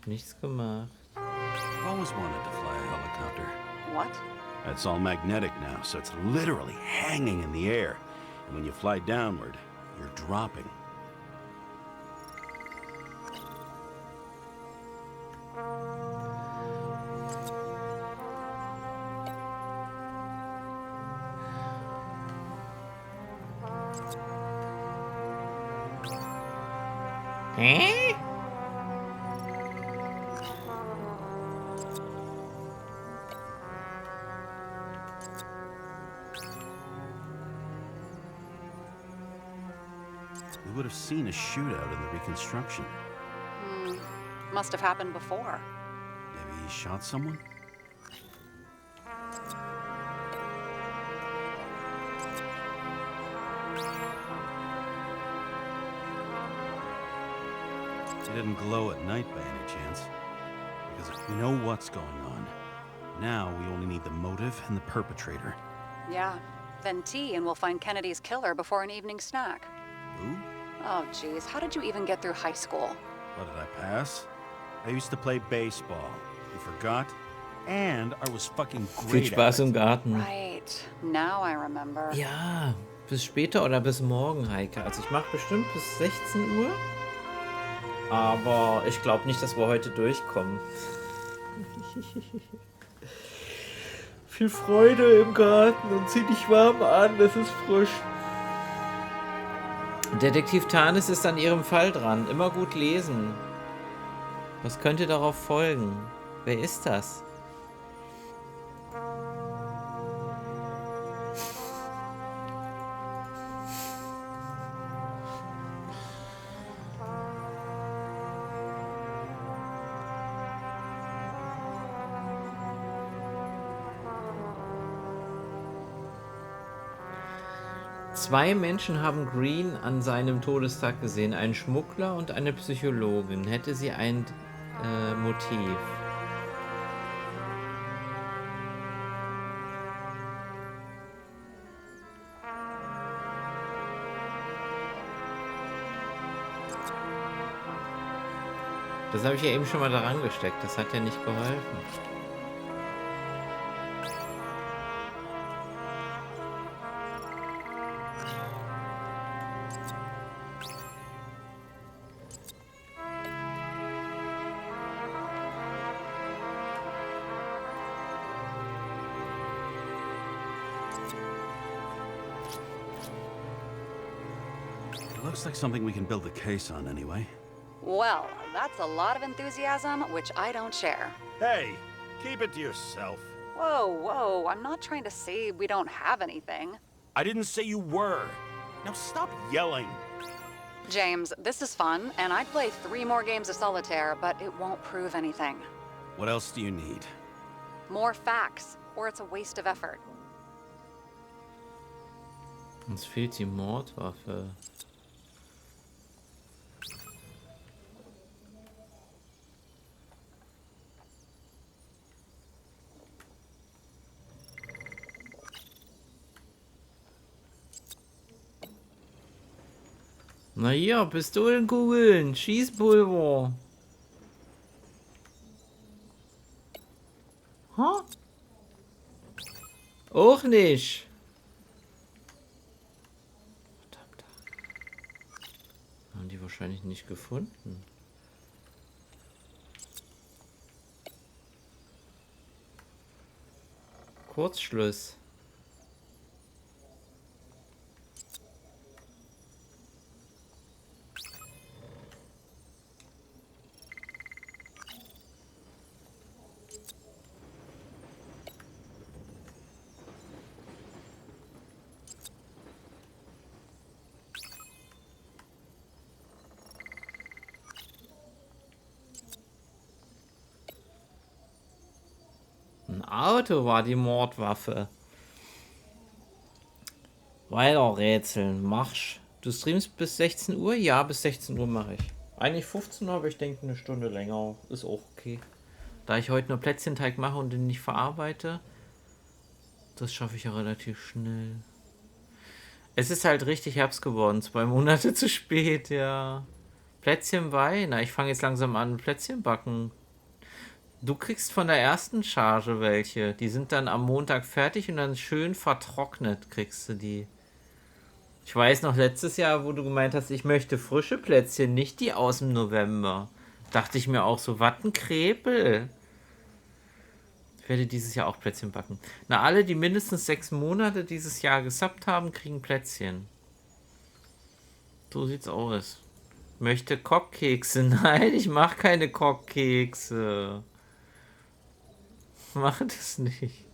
[SPEAKER 1] Nichts gemacht.
[SPEAKER 10] I've always wanted to fly a helicopter.
[SPEAKER 8] What?
[SPEAKER 10] It's all magnetic now, so it's literally hanging in the air. And when you fly downward, you're dropping.
[SPEAKER 1] Hä?
[SPEAKER 10] We would have seen a shootout in the reconstruction.
[SPEAKER 8] Must have happened before.
[SPEAKER 10] Maybe he shot someone? It didn't glow at night by any chance. Because if we know what's going on, now we only need the motive and the perpetrator.
[SPEAKER 8] Yeah. Then tea and we'll find Kennedy's killer before an evening snack. Oh, geez. How did you even get through high school?
[SPEAKER 10] What did I pass? I used to play baseball. You forgot? And I was fucking
[SPEAKER 1] Viel
[SPEAKER 10] great
[SPEAKER 1] Spaß
[SPEAKER 10] at it.
[SPEAKER 1] im Garten.
[SPEAKER 8] Right. Now I remember.
[SPEAKER 1] Ja, bis später oder bis morgen, Heike. Also ich mache bestimmt bis 16 Uhr. Aber ich glaube nicht, dass wir heute durchkommen. Viel Freude im Garten und zieh dich warm an, es ist frisch. Detektiv Tanis ist an ihrem Fall dran. Immer gut lesen. Was könnte darauf folgen? Wer ist das? Zwei Menschen haben Green an seinem Todestag gesehen. Einen Schmuggler und eine Psychologin. Hätte sie ein Motiv? Das habe ich ja eben schon mal daran gesteckt. Das hat ja nicht geholfen.
[SPEAKER 10] It looks like something we can build a case on anyway.
[SPEAKER 8] Well, that's a lot of enthusiasm, which I don't share.
[SPEAKER 10] Hey, keep it to yourself.
[SPEAKER 8] Whoa, whoa, I'm not trying to say we don't have anything.
[SPEAKER 10] I didn't say you were. Now stop yelling.
[SPEAKER 8] James, this is fun, and I'd play 3 more games of solitaire, but it won't prove anything.
[SPEAKER 10] What else do you need?
[SPEAKER 8] More facts, or it's a waste of effort.
[SPEAKER 1] Uns fehlt die Mordwaffe. Na ja, Pistolenkugeln, Schießpulver. Ha? Auch nicht. Verdammt. Haben die wahrscheinlich nicht gefunden. Kurzschluss. Ein Auto war die Mordwaffe. Weiter rätseln. Marsch. Du streamst bis 16 Uhr? Ja, bis 16 Uhr mache ich. Eigentlich 15 Uhr, aber ich denke eine Stunde länger. Ist auch okay. Da ich heute nur Plätzchenteig mache und den nicht verarbeite, das schaffe ich ja relativ schnell. Es ist halt richtig Herbst geworden. 2 Monate zu spät, ja. Plätzchen bei? Na, ich fange jetzt langsam an mit Plätzchen backen. Du kriegst von der ersten Charge welche. Die sind dann am Montag fertig und dann schön vertrocknet kriegst du die. Ich weiß noch letztes Jahr, wo du gemeint hast, ich möchte frische Plätzchen, nicht die aus dem November. Dachte ich mir auch so, was ein Krepel. Ich werde dieses Jahr auch Plätzchen backen. Na, alle, die mindestens 6 Monate dieses Jahr gesubbt haben, kriegen Plätzchen. So sieht's aus. Möchte Cupcakes. Nein, ich mache keine Cupcakes. Mach das nicht.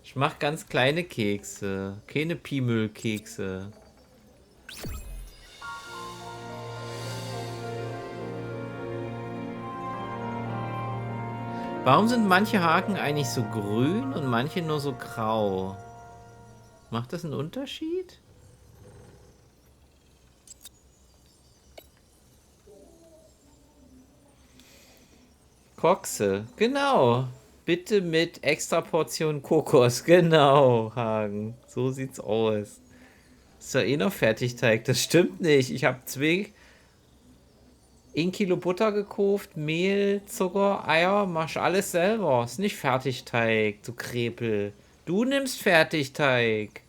[SPEAKER 1] Ich mache ganz kleine Kekse. Keine Piemel-Kekse. Warum sind manche Haken eigentlich so grün und manche nur so grau? Macht das einen Unterschied? Kokse, genau. Bitte mit extra Portion Kokos, genau, Hagen. So sieht's aus. Ist doch eh noch Fertigteig. Das stimmt nicht. Ich habe 1 Kilo Butter gekauft, Mehl, Zucker, Eier, machst alles selber. Ist nicht Fertigteig, du Krepel. Du nimmst Fertigteig.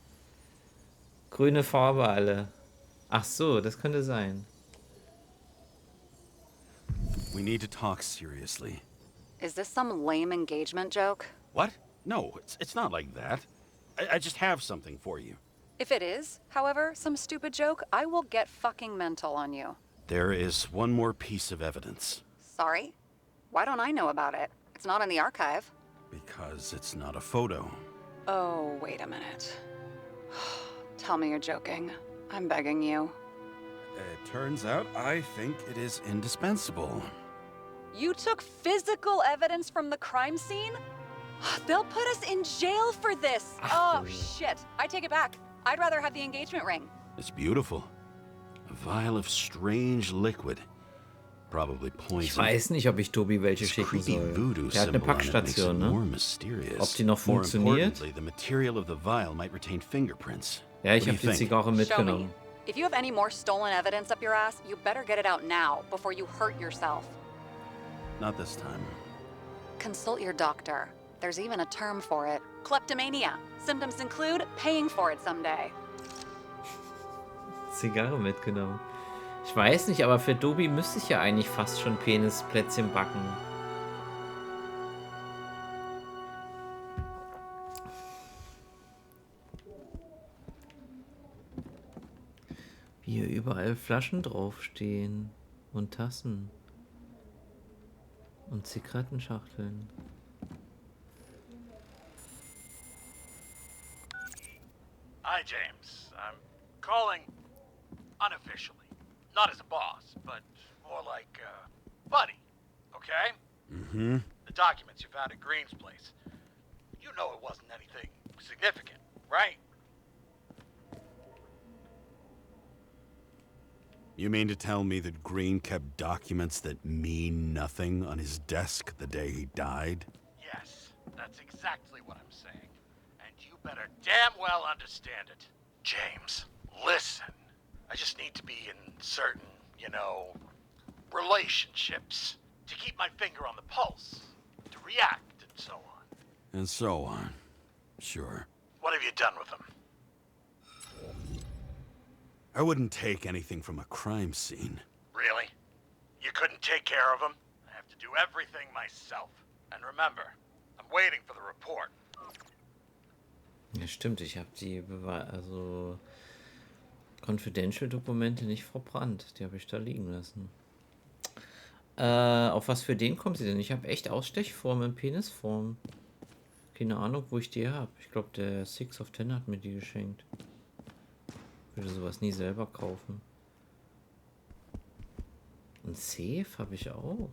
[SPEAKER 1] Grüne Farbe alle. Ach so, das könnte sein.
[SPEAKER 10] We need to talk seriously.
[SPEAKER 8] Is this some lame engagement joke?
[SPEAKER 10] What? No, it's not like that. I just have something for you.
[SPEAKER 8] If it is, however, some stupid joke, I will get fucking mental on you.
[SPEAKER 10] There is one more piece of evidence.
[SPEAKER 8] Sorry? Why don't I know about it? It's not in the archive.
[SPEAKER 10] Because it's not a photo.
[SPEAKER 8] Oh, wait a minute. Tell me you're joking. I'm begging you.
[SPEAKER 10] It turns out I think it is indispensable.
[SPEAKER 8] You took physical evidence from the crime scene? They'll put us in jail for this. Oh, shit. I take it back. I'd rather have the engagement ring.
[SPEAKER 10] It's beautiful. A vial of strange liquid. Probably poison.
[SPEAKER 1] Ich weiß nicht, ob ich Tobi welche schicken soll. Der hat eine Packstation, ne? Ob die noch funktioniert?
[SPEAKER 10] The material of the vial might retain fingerprints.
[SPEAKER 1] Ja, ich habe die Zigarre mitgenommen.
[SPEAKER 8] If you have any more stolen evidence up your ass, you better get it out now before you hurt yourself.
[SPEAKER 10] Not this time.
[SPEAKER 8] Consult your doctor. There's even a term for it. Kleptomania. Symptoms include paying for it someday.
[SPEAKER 1] Zigarre mitgenommen. Ich weiß nicht, aber für Dobi müsste ich ja eigentlich fast schon Penisplätzchen backen. Wie hier überall Flaschen draufstehen. Und Tassen. Und Zigarettenschachteln.
[SPEAKER 7] Hi, James. I'm calling unofficially. Not as a boss, but more like buddy, okay?
[SPEAKER 10] Mm-hmm.
[SPEAKER 7] The documents you found at Green's place. You know it wasn't anything significant, right?
[SPEAKER 10] You mean to tell me that Green kept documents that mean nothing on his desk the day he died?
[SPEAKER 7] Yes, that's exactly what I'm saying. And you better damn well understand it. James, listen. I just need to be in certain, relationships to keep my finger on the pulse, to react and so on.
[SPEAKER 10] And so on. Sure.
[SPEAKER 7] What have you done with them?
[SPEAKER 10] I wouldn't take anything from a crime scene.
[SPEAKER 7] Really? You couldn't take care of them? I have to do everything myself. And remember, I'm waiting for the report.
[SPEAKER 1] Ja, stimmt, ich habe die Confidential-Dokumente nicht verbrannt. Die habe ich da liegen lassen. Auf was für den kommen sie denn? Ich habe echt Ausstechform in Penisform. Keine Ahnung, wo ich die habe. Ich glaube, der 6 of 10 hat mir die geschenkt. Ich würde sowas nie selber kaufen. Ein Safe habe ich auch.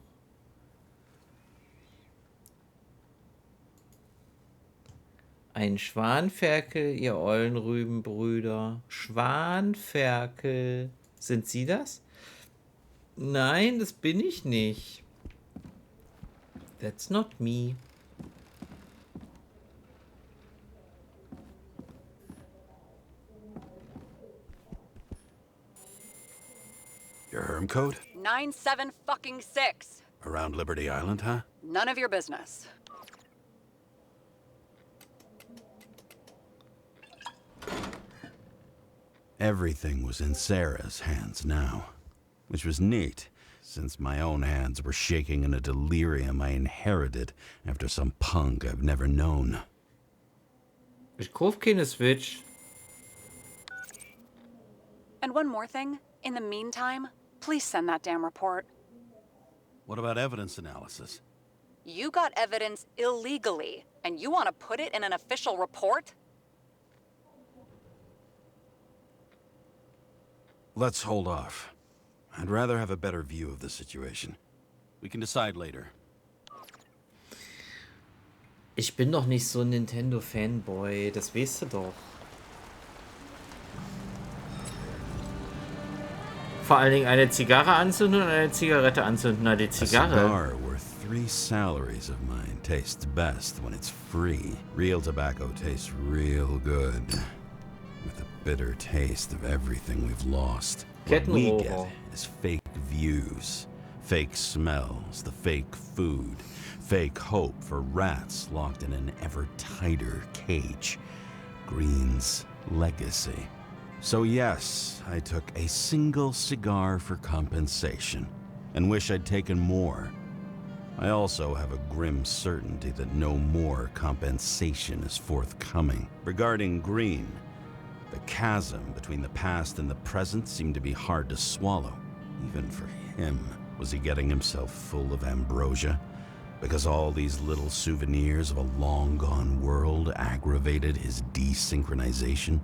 [SPEAKER 1] Ein Schwanferkel, ihr Eulenrübenbrüder. Schwanferkel. Sind Sie das? Nein, das bin ich nicht. That's not me.
[SPEAKER 10] Your Herm code?
[SPEAKER 8] 97-fucking-6.
[SPEAKER 10] Around Liberty Island, huh?
[SPEAKER 8] None of your business.
[SPEAKER 10] Everything was in Sarah's hands now, which was neat, since my own hands were shaking in a delirium I inherited after some punk I've never known.
[SPEAKER 1] Ich kauf keine Switch.
[SPEAKER 8] And one more thing. In the meantime, please send that damn report.
[SPEAKER 10] What about evidence analysis?
[SPEAKER 8] You got evidence illegally, and you want to put it in an official report?
[SPEAKER 10] Let's hold off. I'd rather have a better view of the situation. We can decide later.
[SPEAKER 1] Ich bin doch nicht so ein Nintendo-Fanboy, das weißt du doch. Vor allen Dingen eine Zigarre anzünden und eine Zigarette anzünden. Na, die Zigarre.
[SPEAKER 10] A cigar worth 3 salaries of mine tastes best when it's free. Real tobacco tastes real good.
[SPEAKER 4] with a bitter taste of everything we've lost. What we get is fake views, fake smells, the fake food, fake hope for rats locked in an ever tighter cage. Green's legacy. So yes, I took a single cigar for compensation, and wish I'd taken more. I also have a grim certainty that no more compensation is forthcoming. Regarding Green, the chasm between the past and the present seemed to be hard to swallow, even for him. Was he getting himself full of ambrosia? Because all these little souvenirs of a long-gone world aggravated his desynchronization?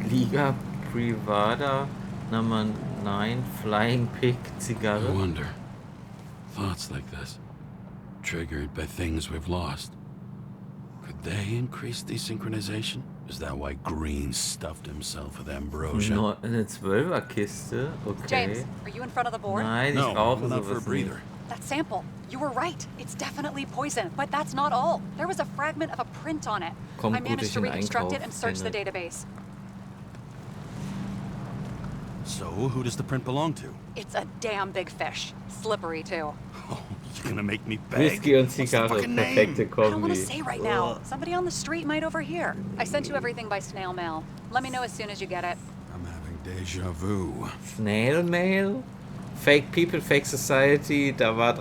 [SPEAKER 1] Liga Privada, Number 9, Flying Pig, Zigarre.
[SPEAKER 10] I wonder. Thoughts like this, triggered by things we've lost, could they increase desynchronization? Is that why Green stuffed himself with ambrosia?
[SPEAKER 1] No, eine 12er-Kiste, okay.
[SPEAKER 8] James, are you in front of the board?
[SPEAKER 1] Nein,
[SPEAKER 10] no,
[SPEAKER 1] ich rauche
[SPEAKER 10] I'm out for a
[SPEAKER 1] sowas
[SPEAKER 10] breather.
[SPEAKER 1] nicht.
[SPEAKER 8] That sample. You were right. It's definitely poison, but that's not all. There was a fragment of a print on it.
[SPEAKER 1] Kommt
[SPEAKER 8] I
[SPEAKER 1] gut
[SPEAKER 8] managed to
[SPEAKER 1] durch den
[SPEAKER 8] reconstruct it
[SPEAKER 1] Einkauf,
[SPEAKER 8] and search the
[SPEAKER 1] Janet.
[SPEAKER 8] database.
[SPEAKER 10] So, who does the print belong to?
[SPEAKER 8] It's a damn big fish. Slippery, too.
[SPEAKER 10] Oh, you're gonna make me beg?
[SPEAKER 1] Whisky und
[SPEAKER 10] What's the
[SPEAKER 1] Zigarre,
[SPEAKER 10] fucking name?
[SPEAKER 1] perfekte
[SPEAKER 8] I don't want
[SPEAKER 1] Kombi.
[SPEAKER 8] to say right now. Somebody on the street might overhear. I sent you everything by snail mail. Let me know as soon as you get it.
[SPEAKER 10] I'm having deja vu.
[SPEAKER 1] Snail Mail? Fake People, Fake Society, das war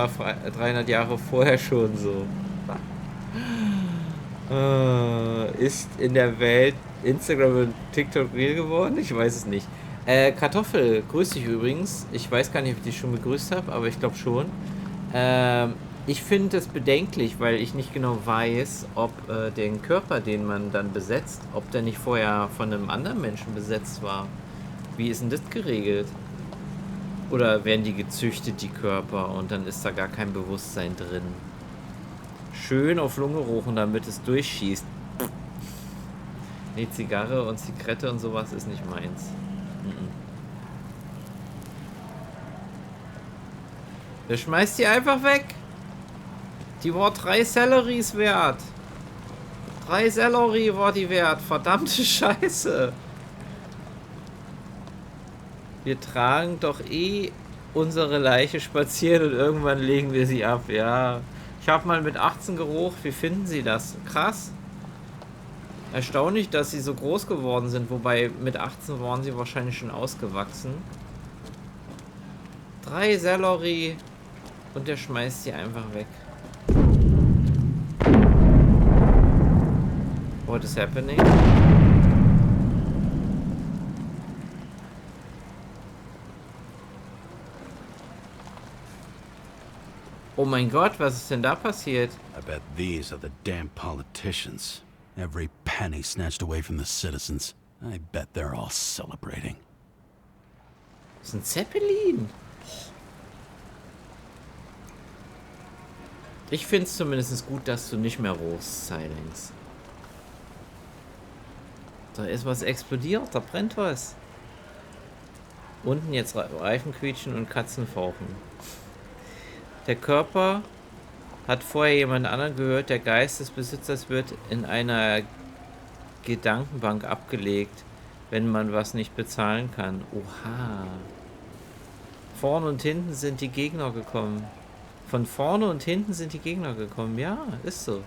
[SPEAKER 1] 300 Jahre vorher schon so. Ist in der Welt Instagram und TikTok real geworden? Ich weiß es nicht. Kartoffel, grüß dich übrigens. Ich weiß gar nicht, ob ich dich schon begrüßt habe, aber ich glaube schon. Ich finde es bedenklich, weil ich nicht genau weiß, ob den Körper, den man dann besetzt, ob der nicht vorher von einem anderen Menschen besetzt war. Wie ist denn das geregelt? Oder werden die gezüchtet, die Körper, und dann ist da gar kein Bewusstsein drin? Schön auf Lunge rochen, damit es durchschießt. Nee, Zigarre und Zigarette und sowas ist nicht meins. Der schmeißt die einfach weg. Die war 3 Selleries wert. 3 Sellerie war die wert. Verdammte Scheiße. Wir tragen doch eh unsere Leiche spazieren und irgendwann legen wir sie ab. Ja. Ich habe mal mit 18 gerucht. Wie finden Sie das? Krass. Erstaunlich, dass sie so groß geworden sind. Wobei mit 18 waren sie wahrscheinlich schon ausgewachsen. 3 Sellerie. Und der schmeißt sie einfach weg. What is happening? Oh mein Gott, was ist denn da passiert?
[SPEAKER 10] I bet these are the damn politicians. Every penny snatched away from the citizens. I bet they're all celebrating.
[SPEAKER 1] Das ist ein Zeppelin. Ich finde es zumindest gut, dass du nicht mehr rohst, Silence. Da ist was explodiert, da brennt was. Unten jetzt Reifen quietschen und Katzen fauchen. Der Körper hat vorher jemand anderen gehört. Der Geist des Besitzers wird in einer Gedankenbank abgelegt, wenn man was nicht bezahlen kann. Oha. Vorne und hinten sind die Gegner gekommen. Von vorne und hinten sind die Gegner gekommen. Ja, ist so.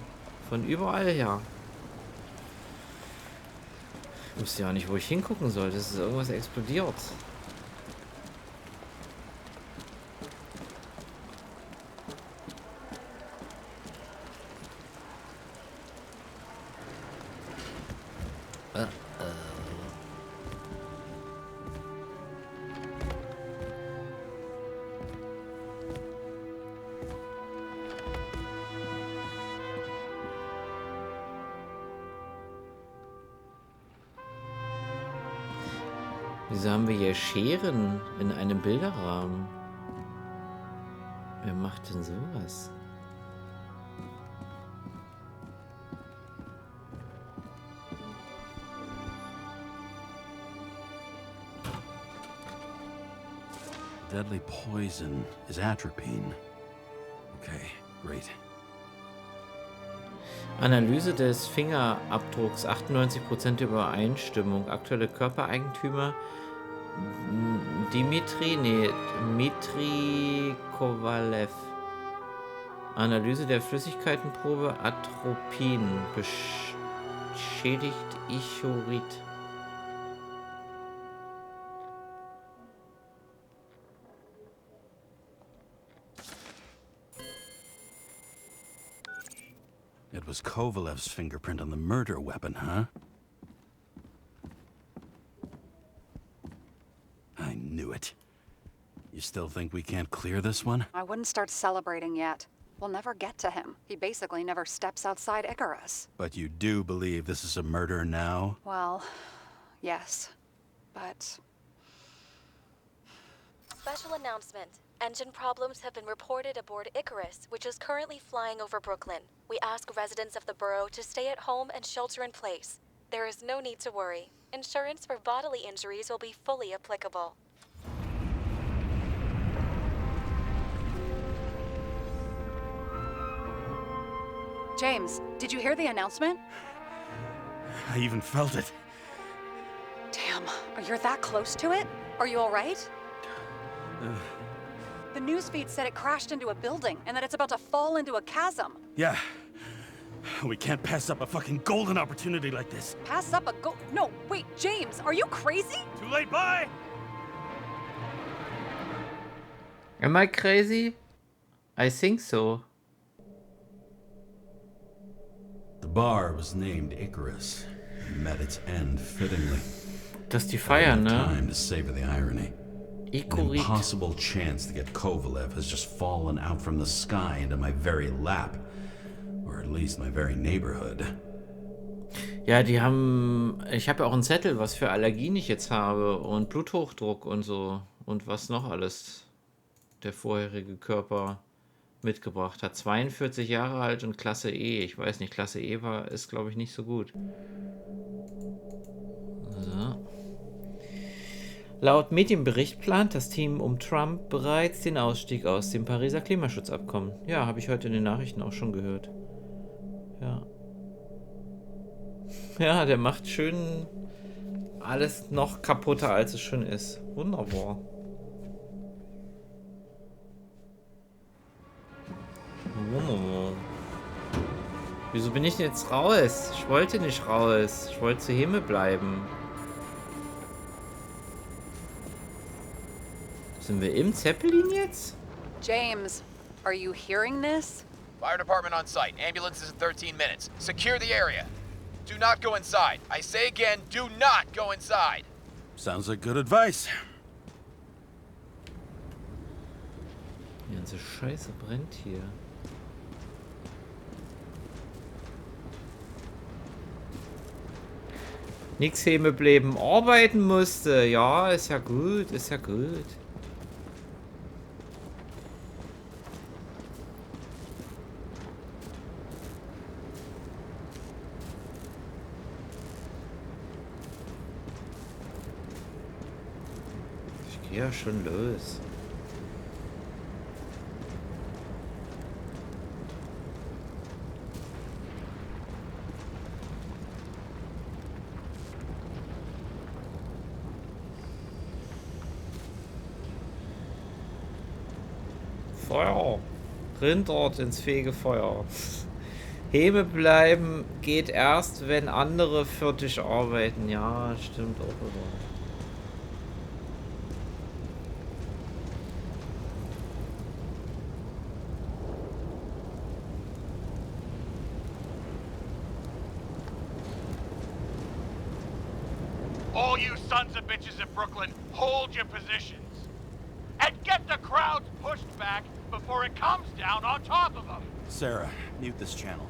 [SPEAKER 1] Von überall her. Ich wusste ja nicht, wo ich hingucken soll. Das ist irgendwas explodiert. Wieso haben wir hier Scheren in einem Bilderrahmen? Wer macht denn sowas?
[SPEAKER 10] Deadly poison is atropine. Okay, great.
[SPEAKER 1] Analyse des Fingerabdrucks, 98% Übereinstimmung. Aktuelle Körpereigentümer Dmitri Kowalew. Analyse der Flüssigkeitenprobe Atropin. Beschädigt Ichorit.
[SPEAKER 10] It was Kovalev's fingerprint on the murder weapon, huh? I knew it. You still think we can't clear this one?
[SPEAKER 8] I wouldn't start celebrating yet. We'll never get to him. He basically never steps outside Icarus.
[SPEAKER 10] But you do believe this is a murder now?
[SPEAKER 8] Well, yes. But...
[SPEAKER 9] Special announcement. Engine problems have been reported aboard Icarus, which is currently flying over Brooklyn. We ask residents of the borough to stay at home and shelter in place. There is no need to worry. Insurance for bodily injuries will be fully applicable.
[SPEAKER 8] James, did you hear the announcement?
[SPEAKER 10] I even felt it.
[SPEAKER 8] Damn, you're that close to it? Are you all right? The newsfeed said it crashed into a building and that it's about to fall into a chasm.
[SPEAKER 10] Yeah. We can't pass up a fucking golden opportunity like this.
[SPEAKER 8] Pass up a No, wait, James, are you crazy?
[SPEAKER 10] Too late, bye!
[SPEAKER 1] Am I crazy? I think so.
[SPEAKER 10] The bar was named Icarus. And met its end fittingly.
[SPEAKER 1] Das ist die Feier, ne?
[SPEAKER 10] Time to savor the irony.
[SPEAKER 1] Ichorit.
[SPEAKER 10] An impossible chance to get Kovalev has just fallen out from the sky into my very lap. Or at least my very neighborhood.
[SPEAKER 1] Ja, die haben... Ich habe ja auch einen Zettel, was für Allergien ich jetzt habe. Und Bluthochdruck und so. Und was noch alles der vorherige Körper mitgebracht hat. 42 Jahre alt und Klasse E. Ich weiß nicht, Klasse E ist, glaube ich, nicht so gut. So. Laut Medienbericht plant das Team um Trump bereits den Ausstieg aus dem Pariser Klimaschutzabkommen. Ja, habe ich heute in den Nachrichten auch schon gehört. Ja. Ja, der macht schön alles noch kaputter, als es schon ist. Wunderbar. Wieso bin ich denn jetzt raus? Ich wollte nicht raus. Ich wollte zu Himmel bleiben. Sind wir im Zeppelin jetzt?
[SPEAKER 8] James, are you hearing this?
[SPEAKER 14] Fire department on site. Ambulances in 13 minutes. Secure the area. Do not go inside. I say again, do not go inside.
[SPEAKER 10] Sounds like good advice.
[SPEAKER 1] Die ganze Scheiße brennt hier. Nix hängen bleiben, arbeiten musste. Ja, ist ja gut, ist ja gut. Ich gehe ja schon los. Feuer. Rennt dort ins Fegefeuer. Hebe bleiben geht erst, wenn andere für dich arbeiten. Ja, stimmt auch wieder.
[SPEAKER 7] All you sons of bitches in Brooklyn, hold your positions. And get the crowds pushed back before it comes down on top of them.
[SPEAKER 10] Sarah, mute this channel.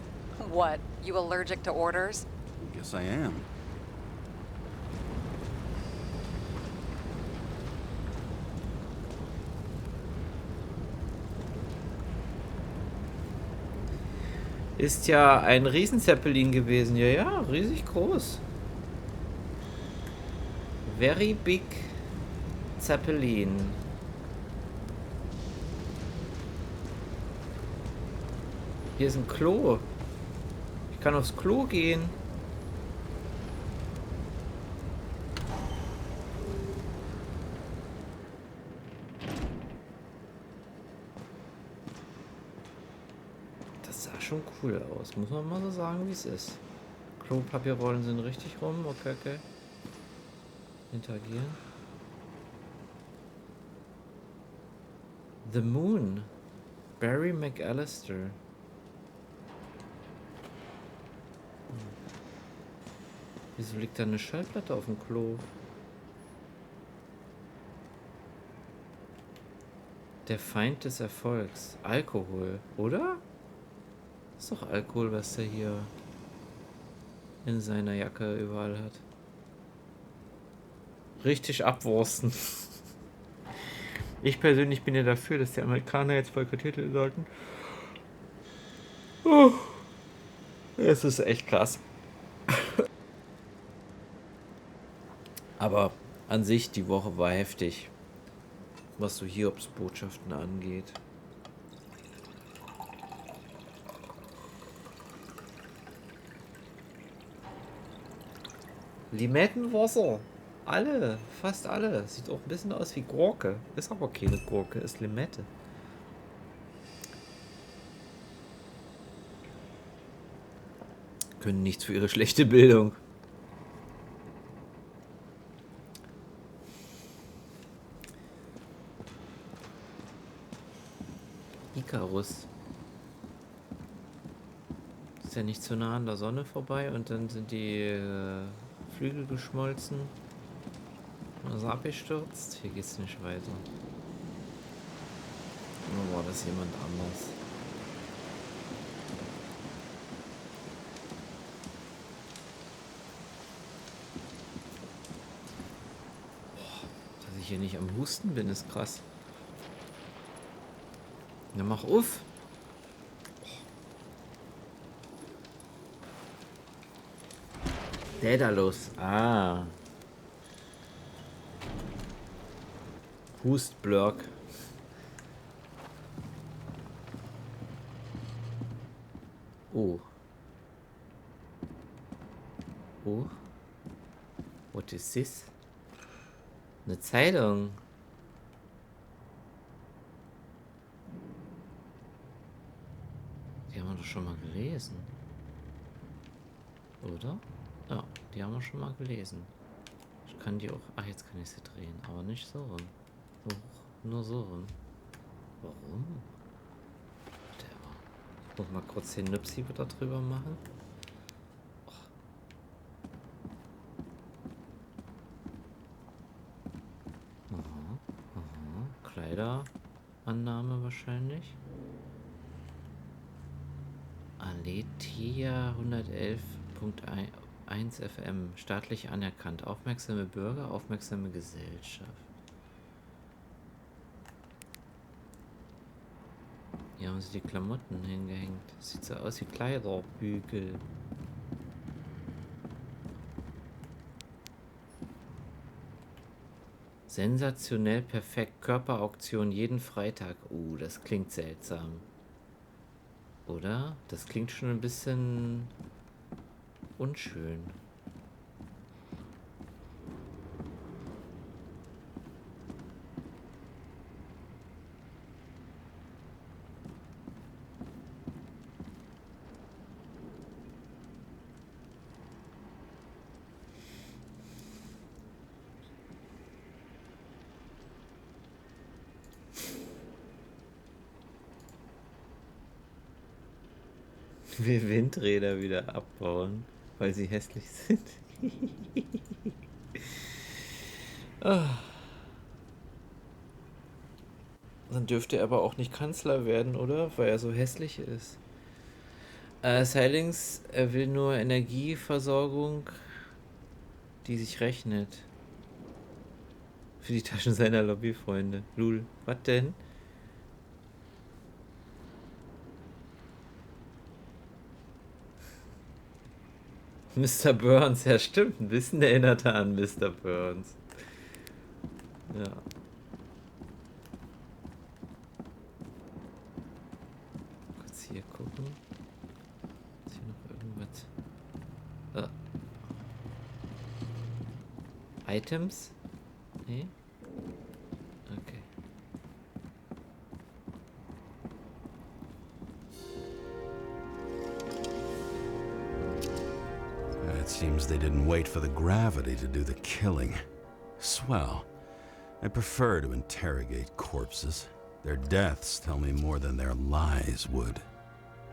[SPEAKER 8] What? You allergic to orders?
[SPEAKER 10] Guess I am.
[SPEAKER 1] Ist ja ein Riesenzeppelin gewesen. Ja, ja, riesig groß. Very big Zeppelin. Hier ist ein Klo. Ich Ich kann aufs Klo gehen. Das sah schon cool aus, muss man mal so sagen, wie es ist. Klopapierrollen sind richtig rum. Okay, okay. Interagieren. The Moon. Barry McAllister. Wieso liegt da eine Schallplatte auf dem Klo? Der Feind des Erfolgs. Alkohol, oder? Ist doch Alkohol, was der hier in seiner Jacke überall hat. Richtig abwursten. Ich persönlich bin ja dafür, dass die Amerikaner jetzt boykottiert werden sollten. Oh, es ist echt krass. Aber an sich, die Woche war heftig, was so Hiobsbotschaften angeht. Limettenwasser. Alle, fast alle. Sieht auch ein bisschen aus wie Gurke. Ist aber keine Gurke, ist Limette. Können nichts für ihre schlechte Bildung. Icarus. Ist ja nicht zu nah an der Sonne vorbei und dann sind die Flügel geschmolzen. Und ist abgestürzt. Hier geht's nicht weiter. Oder war das jemand anders? Dass ich hier nicht am Husten bin, ist krass. Na, mach auf! Daedalus. Ah. Hustblöck. Oh. Oh. What is this? Eine Zeitung. Die haben wir doch schon mal gelesen. Oder? Ja, die haben wir schon mal gelesen. Ich kann die auch... Ach, jetzt kann ich sie drehen. Aber nicht so rum. Nur so rum. Warum? Ich muss mal kurz den Nüpsi wieder drüber machen. Aha, aha. Kleiderannahme wahrscheinlich. Aletheia 111.1 FM. Staatlich anerkannt. Aufmerksame Bürger, aufmerksame Gesellschaft. Hier haben sie die Klamotten hingehängt. Sieht so aus wie Kleiderbügel. Sensationell perfekt. Körperauktion jeden Freitag. Das klingt seltsam. Oder? Das klingt schon ein bisschen unschön. Wir Windräder wieder abbauen, weil sie hässlich sind. Dann dürfte er aber auch nicht Kanzler werden, oder? Weil er so hässlich ist. Silings, er will nur Energieversorgung, die sich rechnet. Für die Taschen seiner Lobbyfreunde. Lul, was denn? Mr. Burns, ja stimmt, ein bisschen erinnert er an Mr. Burns. Ja. Kurz hier gucken. Ist hier noch irgendwas Items? Nee? Okay.
[SPEAKER 10] It seems they didn't wait for the gravity to do the killing. Swell. I prefer to interrogate corpses. Their deaths tell me more than their lies would.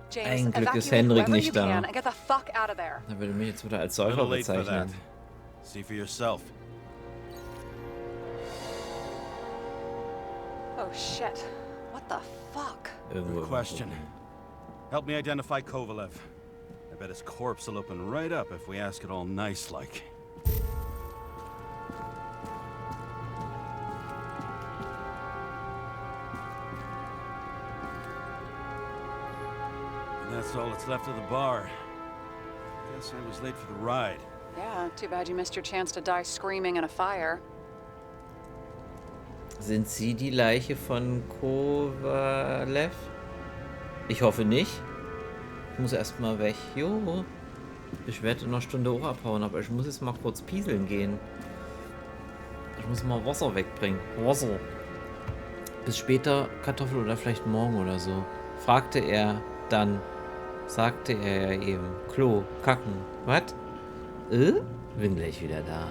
[SPEAKER 8] James,
[SPEAKER 1] Ein Glück ist
[SPEAKER 8] evacuate
[SPEAKER 1] Henrik
[SPEAKER 8] whoever you
[SPEAKER 1] nicht da.
[SPEAKER 8] can and get the fuck out of there.
[SPEAKER 1] Er würde mich jetzt wieder als
[SPEAKER 10] A
[SPEAKER 1] Säufer
[SPEAKER 10] little late for that.
[SPEAKER 1] bezeichnen.
[SPEAKER 10] See for yourself.
[SPEAKER 8] Oh shit. What the fuck?
[SPEAKER 1] Irgendwo.
[SPEAKER 10] Good question. Help me identify Kovalev. I bet his corpse will open right up if we ask it all nice-like. And that's all that's left of the bar. Guess I was late for the ride.
[SPEAKER 8] Yeah, too bad you missed your chance to die screaming in a fire.
[SPEAKER 1] Sind Sie die Leiche von Kovalev? Ich hoffe nicht. Ich muss erstmal weg. Jo. Ich werde in einer Stunde auch abhauen, aber ich muss jetzt mal kurz pieseln gehen. Ich muss mal Wasser wegbringen. Wasser. Bis später, Kartoffel oder vielleicht morgen oder so. Fragte er dann. Sagte er ja eben. Klo, kacken. Was? Bin gleich wieder da.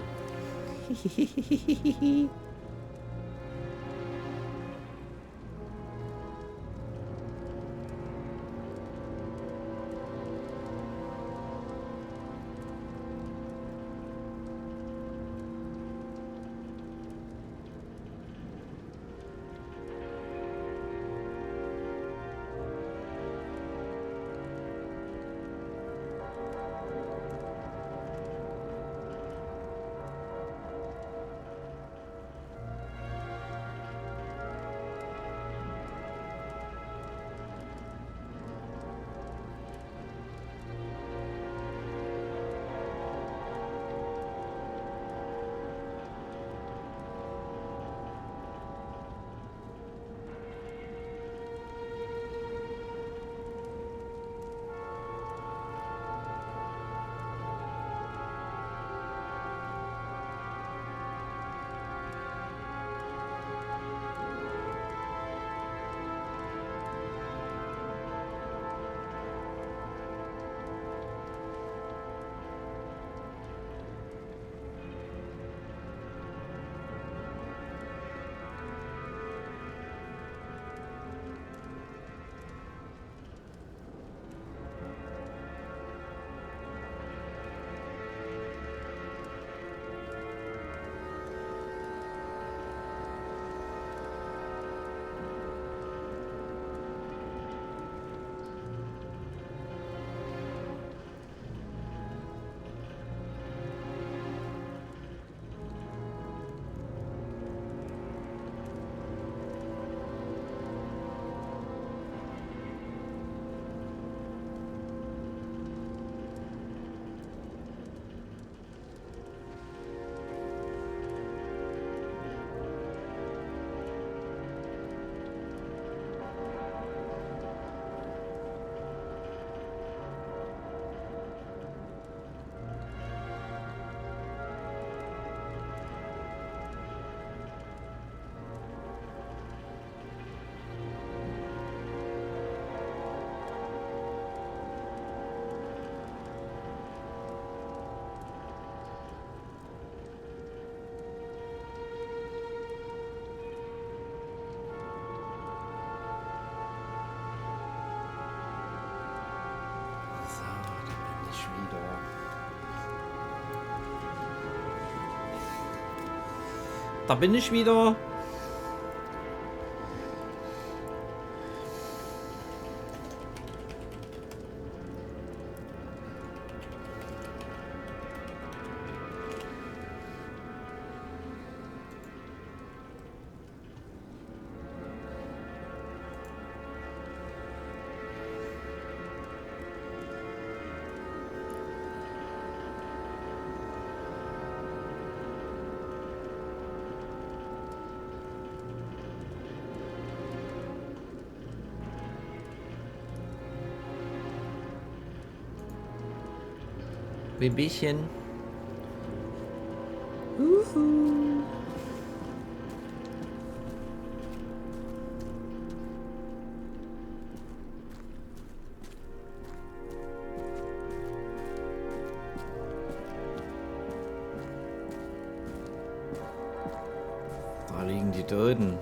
[SPEAKER 1] Da bin ich wieder. Babychen. Da liegen die Toten.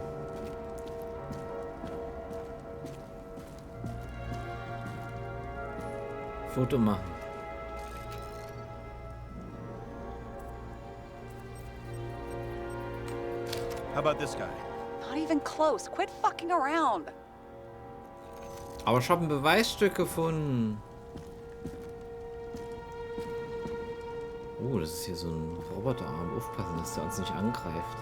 [SPEAKER 1] Foto machen.
[SPEAKER 10] How about this guy?
[SPEAKER 8] Not even close. Quit fucking around.
[SPEAKER 1] Aber ich habe ein Beweisstück gefunden. Oh, das ist hier so ein Roboterarm. Aufpassen, dass der uns nicht angreift.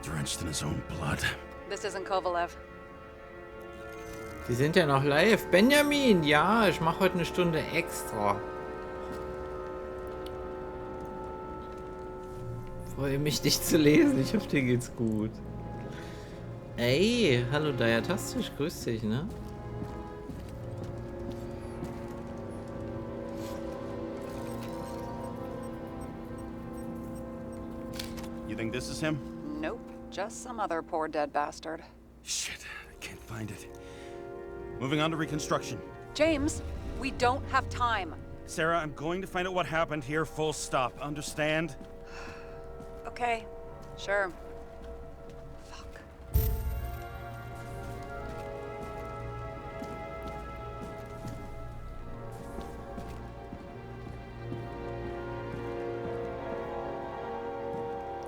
[SPEAKER 10] Drenched in his own blood.
[SPEAKER 8] This isn't Kovalev.
[SPEAKER 1] Die sind ja noch live. Benjamin, ja, ich mache heute eine Stunde extra. Freue mich, dich zu lesen. Ich hoffe, dir geht's gut. Ey, hallo Diatastisch, grüß dich, ne?
[SPEAKER 10] You think this is him?
[SPEAKER 8] Nope. Just some other poor dead bastard.
[SPEAKER 10] Shit, I can't find it. Moving on to reconstruction.
[SPEAKER 8] James, we don't have time.
[SPEAKER 10] Sarah, I'm going to find out what happened here, full stop. Understand?
[SPEAKER 8] Okay. Sure.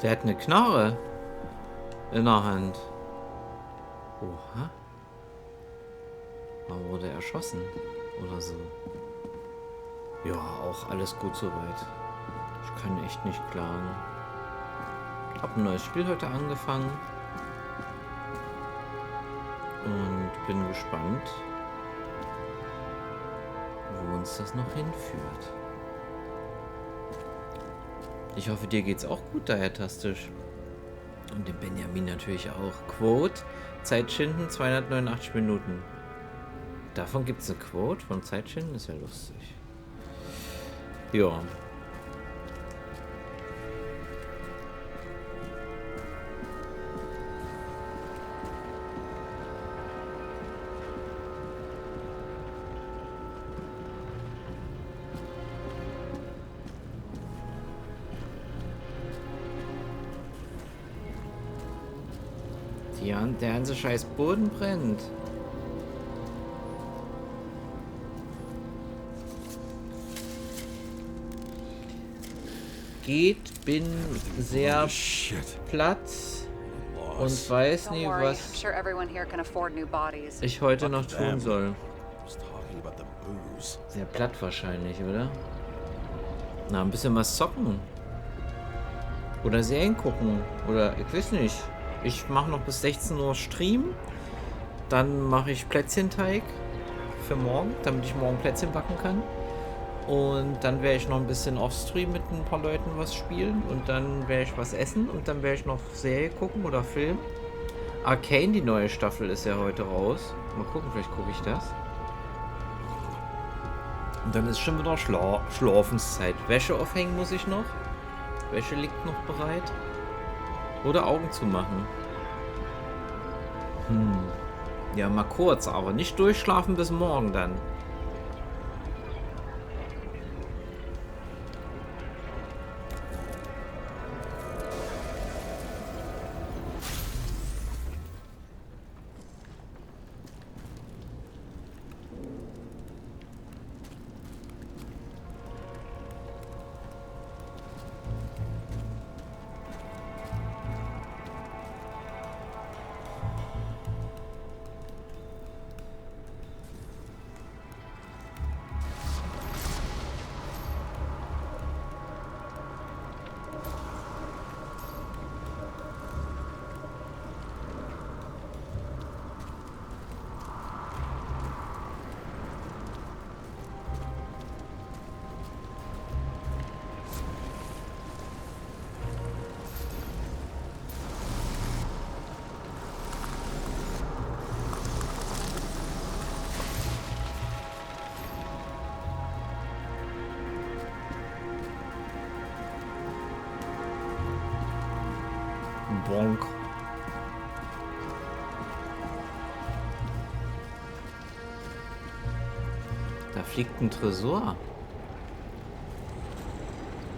[SPEAKER 1] Der hat eine Knarre in der Hand. Oha. Man wurde erschossen oder so. Ja, auch alles gut soweit. Ich kann echt nicht klagen. Hab ein neues Spiel heute angefangen. Und bin gespannt, wo uns das noch hinführt. Ich hoffe, dir geht's auch gut, Diatastisch. Und dem Benjamin natürlich auch. Quote, Zeitschinden 289 Minuten. Davon gibt's eine Quote von Zeitschinden? Ist ja lustig. Ja. Der ganze scheiß Boden brennt. Bin sehr platt und weiß nie, was ich heute noch tun soll. Sehr platt wahrscheinlich, oder? Na, ein bisschen was zocken. Oder Serien gucken. Oder ich weiß nicht. Ich mache noch bis 16 Uhr Stream. Dann mache ich Plätzchenteig für morgen, damit ich morgen Plätzchen backen kann. Und dann werde ich noch ein bisschen off-stream mit ein paar Leuten was spielen. Und dann werde ich was essen. Und dann werde ich noch Serie gucken oder Film. Arcane, die neue Staffel, ist ja heute raus. Mal gucken, vielleicht gucke ich das. Und dann ist schon wieder Schlafenszeit. Wäsche aufhängen muss ich noch. Wäsche liegt noch bereit. Oder Augen zu machen. Ja, mal kurz, aber nicht durchschlafen bis morgen dann. Bonk. Da fliegt ein Tresor.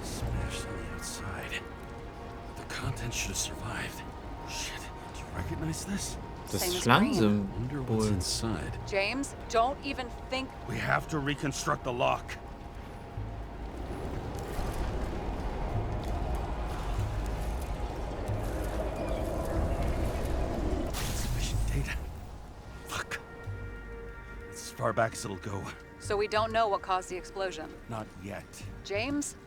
[SPEAKER 10] Smashed on the outside. The content should have survived. Shit, do you recognize this?
[SPEAKER 1] Das
[SPEAKER 8] Same as
[SPEAKER 1] Schlangensymbol.
[SPEAKER 10] Inside.
[SPEAKER 8] James, don't even think.
[SPEAKER 10] We have to reconstruct the lock. Insufficient data. Fuck. It's as far back as it'll go.
[SPEAKER 8] So we don't know what caused the explosion.
[SPEAKER 10] Not yet.
[SPEAKER 8] James,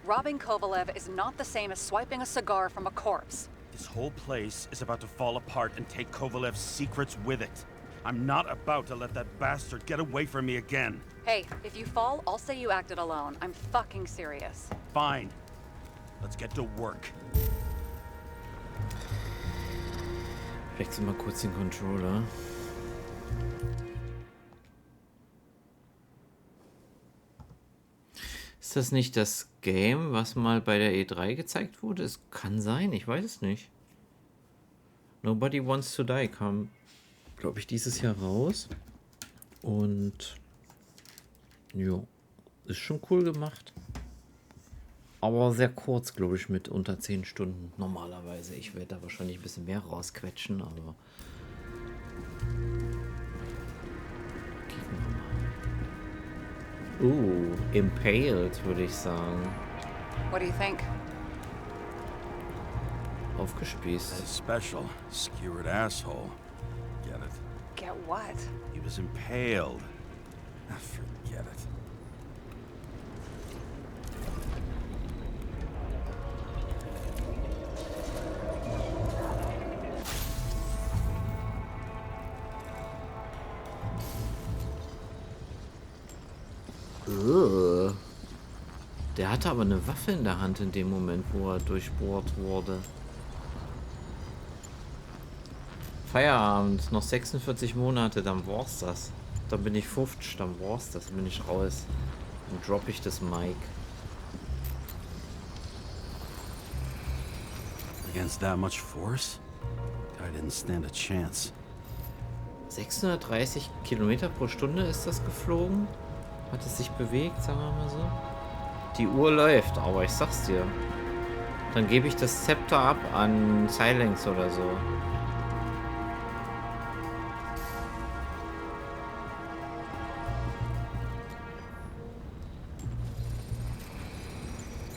[SPEAKER 8] robbing Kovalev is not the same as swiping a cigar from a corpse.
[SPEAKER 10] This whole place is about to fall apart and take Kovalev's secrets with it. I'm not about to let that bastard get away from me again.
[SPEAKER 8] Hey, if you fall, I'll say you acted alone. I'm fucking serious.
[SPEAKER 10] Fine. Let's get to work.
[SPEAKER 1] Wechsel mal kurz den Controller. Ist das nicht das Game, was mal bei der E3 gezeigt wurde? Es kann sein, ich weiß es nicht. Nobody Wants to Die kam, glaube ich, dieses Jahr raus. Und jo, ist schon cool gemacht. Aber sehr kurz, glaube ich, mit unter 10 Stunden normalerweise. Ich werde da wahrscheinlich ein bisschen mehr rausquetschen, aber... Impaled, würde ich sagen.
[SPEAKER 8] What do you think?
[SPEAKER 1] Aufgespießt.
[SPEAKER 10] That special, skewered asshole. Get it?
[SPEAKER 8] Get what?
[SPEAKER 10] He was impaled. Forget it.
[SPEAKER 1] Der hatte aber eine Waffe in der Hand in dem Moment, wo er durchbohrt wurde. Feierabend, noch 46 Monate, dann war's das. Dann bin ich 50, dann war's das, dann bin ich raus. Dann droppe ich das Mic.
[SPEAKER 10] Against that much force? I didn't stand a chance.
[SPEAKER 1] 630 Kilometer pro Stunde ist das geflogen. Hat es sich bewegt, sagen wir mal so. Die Uhr läuft, aber ich sag's dir. Dann gebe ich das Zepter ab an Silence oder so.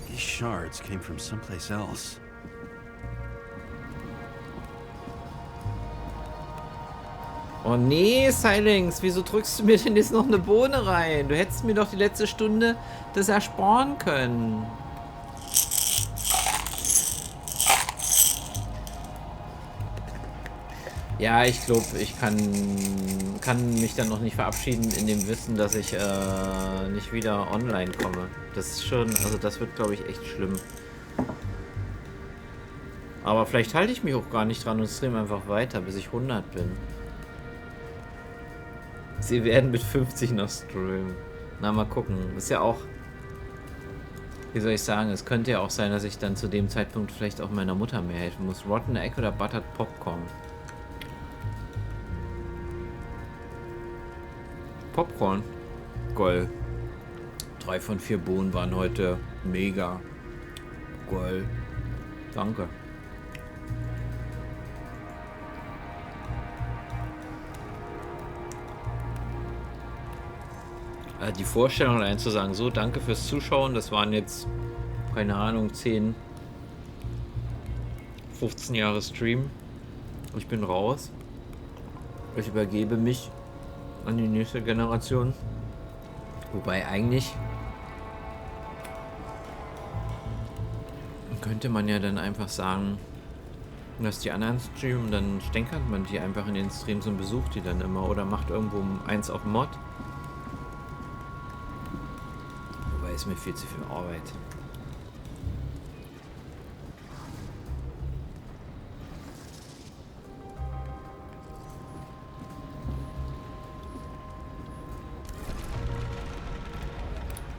[SPEAKER 10] These shards came from someplace else.
[SPEAKER 1] Oh nee, Silence, wieso drückst du mir denn jetzt noch eine Bohne rein? Du hättest mir doch die letzte Stunde das ersparen können. Ja, ich glaube, ich kann mich dann noch nicht verabschieden in dem Wissen, dass ich nicht wieder online komme. Das ist schon, also das wird, glaube ich, echt schlimm. Aber vielleicht halte ich mich auch gar nicht dran und streame einfach weiter, bis ich 100 bin. Sie werden mit 50 noch streamen. Na, mal gucken. Ist ja auch... Wie soll ich sagen? Es könnte ja auch sein, dass ich dann zu dem Zeitpunkt vielleicht auch meiner Mutter mehr helfen muss. Rotten Egg oder Buttered Popcorn? Popcorn. Geil. 3 von 4 Bohnen waren heute mega. Geil. Danke. Die Vorstellung allein zu sagen, so, danke fürs Zuschauen, das waren jetzt, keine Ahnung, 10, 15 Jahre Stream. Ich bin raus. Ich übergebe mich an die nächste Generation. Wobei eigentlich könnte man ja dann einfach sagen, dass die anderen streamen, dann stänkert man die einfach in den Streams und besucht die dann immer oder macht irgendwo eins auf Mod. Wobei ist mir viel zu viel Arbeit.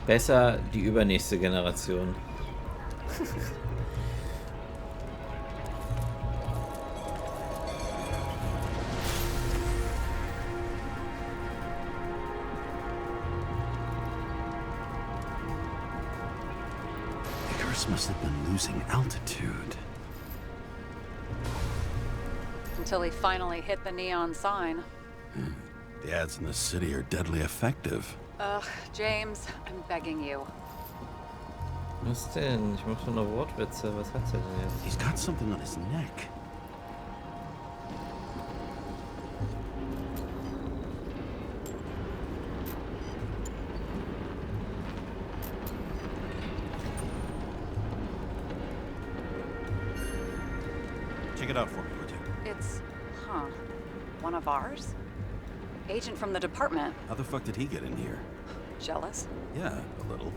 [SPEAKER 1] Besser die übernächste Generation.
[SPEAKER 10] Icarus must have been losing altitude.
[SPEAKER 8] Until he finally hit the neon sign.
[SPEAKER 10] The ads in the city are deadly effective.
[SPEAKER 8] Ugh, James, I'm begging you.
[SPEAKER 1] Was denn? Ich mach schon noch Wortwitze. Was hat sie denn jetzt?
[SPEAKER 10] He's got something on his neck. Check it out for me, would you?
[SPEAKER 8] It's, one of ours? Agent from the department.
[SPEAKER 10] How the fuck did he get in here?
[SPEAKER 8] Jealous?
[SPEAKER 10] Yeah, a little.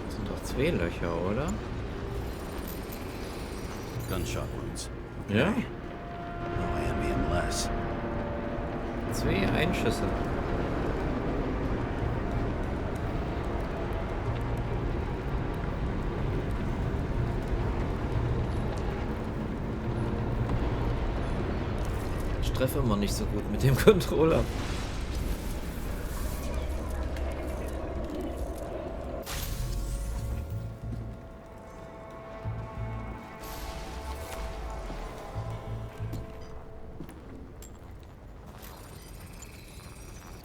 [SPEAKER 1] Das sind doch 2 Löcher, oder?
[SPEAKER 10] Gunshot wounds.
[SPEAKER 1] Ja.
[SPEAKER 10] No, I envy him less.
[SPEAKER 1] 2 Einschüsse. Ich treffe immer nicht so gut mit dem Controller.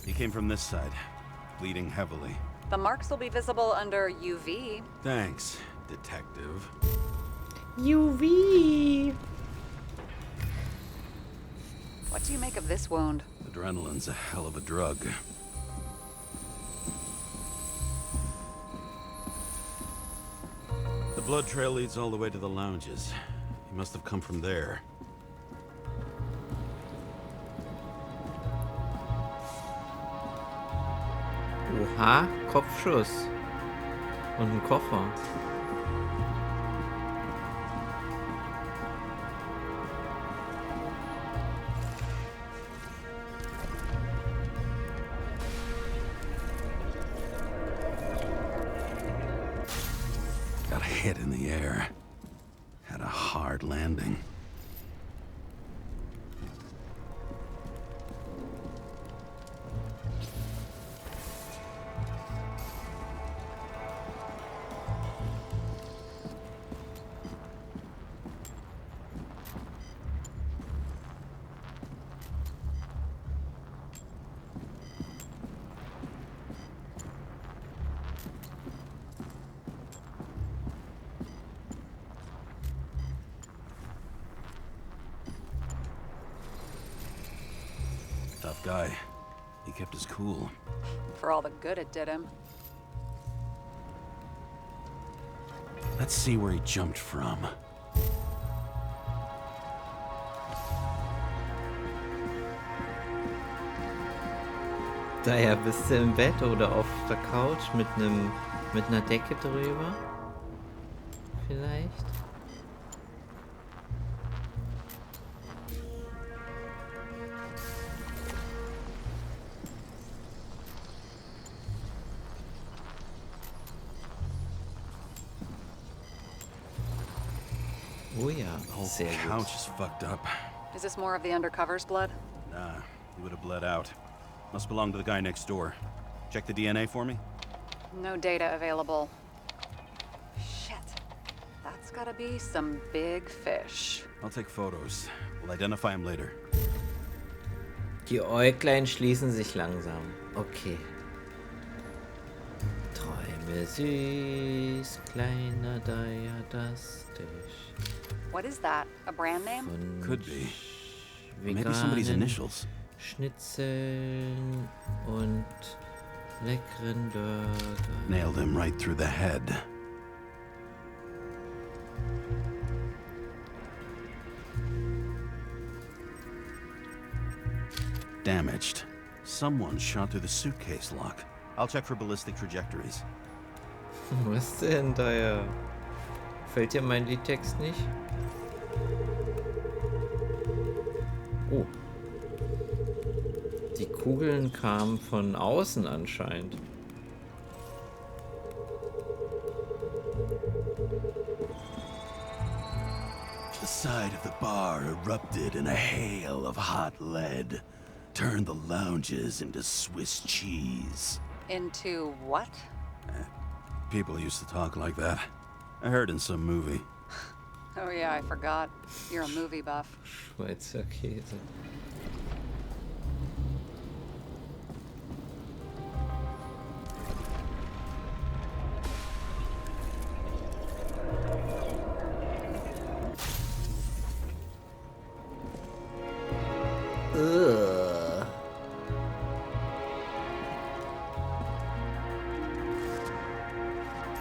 [SPEAKER 10] He came from this side, bleeding heavily.
[SPEAKER 8] The marks will be visible under UV.
[SPEAKER 10] Thanks, detective.
[SPEAKER 11] UV.
[SPEAKER 8] What do you make of this wound?
[SPEAKER 10] Adrenaline's a hell of a drug. The blood trail leads all the way to the lounges. He must have come from there.
[SPEAKER 1] Oha, Kopfschuss. Und ein Koffer.
[SPEAKER 10] Got a hit in the air. Had a hard landing. Tough guy. He kept his cool.
[SPEAKER 8] For all the good it did him.
[SPEAKER 10] Let's see where he jumped from.
[SPEAKER 1] Daher bist du im Bett oder auf der Couch mit einer Decke drüber? Vielleicht? Oh ja, sehr gut.
[SPEAKER 10] Couch is fucked up.
[SPEAKER 8] Is this more of the undercover's blood?
[SPEAKER 10] Nah, he would have bled out. Must belong to the guy next door. Check the DNA for me?
[SPEAKER 8] No data available. Shit. That's gotta be some big fish.
[SPEAKER 10] I'll take photos. We'll identify him later.
[SPEAKER 1] Die Äuglein schließen sich langsam. Okay. Träume süß, kleiner Diadastisch.
[SPEAKER 8] What is that? A brand name?
[SPEAKER 10] Could be. Maybe somebody's initials.
[SPEAKER 1] Schnitzeln und leckeren Burger.
[SPEAKER 10] Nailed him right through the head. Damaged. Someone shot through the suitcase lock. I'll check for ballistic trajectories.
[SPEAKER 1] Was denn da ja? Fällt dir mein Liedtext nicht? Oh. Die Kugeln kamen von außen anscheinend.
[SPEAKER 10] inside of the bar erupted in a hail of hot lead, turned the lounges into Swiss cheese.
[SPEAKER 8] Into what?
[SPEAKER 10] People used to talk like that. I heard in some movie.
[SPEAKER 8] Oh yeah, I forgot. You're a movie buff.
[SPEAKER 1] Schweizer Käse. Ugh.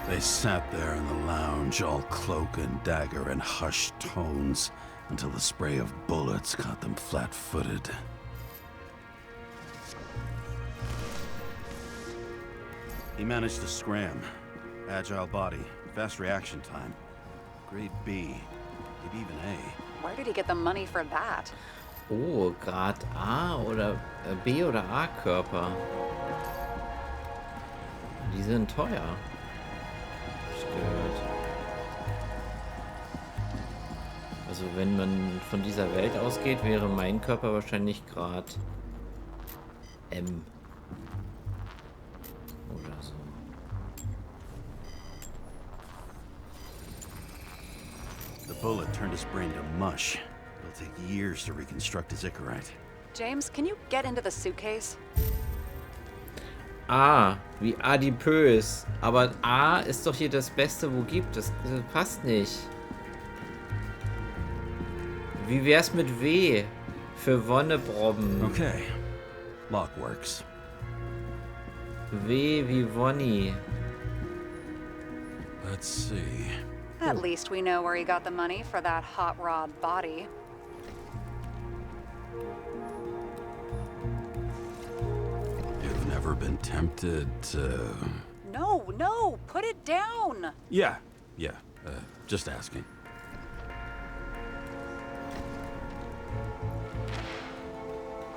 [SPEAKER 10] They sat there in the lounge, all cloak and dagger and hushed tones, until the spray of bullets caught them flat-footed. He managed to scram. Agile body, fast reaction time. Grade B, maybe even A.
[SPEAKER 8] Where did he get the money for that?
[SPEAKER 1] Oh, Grad A oder B oder A Körper. Die sind teuer. Hab ich gehört. Also wenn man von dieser Welt ausgeht, wäre mein Körper wahrscheinlich Grad M. Oder so.
[SPEAKER 10] The bullet turned his brain to mush. It'll take years to reconstruct his Icarite.
[SPEAKER 8] James, can you get into the suitcase?
[SPEAKER 1] A, wie adipös. Aber A ist doch hier das Beste, wo gibt. Das passt nicht. Wie wär's mit W? Für Wonnebrobben.
[SPEAKER 10] Okay. Lock works.
[SPEAKER 1] W wie Wonny.
[SPEAKER 10] Let's see.
[SPEAKER 8] At least we know where he got the money for that hot rod body.
[SPEAKER 10] You've never been tempted to...
[SPEAKER 8] No, put it down.
[SPEAKER 10] Yeah, just asking.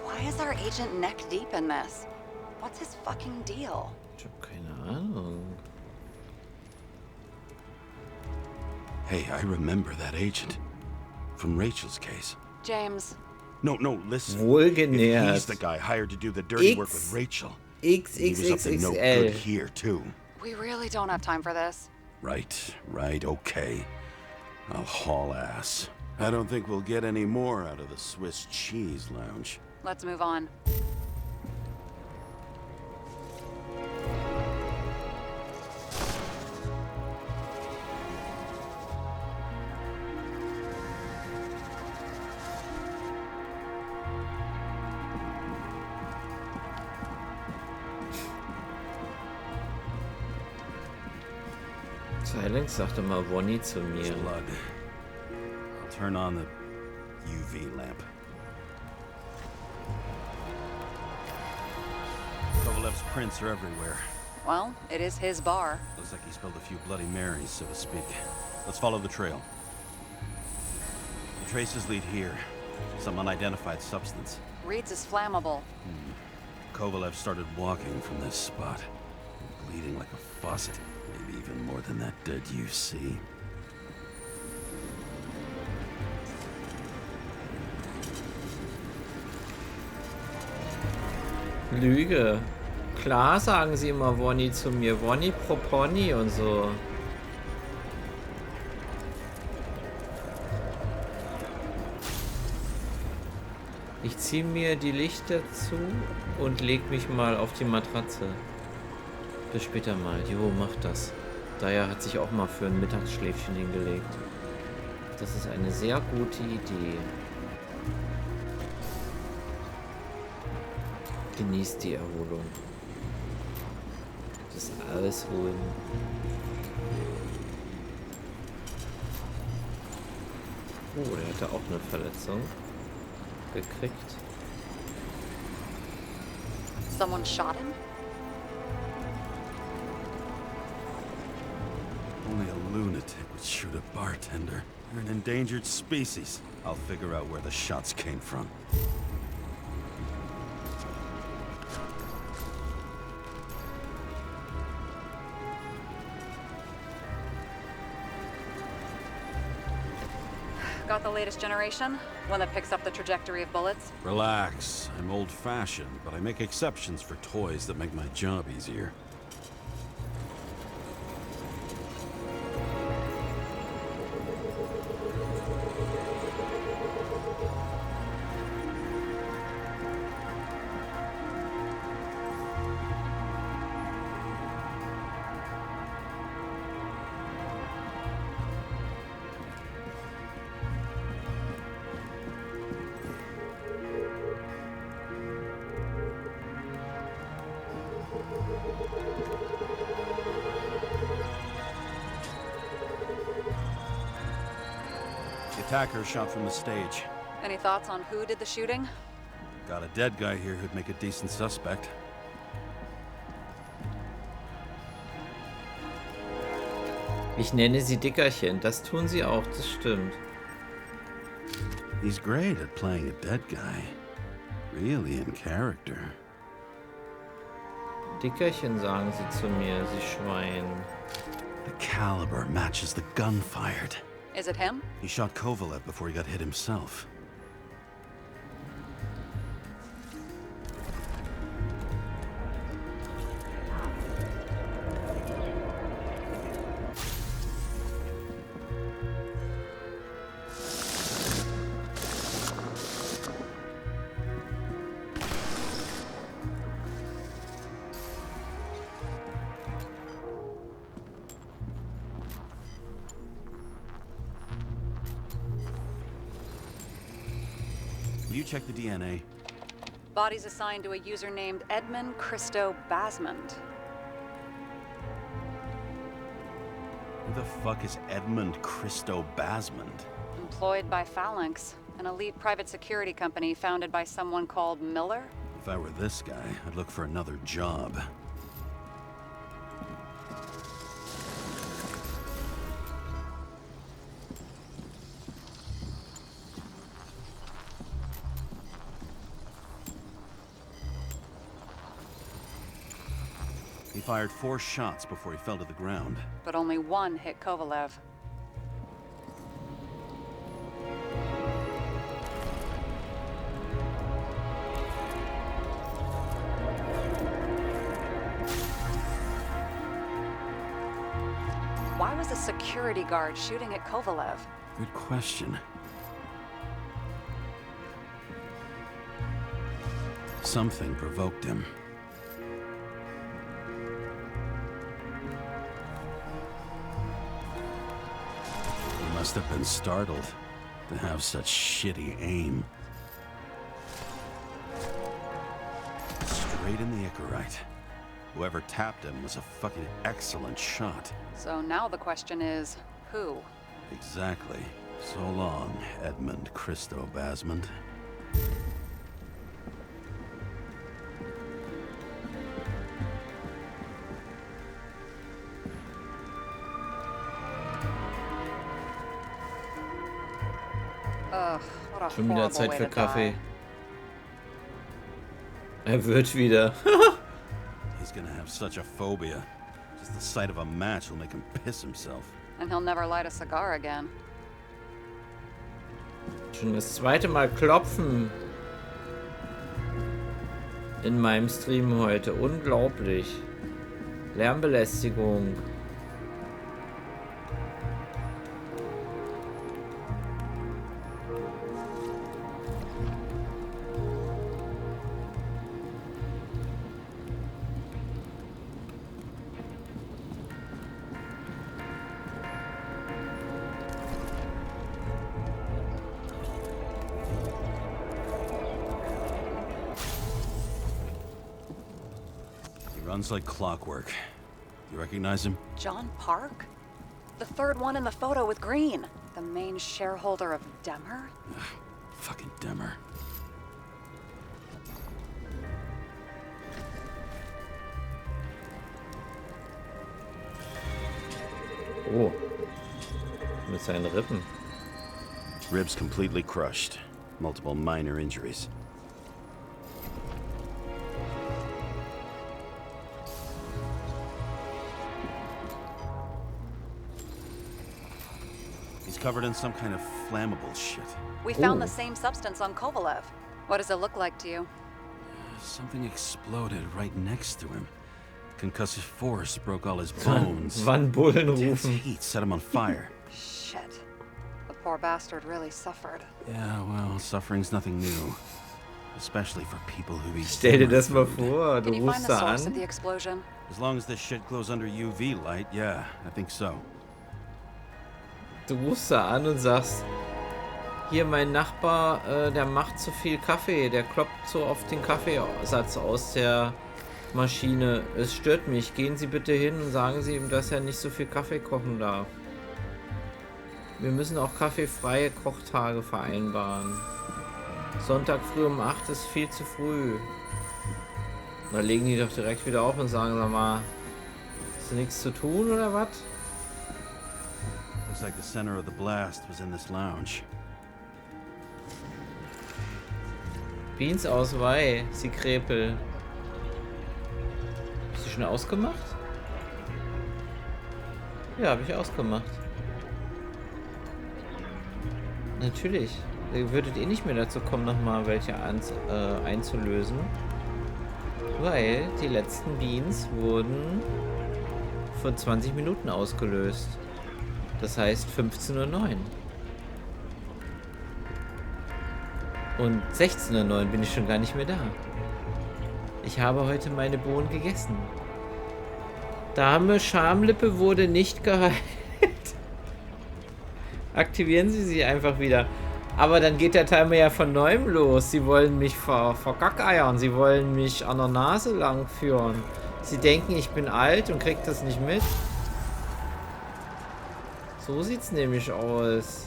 [SPEAKER 8] Why is our agent neck deep in this? What's his fucking deal?
[SPEAKER 1] Ich hab keine Ahnung.
[SPEAKER 10] Hey, I remember that agent. From Rachel's case.
[SPEAKER 8] James.
[SPEAKER 10] No, listen.
[SPEAKER 1] Wohlgenährt.
[SPEAKER 10] If he's the guy hired to do the dirty work with Rachel. He was up to no
[SPEAKER 1] XXXXL.
[SPEAKER 10] good here, too.
[SPEAKER 8] We really don't have time for this.
[SPEAKER 10] Right, okay. I'll haul ass. I don't think we'll get any more out of the Swiss cheese lounge.
[SPEAKER 8] Let's move on.
[SPEAKER 1] Silence sagte mal Wonny zu mir.
[SPEAKER 10] Blood. I'll turn on the UV lamp. Kovalev's prints are everywhere.
[SPEAKER 8] Well, it is his bar.
[SPEAKER 10] Looks like he spilled a few Bloody Marys, so to speak. Let's follow the trail. The traces lead here. Some unidentified substance.
[SPEAKER 8] Reads is flammable.
[SPEAKER 10] Kovalev started walking from this spot. Bleeding like a faucet. Maybe even more than that dead UC.
[SPEAKER 1] Lüge. Klar sagen sie immer Wonny zu mir. Wonny pro Pony und so. Ich ziehe mir die Lichter zu und leg mich mal auf die Matratze. Bis später mal. Jo, macht das. Daya hat sich auch mal für ein Mittagsschläfchen hingelegt. Das ist eine sehr gute Idee. Genießt die Erholung. Das Ausruhen. Oh, der hatte auch eine Verletzung gekriegt.
[SPEAKER 8] Someone shot him?
[SPEAKER 10] Only a lunatic would shoot a bartender. You're an endangered species. I'll figure out where the shots came from.
[SPEAKER 8] Got the latest generation? One that picks up the trajectory of bullets?
[SPEAKER 10] Relax. I'm old-fashioned, but I make exceptions for toys that make my job easier. The attacker shot from the stage.
[SPEAKER 8] Any thoughts on who did the shooting?
[SPEAKER 10] Got a dead guy here who'd make a decent suspect.
[SPEAKER 1] Ich nenne sie Dickerchen. Das tun sie auch, das stimmt.
[SPEAKER 10] He's great at playing a dead guy. Really in character.
[SPEAKER 1] Dickerchen sagen sie zu mir, sie Schwein.
[SPEAKER 10] The caliber matches the gun fired.
[SPEAKER 8] Is it him?
[SPEAKER 10] He shot Kovalev before he got hit himself. You check the DNA.
[SPEAKER 8] Body's assigned to a user named Edmund Christo Basmond.
[SPEAKER 10] Who the fuck is Edmund Christo Basmond?
[SPEAKER 8] Employed by Phalanx, an elite private security company founded by someone called Miller.
[SPEAKER 10] If I were this guy, I'd look for another job. He fired 4 shots before he fell to the ground.
[SPEAKER 8] But only one hit Kovalev. Why was a security guard shooting at Kovalev?
[SPEAKER 10] Good question. Something provoked him. He must have been startled to have such shitty aim. Straight in the Icarite. Whoever tapped him was a fucking excellent shot.
[SPEAKER 8] So now the question is, who?
[SPEAKER 10] Exactly. So long, Edmund Christo Basmond.
[SPEAKER 8] Ugh, what a
[SPEAKER 1] Schon wieder
[SPEAKER 8] horrible
[SPEAKER 1] Zeit
[SPEAKER 8] way
[SPEAKER 1] für
[SPEAKER 8] to
[SPEAKER 1] Kaffee.
[SPEAKER 8] die.
[SPEAKER 1] Er wird wieder.
[SPEAKER 10] He's gonna have such a phobia. Just the sight of a match will make him piss himself.
[SPEAKER 8] And he'll never light a cigar again.
[SPEAKER 1] Schon das zweite Mal klopfen. In meinem Stream heute. Unglaublich. Lärmbelästigung.
[SPEAKER 10] Runs like clockwork. You recognize him?
[SPEAKER 8] John Park? The third one in the photo with Green. The main shareholder of Demmer?
[SPEAKER 10] Fucking Demmer.
[SPEAKER 1] Oh. Mit seinen Rippen.
[SPEAKER 10] Ribs completely crushed. Multiple minor injuries. He's It's covered in some kind of flammable shit.
[SPEAKER 8] We found the same substance on Kovalev. What does it look like to you?
[SPEAKER 10] Something exploded right next to him. Concussive force broke all his bones.
[SPEAKER 1] Wann Bullen
[SPEAKER 10] Intense
[SPEAKER 1] rufen.
[SPEAKER 10] heat set him on fire.
[SPEAKER 8] Shit. The poor bastard really suffered.
[SPEAKER 10] Yeah, well, suffering's nothing new. Especially for people who eat
[SPEAKER 1] Stell dir das mal
[SPEAKER 10] food.
[SPEAKER 1] vor, du
[SPEAKER 8] Can you find
[SPEAKER 1] rufst
[SPEAKER 8] the
[SPEAKER 1] da
[SPEAKER 8] source of
[SPEAKER 1] an.
[SPEAKER 8] the explosion?
[SPEAKER 10] As long as this shit glows under UV light, yeah, I think so.
[SPEAKER 1] Du rufst da an und sagst, hier mein Nachbar, der macht zu viel Kaffee, der kloppt so oft den Kaffeesatz aus der Maschine. Es stört mich. Gehen Sie bitte hin und sagen Sie ihm, dass er nicht so viel Kaffee kochen darf. Wir müssen auch kaffeefreie Kochtage vereinbaren. Sonntag früh um 8 ist viel zu früh. Da legen die doch direkt wieder auf und sagen, sag mal, ist nichts zu tun oder was?
[SPEAKER 10] Looks like the center of the blast was in this lounge.
[SPEAKER 1] Beans Ausweih, sie Krepel. Hast du schon ausgemacht? Ja, habe ich ausgemacht. Natürlich. Ihr würdet eh nicht mehr dazu kommen, nochmal welche einzulösen. Weil die letzten Beans wurden vor 20 Minuten ausgelöst. Das heißt 15:09 Uhr. Und 16:09 Uhr bin ich schon gar nicht mehr da. Ich habe heute meine Bohnen gegessen. Dame Schamlippe wurde nicht geheilt. Aktivieren Sie sie einfach wieder. Aber dann geht der Timer ja von neuem los. Sie wollen mich vergackeiern. Sie wollen mich an der Nase lang führen. Sie denken, ich bin alt und krieg das nicht mit. So sieht's nämlich aus.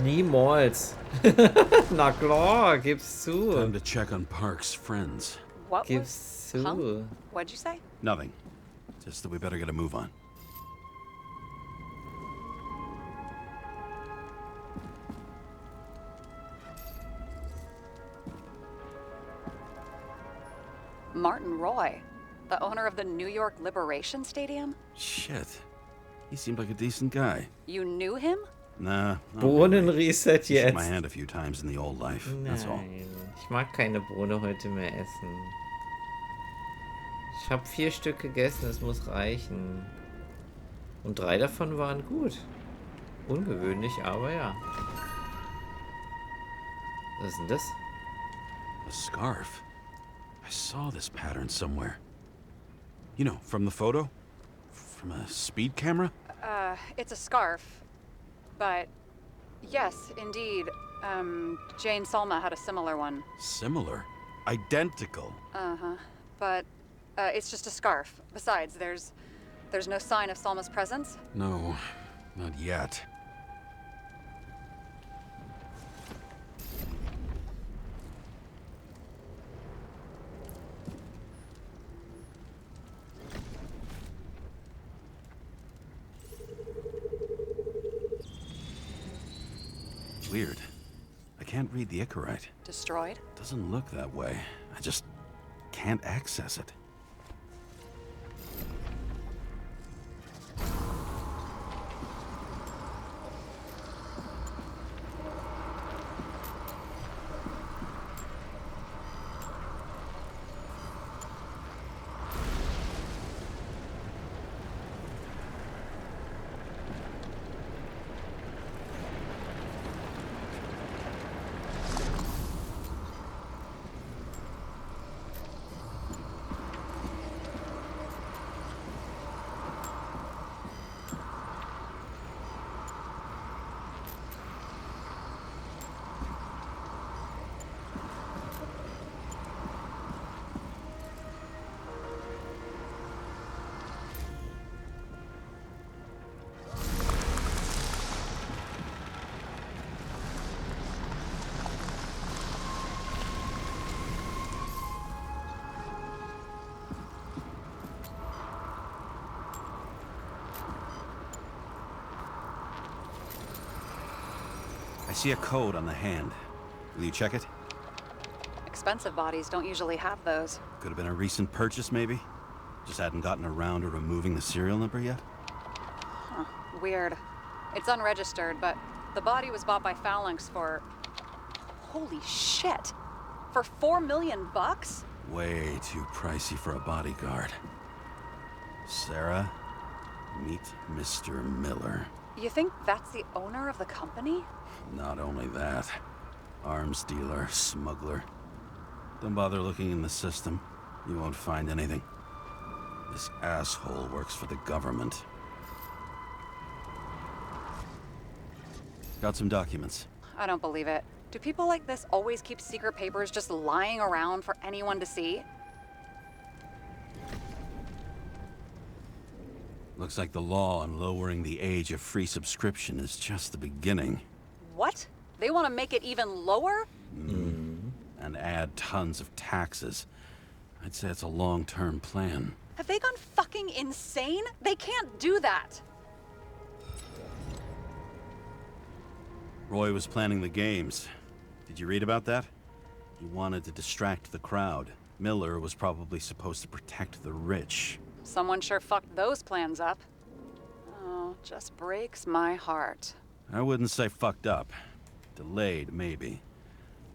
[SPEAKER 1] Niemals. Na klar, gib's zu.
[SPEAKER 10] Time to check on Park's friends.
[SPEAKER 8] What
[SPEAKER 1] Gib's zu.
[SPEAKER 8] Huh? What'd you say?
[SPEAKER 10] Nothing. Just that we better get a move on.
[SPEAKER 8] Martin Roy, the owner of the New York Liberation Stadium?
[SPEAKER 10] Shit. He seemed like a decent guy.
[SPEAKER 8] You knew him?
[SPEAKER 10] Nah.
[SPEAKER 1] Bohnen-Reset
[SPEAKER 10] Shook
[SPEAKER 1] jetzt.
[SPEAKER 10] my hand a few times in the old life. That's all.
[SPEAKER 1] Nein, ich mag keine Bohne heute mehr essen. Ich habe 4 Stück gegessen, es muss reichen. Und 3 davon waren gut. Ungewöhnlich, aber ja. Was ist denn das?
[SPEAKER 10] A scarf. I saw this pattern somewhere. You know, from the photo? From a speed camera?
[SPEAKER 8] It's a scarf. But, yes, indeed. Jane Salma had a similar one.
[SPEAKER 10] Similar? Identical?
[SPEAKER 8] Uh-huh. But, it's just a scarf. Besides, there's no sign of Salma's presence?
[SPEAKER 10] No, not yet. Weird. I can't read the Icarite.
[SPEAKER 8] Destroyed?
[SPEAKER 10] Doesn't look that way. I just can't access it. I see a code on the hand. Will you check it?
[SPEAKER 8] expensive bodies don't usually have those.
[SPEAKER 10] Could have been a recent purchase, maybe? Just hadn't gotten around to removing the serial number yet?
[SPEAKER 8] Huh, weird. It's unregistered, but the body was bought by Phalanx for... Holy shit! For $4 million bucks?
[SPEAKER 10] Way too pricey for a bodyguard. Sarah, meet Mr. Miller.
[SPEAKER 8] You think that's the owner of the company?
[SPEAKER 10] Not only that, arms dealer, smuggler. Don't bother looking in the system. You won't find anything. This asshole works for the government. Got some documents.
[SPEAKER 8] I don't believe it. Do people like this always keep secret papers just lying around for anyone to see?
[SPEAKER 10] Looks like the law on lowering the age of free subscription is just the beginning.
[SPEAKER 8] What? They want to make it even lower?
[SPEAKER 10] And add tons of taxes. I'd say it's a long-term plan.
[SPEAKER 8] Have they gone fucking insane? They can't do that!
[SPEAKER 10] Roy was planning the games. Did you read about that? He wanted to distract the crowd. Miller was probably supposed to protect the rich.
[SPEAKER 8] Someone sure fucked those plans up. Oh, just breaks my heart.
[SPEAKER 10] I wouldn't say fucked up. Delayed, maybe.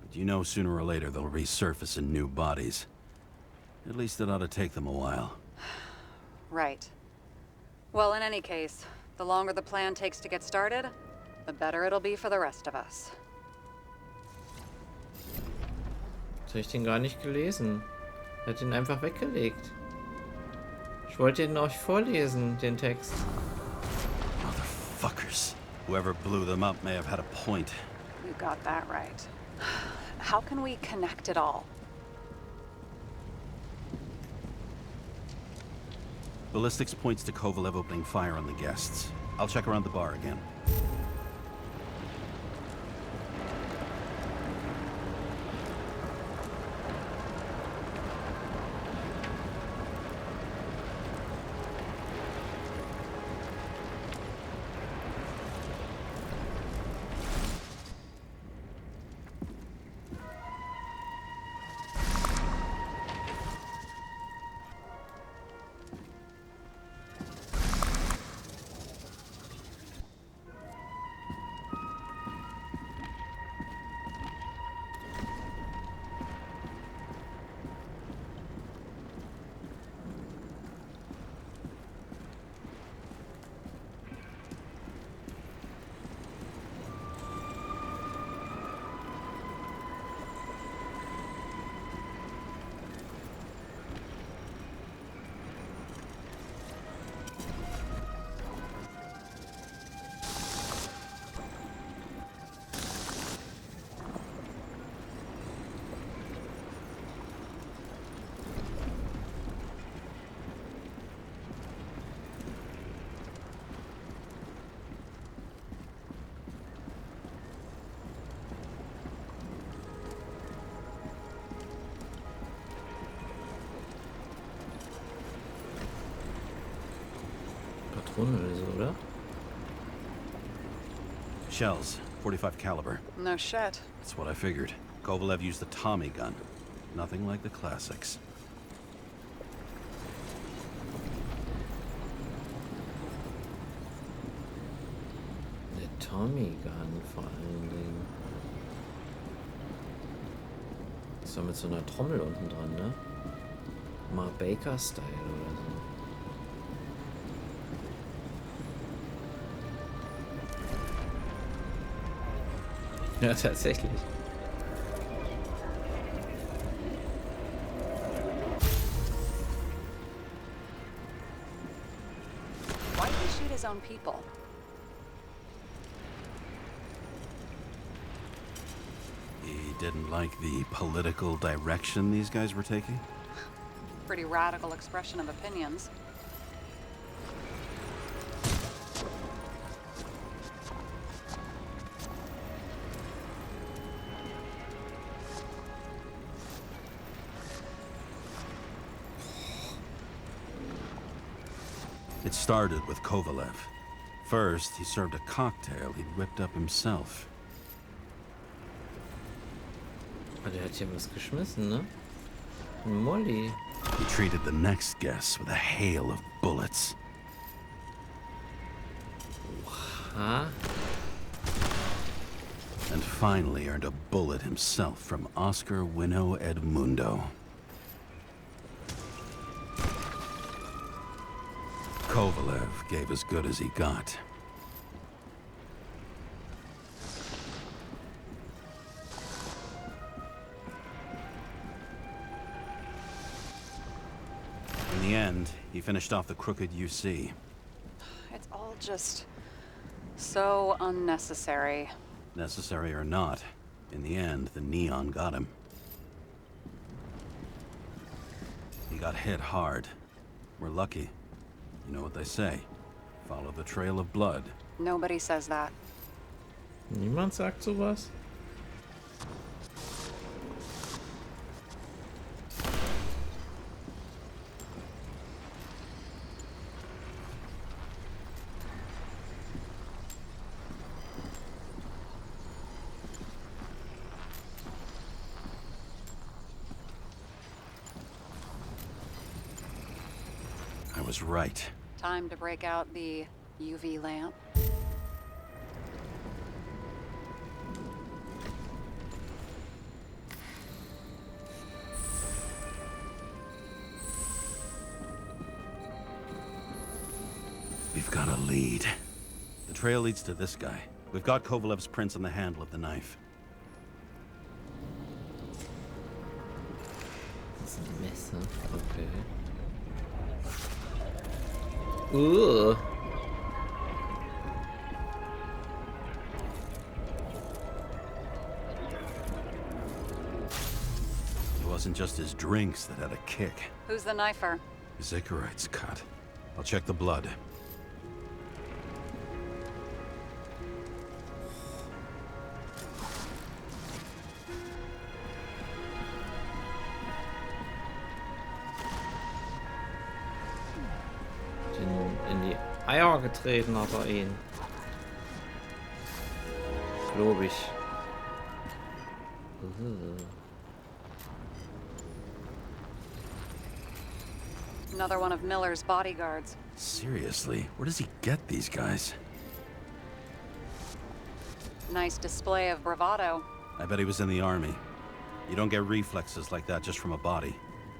[SPEAKER 10] But you know sooner or later they'll resurface in new bodies. At least it ought to take them a while.
[SPEAKER 8] Right. Well, in any case, the longer the plan takes to get started, the better it'll be for the rest of us.
[SPEAKER 1] Jetzt habe ich den gar nicht gelesen. Er hat ihn einfach weggelegt. Ich wollte ihn euch vorlesen, den Text.
[SPEAKER 10] Motherfuckers. Whoever blew them up may have had a point.
[SPEAKER 8] You got that right. How can we connect it all?
[SPEAKER 10] Ballistics points to Kovalev opening fire on the guests. I'll check around the bar again.
[SPEAKER 1] Patronen oder so, oder?
[SPEAKER 10] Shells, 45 caliber.
[SPEAKER 8] No shit.
[SPEAKER 10] That's what I figured. Kovalev used the Tommy gun. Nothing like the classics.
[SPEAKER 1] Der Tommy Gun vor allen Dingen. Das war mit so einer Trommel unten dran, ne? Mal Baker-Style oder so. Ja, tatsächlich.
[SPEAKER 8] Why did he shoot his own people?
[SPEAKER 10] He didn't like the political direction these guys were taking?
[SPEAKER 8] Pretty radical expression of opinions.
[SPEAKER 10] It started with Kovalev. First, he served a cocktail he'd whipped up himself.
[SPEAKER 1] Oh, der hat hier was geschmissen, ne? Ein Molly.
[SPEAKER 10] He treated the next guest with a hail of bullets.
[SPEAKER 1] Huh?
[SPEAKER 10] And finally earned a bullet himself from Oscar Winnow Edmundo. Kovalev gave as good as he got. In the end, he finished off the crooked UC.
[SPEAKER 8] It's all just so unnecessary.
[SPEAKER 10] Necessary or not, in the end, the neon got him. He got hit hard. We're lucky. You know what they say. Follow the trail of blood.
[SPEAKER 8] Nobody says that.
[SPEAKER 1] Niemand sagt sowas?
[SPEAKER 10] I was right.
[SPEAKER 8] Time to break out the UV lamp.
[SPEAKER 10] We've got a lead. The trail leads to this guy. We've got Kovalev's prints on the handle of the knife.
[SPEAKER 1] Das ist ein Messer. Okay. Ooh.
[SPEAKER 10] It wasn't just his drinks that had a kick.
[SPEAKER 8] Who's the knifer?
[SPEAKER 10] His Icarite's cut. I'll check the blood.
[SPEAKER 1] In die Eier getreten hat er ihn. Glaube ich.
[SPEAKER 8] Another one of Miller's bodyguards.
[SPEAKER 10] Seriously, where does he get these guys?
[SPEAKER 8] Nice display of bravado.
[SPEAKER 10] I bet he was in the army. You don't get reflexes like that just from a body.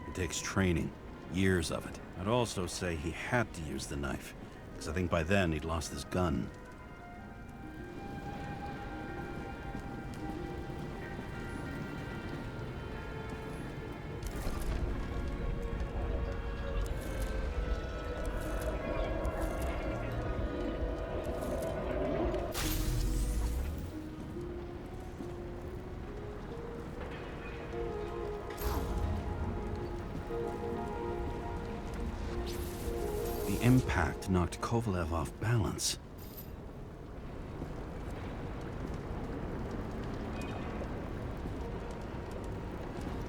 [SPEAKER 10] It takes training, years of it. I'd also say he had to use the knife, because I think by then he'd lost his gun. The impact knocked Kovalev off balance.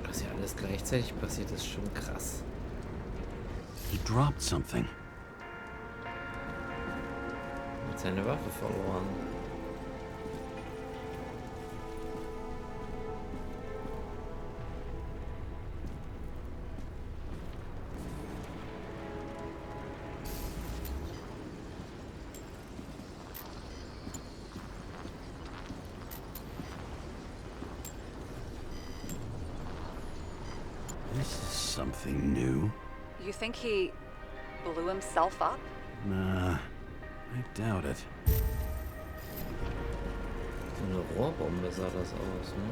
[SPEAKER 1] Dass hier alles gleichzeitig passiert, ist schon krass.
[SPEAKER 10] He dropped something.
[SPEAKER 1] Hat seine Waffe verloren.
[SPEAKER 10] This is something new.
[SPEAKER 8] You think he blew himself up?
[SPEAKER 10] Nah, I doubt it.
[SPEAKER 1] So eine Rohrbombe sah das aus, ne?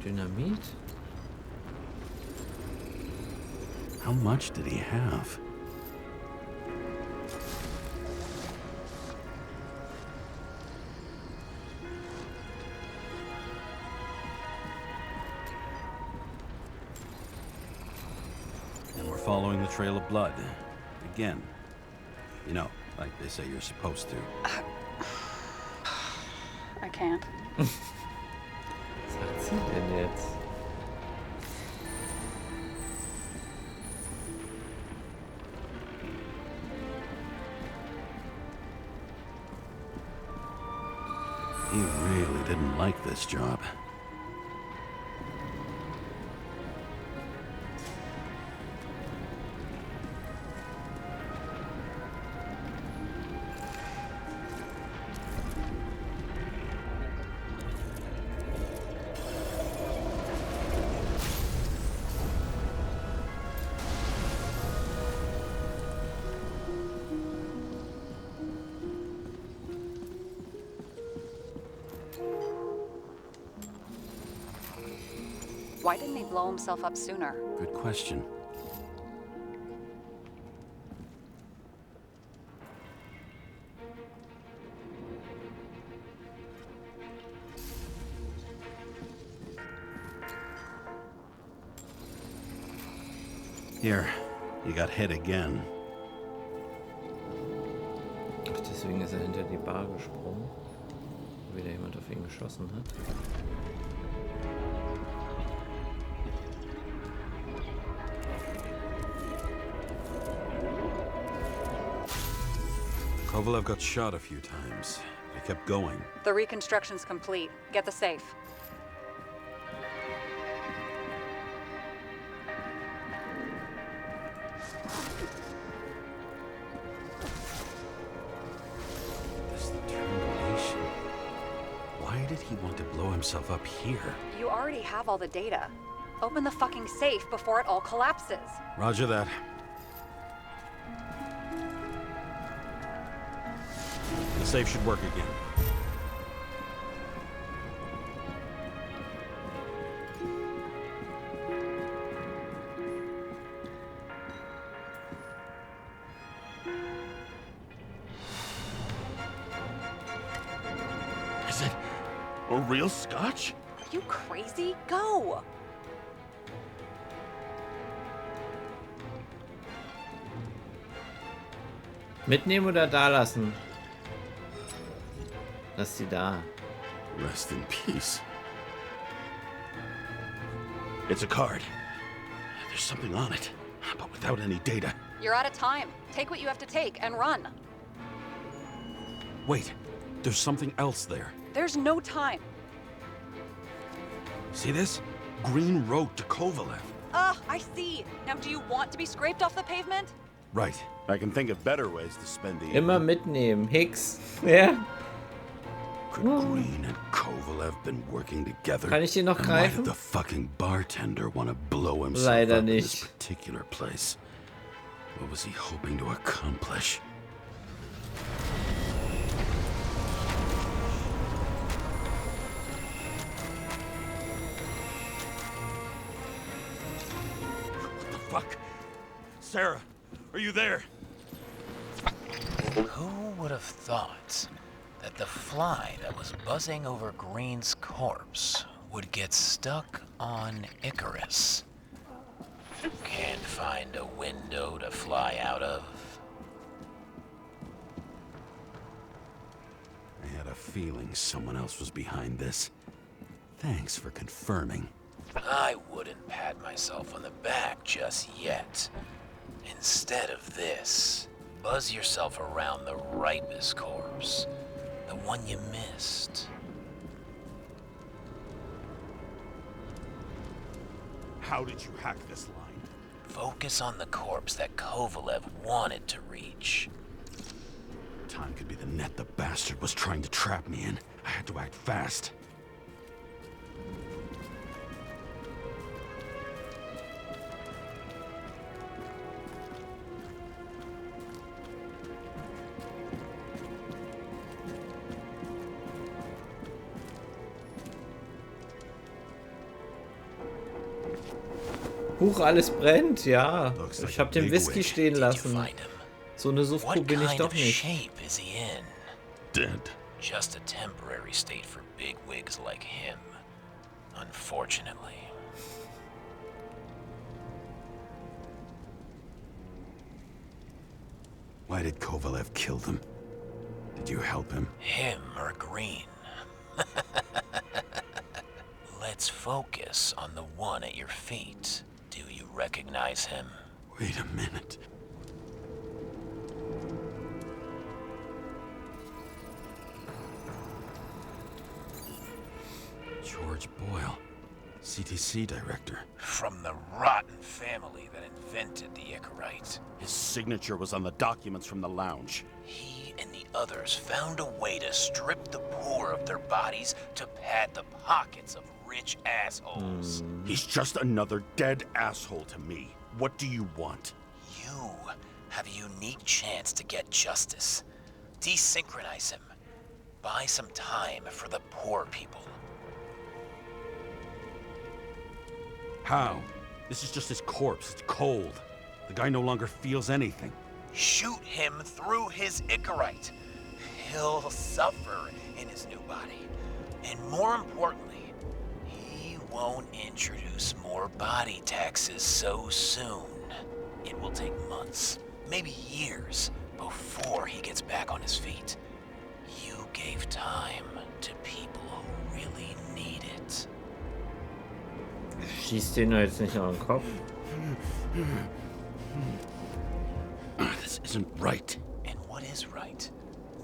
[SPEAKER 1] Dynamit?
[SPEAKER 10] How much did he have? And we're following the trail of blood. Again. You know, like they say you're supposed to.
[SPEAKER 8] I can't.
[SPEAKER 1] Sagt passiert denn jetzt?
[SPEAKER 10] He really didn't like this job.
[SPEAKER 8] Why didn't he blow himself up sooner?
[SPEAKER 10] Good question. Here, you got hit again.
[SPEAKER 1] Ach, deswegen ist er hinter die Bar gesprungen. Wieder jemand auf ihn geschossen hat.
[SPEAKER 10] Kovalev got shot a few times, but he kept going.
[SPEAKER 8] The reconstruction's complete. Get the safe.
[SPEAKER 10] This determination. Why did he want to blow himself up here?
[SPEAKER 8] You already have all the data. Open the fucking safe before it all collapses.
[SPEAKER 10] Roger that. The safe should work again. Is it a real scotch?
[SPEAKER 8] Are you crazy? Go!
[SPEAKER 1] Mitnehmen oder da lassen? Lass sie da.
[SPEAKER 10] Rest in peace. It's a card. There's something on it, but without any data.
[SPEAKER 8] You're out of time. Take what you have to take and run.
[SPEAKER 10] Wait, there's something else there.
[SPEAKER 8] There's no time.
[SPEAKER 10] See this? Green Road to Kovalev.
[SPEAKER 8] I see. Now do you want to be scraped off the pavement?
[SPEAKER 10] Right. I can think of better ways to spend the
[SPEAKER 1] Immer mitnehmen. Hicks. Ja.
[SPEAKER 10] Could Green and Kovalev been working together?
[SPEAKER 1] Kann ich den noch
[SPEAKER 10] And why
[SPEAKER 1] greifen?
[SPEAKER 10] did the fucking bartender want to blow himself
[SPEAKER 1] Leider
[SPEAKER 10] up in
[SPEAKER 1] nicht.
[SPEAKER 10] this particular place? What was he hoping to accomplish? What the fuck? Sarah, are you there?
[SPEAKER 16] Who would have thought that the fly that was buzzing over Green's corpse would get stuck on Icarus? Can't find a window to fly out of.
[SPEAKER 10] I had a feeling someone else was behind this. Thanks for confirming.
[SPEAKER 16] I wouldn't pat myself on the back just yet. Instead of this, buzz yourself around the Ripus corpse. The one you missed.
[SPEAKER 10] How did you hack this line?
[SPEAKER 16] Focus on the corpse that Kovalev wanted to reach.
[SPEAKER 10] Time could be the net the bastard was trying to trap me in. I had to act fast.
[SPEAKER 1] Huch, alles brennt, ja. Ich hab den Whisky stehen lassen. So eine Suffkuh bin ich doch nicht.
[SPEAKER 16] Shape is he in?
[SPEAKER 10] Dead.
[SPEAKER 16] Just a temporary state for bigwigs like him. Unfortunately.
[SPEAKER 10] Why did Kovalev kill them? Did you help him?
[SPEAKER 16] Him or Green? Let's focus on the one at your feet. Do you recognize him?
[SPEAKER 10] Wait a minute. George Boyle, CTC director.
[SPEAKER 16] From the rotten family that invented the Icarite.
[SPEAKER 10] His signature was on the documents from the lounge.
[SPEAKER 16] He and the others found a way to strip the poor of their bodies to pad the pockets of rich assholes.
[SPEAKER 10] He's just another dead asshole to me. What do you want?
[SPEAKER 16] You have a unique chance to get justice. Desynchronize him. Buy some time for the poor people.
[SPEAKER 10] How? This is just his corpse. It's cold. The guy no longer feels anything.
[SPEAKER 16] Shoot him through his Icarite. He'll suffer in his new body. And more importantly, he won't introduce more body taxes so soon. It will take months, maybe years, before he gets back on his feet. You gave time to people who really need it.
[SPEAKER 1] Schießt den doch jetzt nicht noch in den Kopf.
[SPEAKER 10] This isn't right.
[SPEAKER 16] And what is right?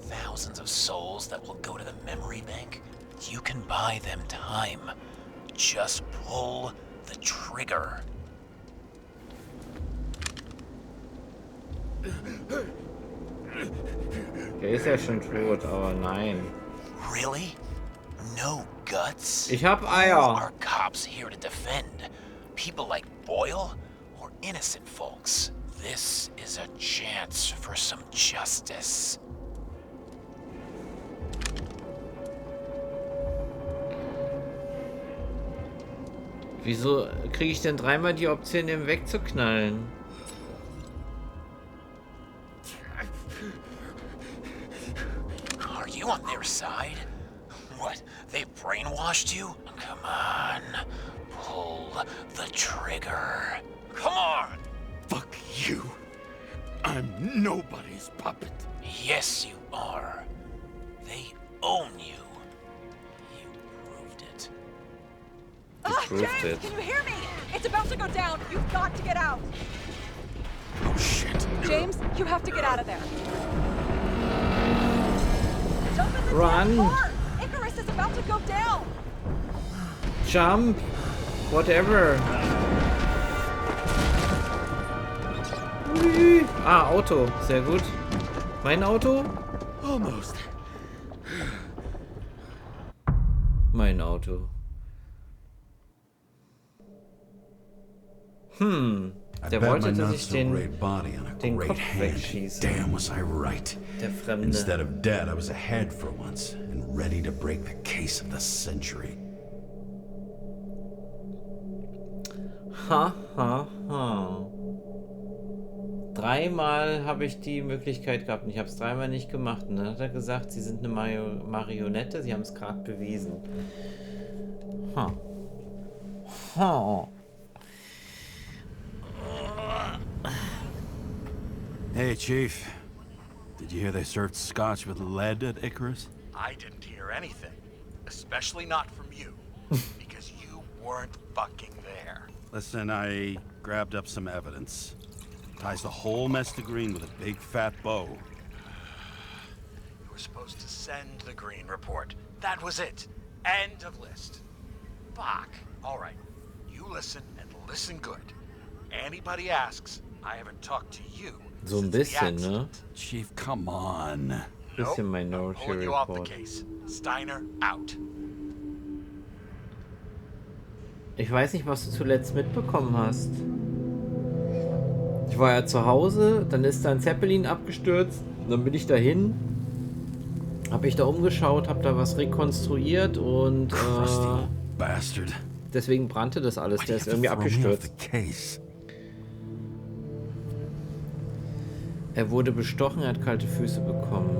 [SPEAKER 16] Thousands of souls that will go to the memory bank? You can buy them time. Just pull the trigger.
[SPEAKER 1] Der ist ja schon tot, aber nein.
[SPEAKER 16] Really? No guts?
[SPEAKER 1] Ich hab Eier.
[SPEAKER 16] Who are cops here to defend? People like Boyle or innocent folks? This is a chance for some justice.
[SPEAKER 1] Wieso kriege ich denn dreimal die Option, den wegzuknallen?
[SPEAKER 16] Are you on their side? What, they brainwashed you? Come on, pull the trigger. Come on!
[SPEAKER 10] Fuck you. I'm nobody's puppet.
[SPEAKER 16] Yes, you are. They own you. You proved it.
[SPEAKER 8] James, can you hear me? It's about to go down. You've got to get out.
[SPEAKER 10] Oh, shit.
[SPEAKER 8] James, you have to get out of there. Jump in the
[SPEAKER 1] Run.
[SPEAKER 8] damn car. Icarus is about to go down.
[SPEAKER 1] Jump. Whatever. Ah, Auto. Sehr gut. Mein Auto?
[SPEAKER 10] Almost.
[SPEAKER 1] Mein Auto. Der wollte, dass ich den Kopf wegschieße.
[SPEAKER 10] Damn, was I right.
[SPEAKER 1] Der Fremde.
[SPEAKER 10] Instead of dead, I was ahead for once and ready to break the case of the century.
[SPEAKER 1] Ha, ha, ha. Dreimal habe ich die Möglichkeit gehabt und ich habe es dreimal nicht gemacht. Und dann hat er gesagt, sie sind eine Marionette, sie haben es gerade bewiesen. Ha. Ha.
[SPEAKER 10] Hey, Chief. Did you hear they served scotch with lead at Icarus?
[SPEAKER 7] I didn't hear anything. Especially not from you. Because you weren't fucking there.
[SPEAKER 10] Listen, I grabbed up some evidence. Ties the whole mess to Green with a big fat bow.
[SPEAKER 7] You were supposed to send the Green report. That was it. End of list. Fuck. All right. You listen and listen good. Anybody asks, I haven't talked to you.
[SPEAKER 1] So ein bisschen, ne?
[SPEAKER 10] Chief, come on.
[SPEAKER 1] Bisschen Minority
[SPEAKER 7] Pulling you off the
[SPEAKER 1] Report.
[SPEAKER 7] case. Steiner out.
[SPEAKER 1] Ich weiß nicht, was du zuletzt mitbekommen hast. Ich war ja zu Hause, dann ist da ein Zeppelin abgestürzt, dann bin ich dahin, habe ich da umgeschaut, habe da was rekonstruiert und deswegen brannte das alles, der ist irgendwie abgestürzt. Er wurde bestochen, er hat kalte Füße bekommen.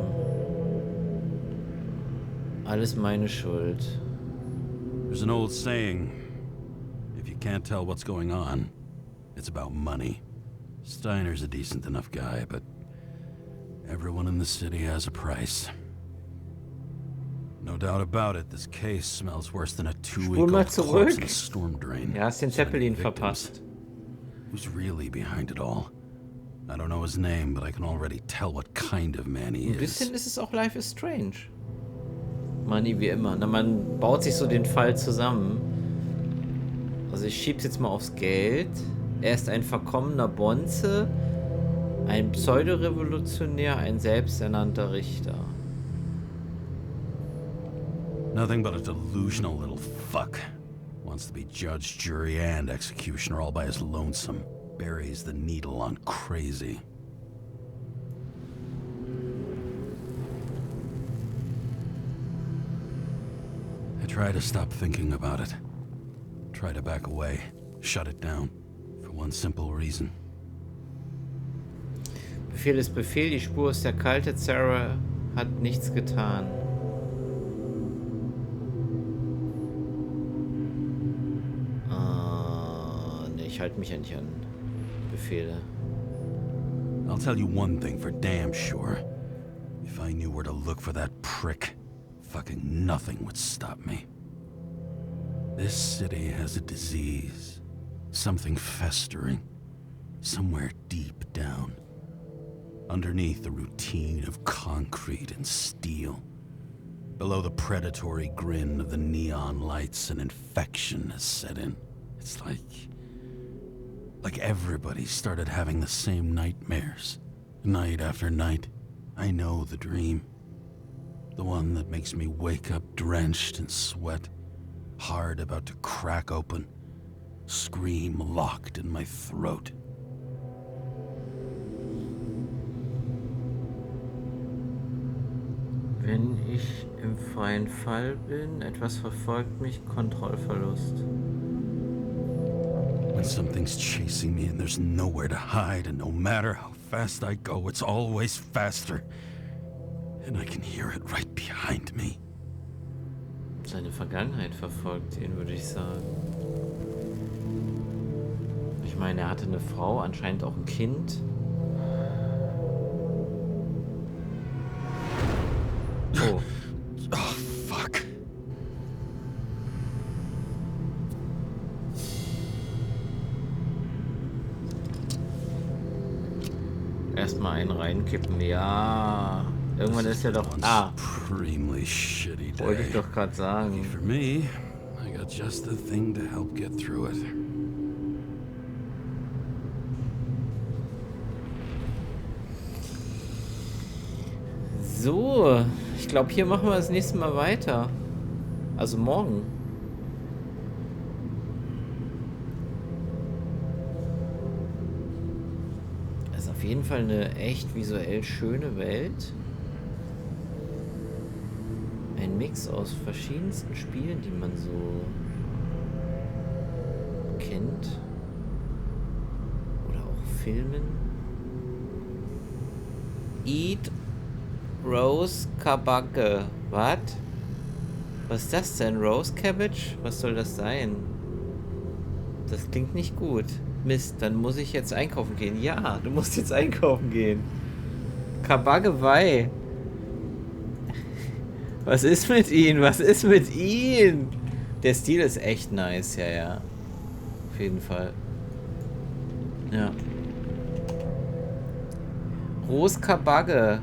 [SPEAKER 1] Alles meine Schuld.
[SPEAKER 10] There's an old saying, if you can't tell what's going on, it's about money. Steiner's a decent enough guy, but everyone in the city has a price. No doubt about it, this case smells worse than a
[SPEAKER 1] Spul mal
[SPEAKER 10] two-week-old
[SPEAKER 1] zurück.
[SPEAKER 10] corpse in a storm drain.
[SPEAKER 1] Ja, hast den Zeppelin verpasst.
[SPEAKER 10] Who's really behind it all? I don't know his name, but I can already tell what kind of man he
[SPEAKER 1] Ein
[SPEAKER 10] is.
[SPEAKER 1] bisschen ist es auch Life is Strange. Money wie immer. Na, man baut sich so den Fall zusammen. Also ich schieb's jetzt mal aufs Geld. Er ist ein verkommener Bonze, ein Pseudorevolutionär, ein selbsternannter Richter.
[SPEAKER 10] Nothing but a delusional little fuck. Wants to be judge, jury, and executioner all by his lonesome. Buries the needle on crazy. I try to stop thinking about it. Try to back away. Shut it down. For one simple reason.
[SPEAKER 1] Befehl ist Befehl, die Spur ist erkaltet, Sarah hat nichts getan. Ne, ich halte mich ja nicht an Befehle.
[SPEAKER 10] I'll tell you one thing for damn sure. If I knew where to look for that prick, fucking nothing would stop me. This city has a disease. Something festering. Somewhere deep down. Underneath the routine of concrete and steel. Below the predatory grin of the neon lights, an infection has set in. It's like everybody started having the same nightmares. Night after night. I know the dream. The one that makes me wake up drenched in sweat. Heart about to crack open. Scream locked in my throat.
[SPEAKER 1] Wenn ich im freien Fall bin, etwas verfolgt mich, Kontrollverlust.
[SPEAKER 10] When something's chasing me and there's nowhere to hide, and no matter how fast I go, it's always faster. And I can hear it right behind me.
[SPEAKER 1] Seine Vergangenheit verfolgt ihn, würde ich sagen. Ich meine, er hatte eine Frau, anscheinend auch ein Kind. Oh.
[SPEAKER 10] Oh, fuck.
[SPEAKER 1] Erstmal einen reinkippen, ja. Irgendwann ist er doch... Ah. Wollte ich doch gerade sagen.
[SPEAKER 10] For me, I got just the thing to help get through it.
[SPEAKER 1] So, ich glaube, hier machen wir das nächste Mal weiter. Also morgen. Das ist auf jeden Fall eine echt visuell schöne Welt. Ein Mix aus verschiedensten Spielen, die man so kennt. Oder auch Filmen. Eat Rose Kabake. Was? Was ist das denn? Rose Cabbage? Was soll das sein? Das klingt nicht gut. Mist, dann muss ich jetzt einkaufen gehen. Ja, du musst jetzt einkaufen gehen. Kabake Wei. Was ist mit ihm? Was ist mit ihm? Der Stil ist echt nice, ja, ja. Auf jeden Fall. Ja. Rose Kabake.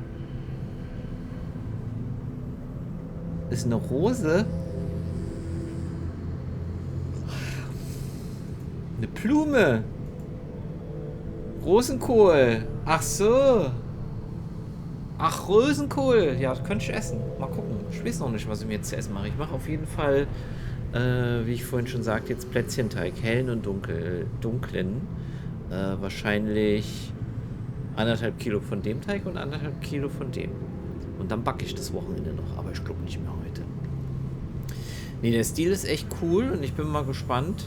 [SPEAKER 1] Ist eine Rose? Eine Blume. Rosenkohl. Ach so. Ach, Rosenkohl. Ja, das könnte ich essen. Mal gucken. Ich weiß noch nicht, was ich mir jetzt zu essen mache. Ich mache auf jeden Fall, wie ich vorhin schon sagte, jetzt Plätzchenteig. Hellen und dunklen. Wahrscheinlich 1,5 Kilo von dem Teig und 1,5 Kilo von dem. Und dann backe ich das Wochenende noch. Aber ich glaube nicht mehr heute. Nee, der Stil ist echt cool. Und ich bin mal gespannt,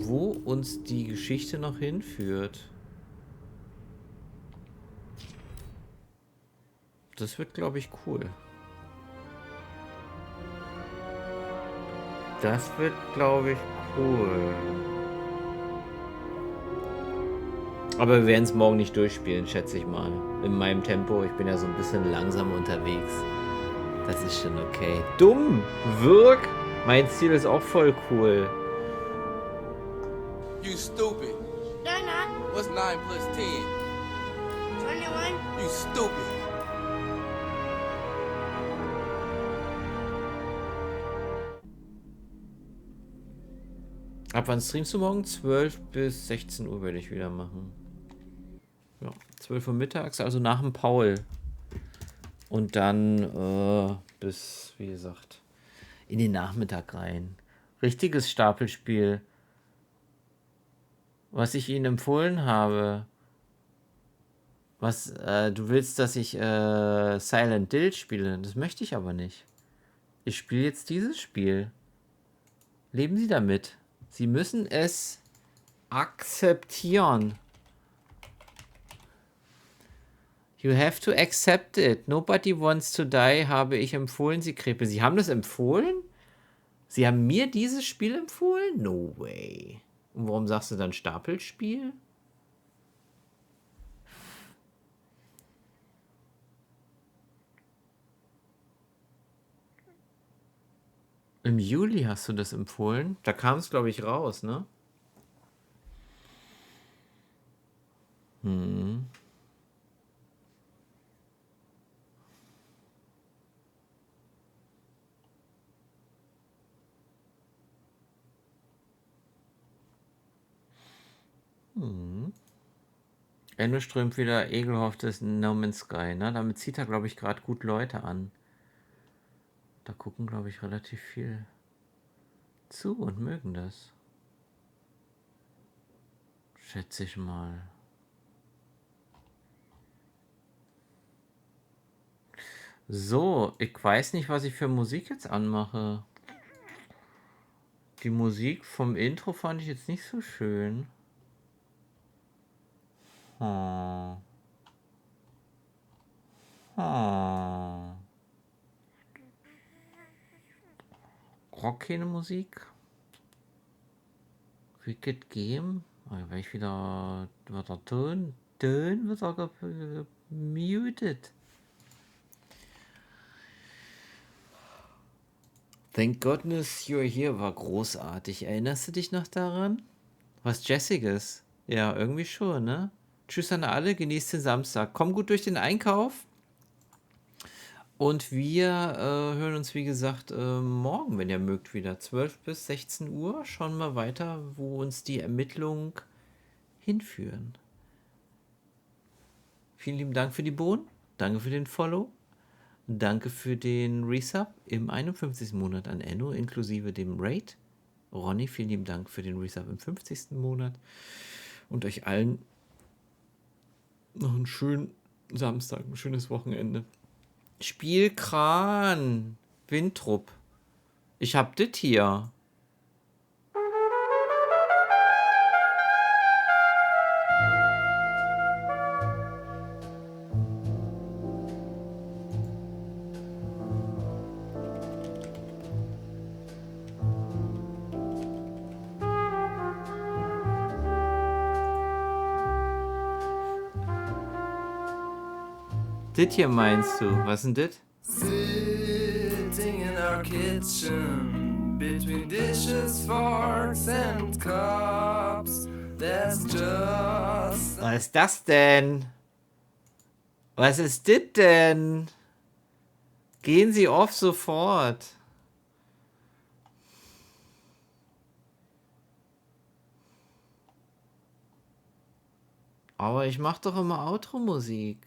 [SPEAKER 1] wo uns die Geschichte noch hinführt. Das wird, glaube ich, cool. Das wird, glaube ich, cool. Aber wir werden es morgen nicht durchspielen, schätze ich mal. In meinem Tempo. Ich bin ja so ein bisschen langsam unterwegs. Das ist schon okay. Dumm! Wirk! Mein Ziel ist auch voll cool.
[SPEAKER 17] You stupid.
[SPEAKER 11] No, not.
[SPEAKER 17] What's 9 plus 10?
[SPEAKER 11] 21.
[SPEAKER 17] You stupid.
[SPEAKER 1] Ab wann streamst du morgen? 12 bis 16 Uhr werde ich wieder machen. Ja, 12 Uhr mittags, also nach dem Paul. Und dann bis, wie gesagt, in den Nachmittag rein. Richtiges Stapelspiel. Was ich Ihnen empfohlen habe. Was, du willst, dass ich Silent Hill spiele? Das möchte ich aber nicht. Ich spiele jetzt dieses Spiel. Leben Sie damit. Sie müssen es akzeptieren. You have to accept it. Nobody wants to die, habe ich empfohlen, Sie Krepe. Sie haben das empfohlen? Sie haben mir dieses Spiel empfohlen? No way. Und warum sagst du dann Stapelspiel? Im Juli hast du das empfohlen? Da kam es, glaube ich, raus, ne? Hm. Enno strömt wieder ekelhaftes No Man's Sky, ne? Damit zieht er, glaube ich, gerade gut Leute an. Da gucken, glaube ich, relativ viel zu und mögen das. Schätze ich mal. So, ich weiß nicht, was ich für Musik jetzt anmache. Die Musik vom Intro fand ich jetzt nicht so schön. Hm. Hm. Rock keine Musik. Wicked Game. Weil ich wieder der Ton wird auch gemutet. Thank goodness you're here war großartig. Erinnerst du dich noch daran? Was Jessiges. Ja, irgendwie schon, ne? Tschüss an alle, genießt den Samstag. Komm gut durch den Einkauf. Und wir hören uns, wie gesagt, morgen, wenn ihr mögt, wieder. 12 bis 16 Uhr. Schauen wir weiter, wo uns die Ermittlungen hinführen. Vielen lieben Dank für die Bohnen. Danke für den Follow. Danke für den Resub im 51. Monat an Enno, inklusive dem Raid. Ronny, vielen lieben Dank für den Resub im 50. Monat. Und euch allen noch einen schönen Samstag, ein schönes Wochenende. Spielkran, Wintrup. Ich hab das hier. Das hier meinst du? Was ist denn das?
[SPEAKER 18] Sitting in our kitchen, between dishes, forks and cups, that's just...
[SPEAKER 1] Was ist das denn? Was ist das denn? Gehen Sie off sofort. Aber ich mach doch immer Outro-Musik.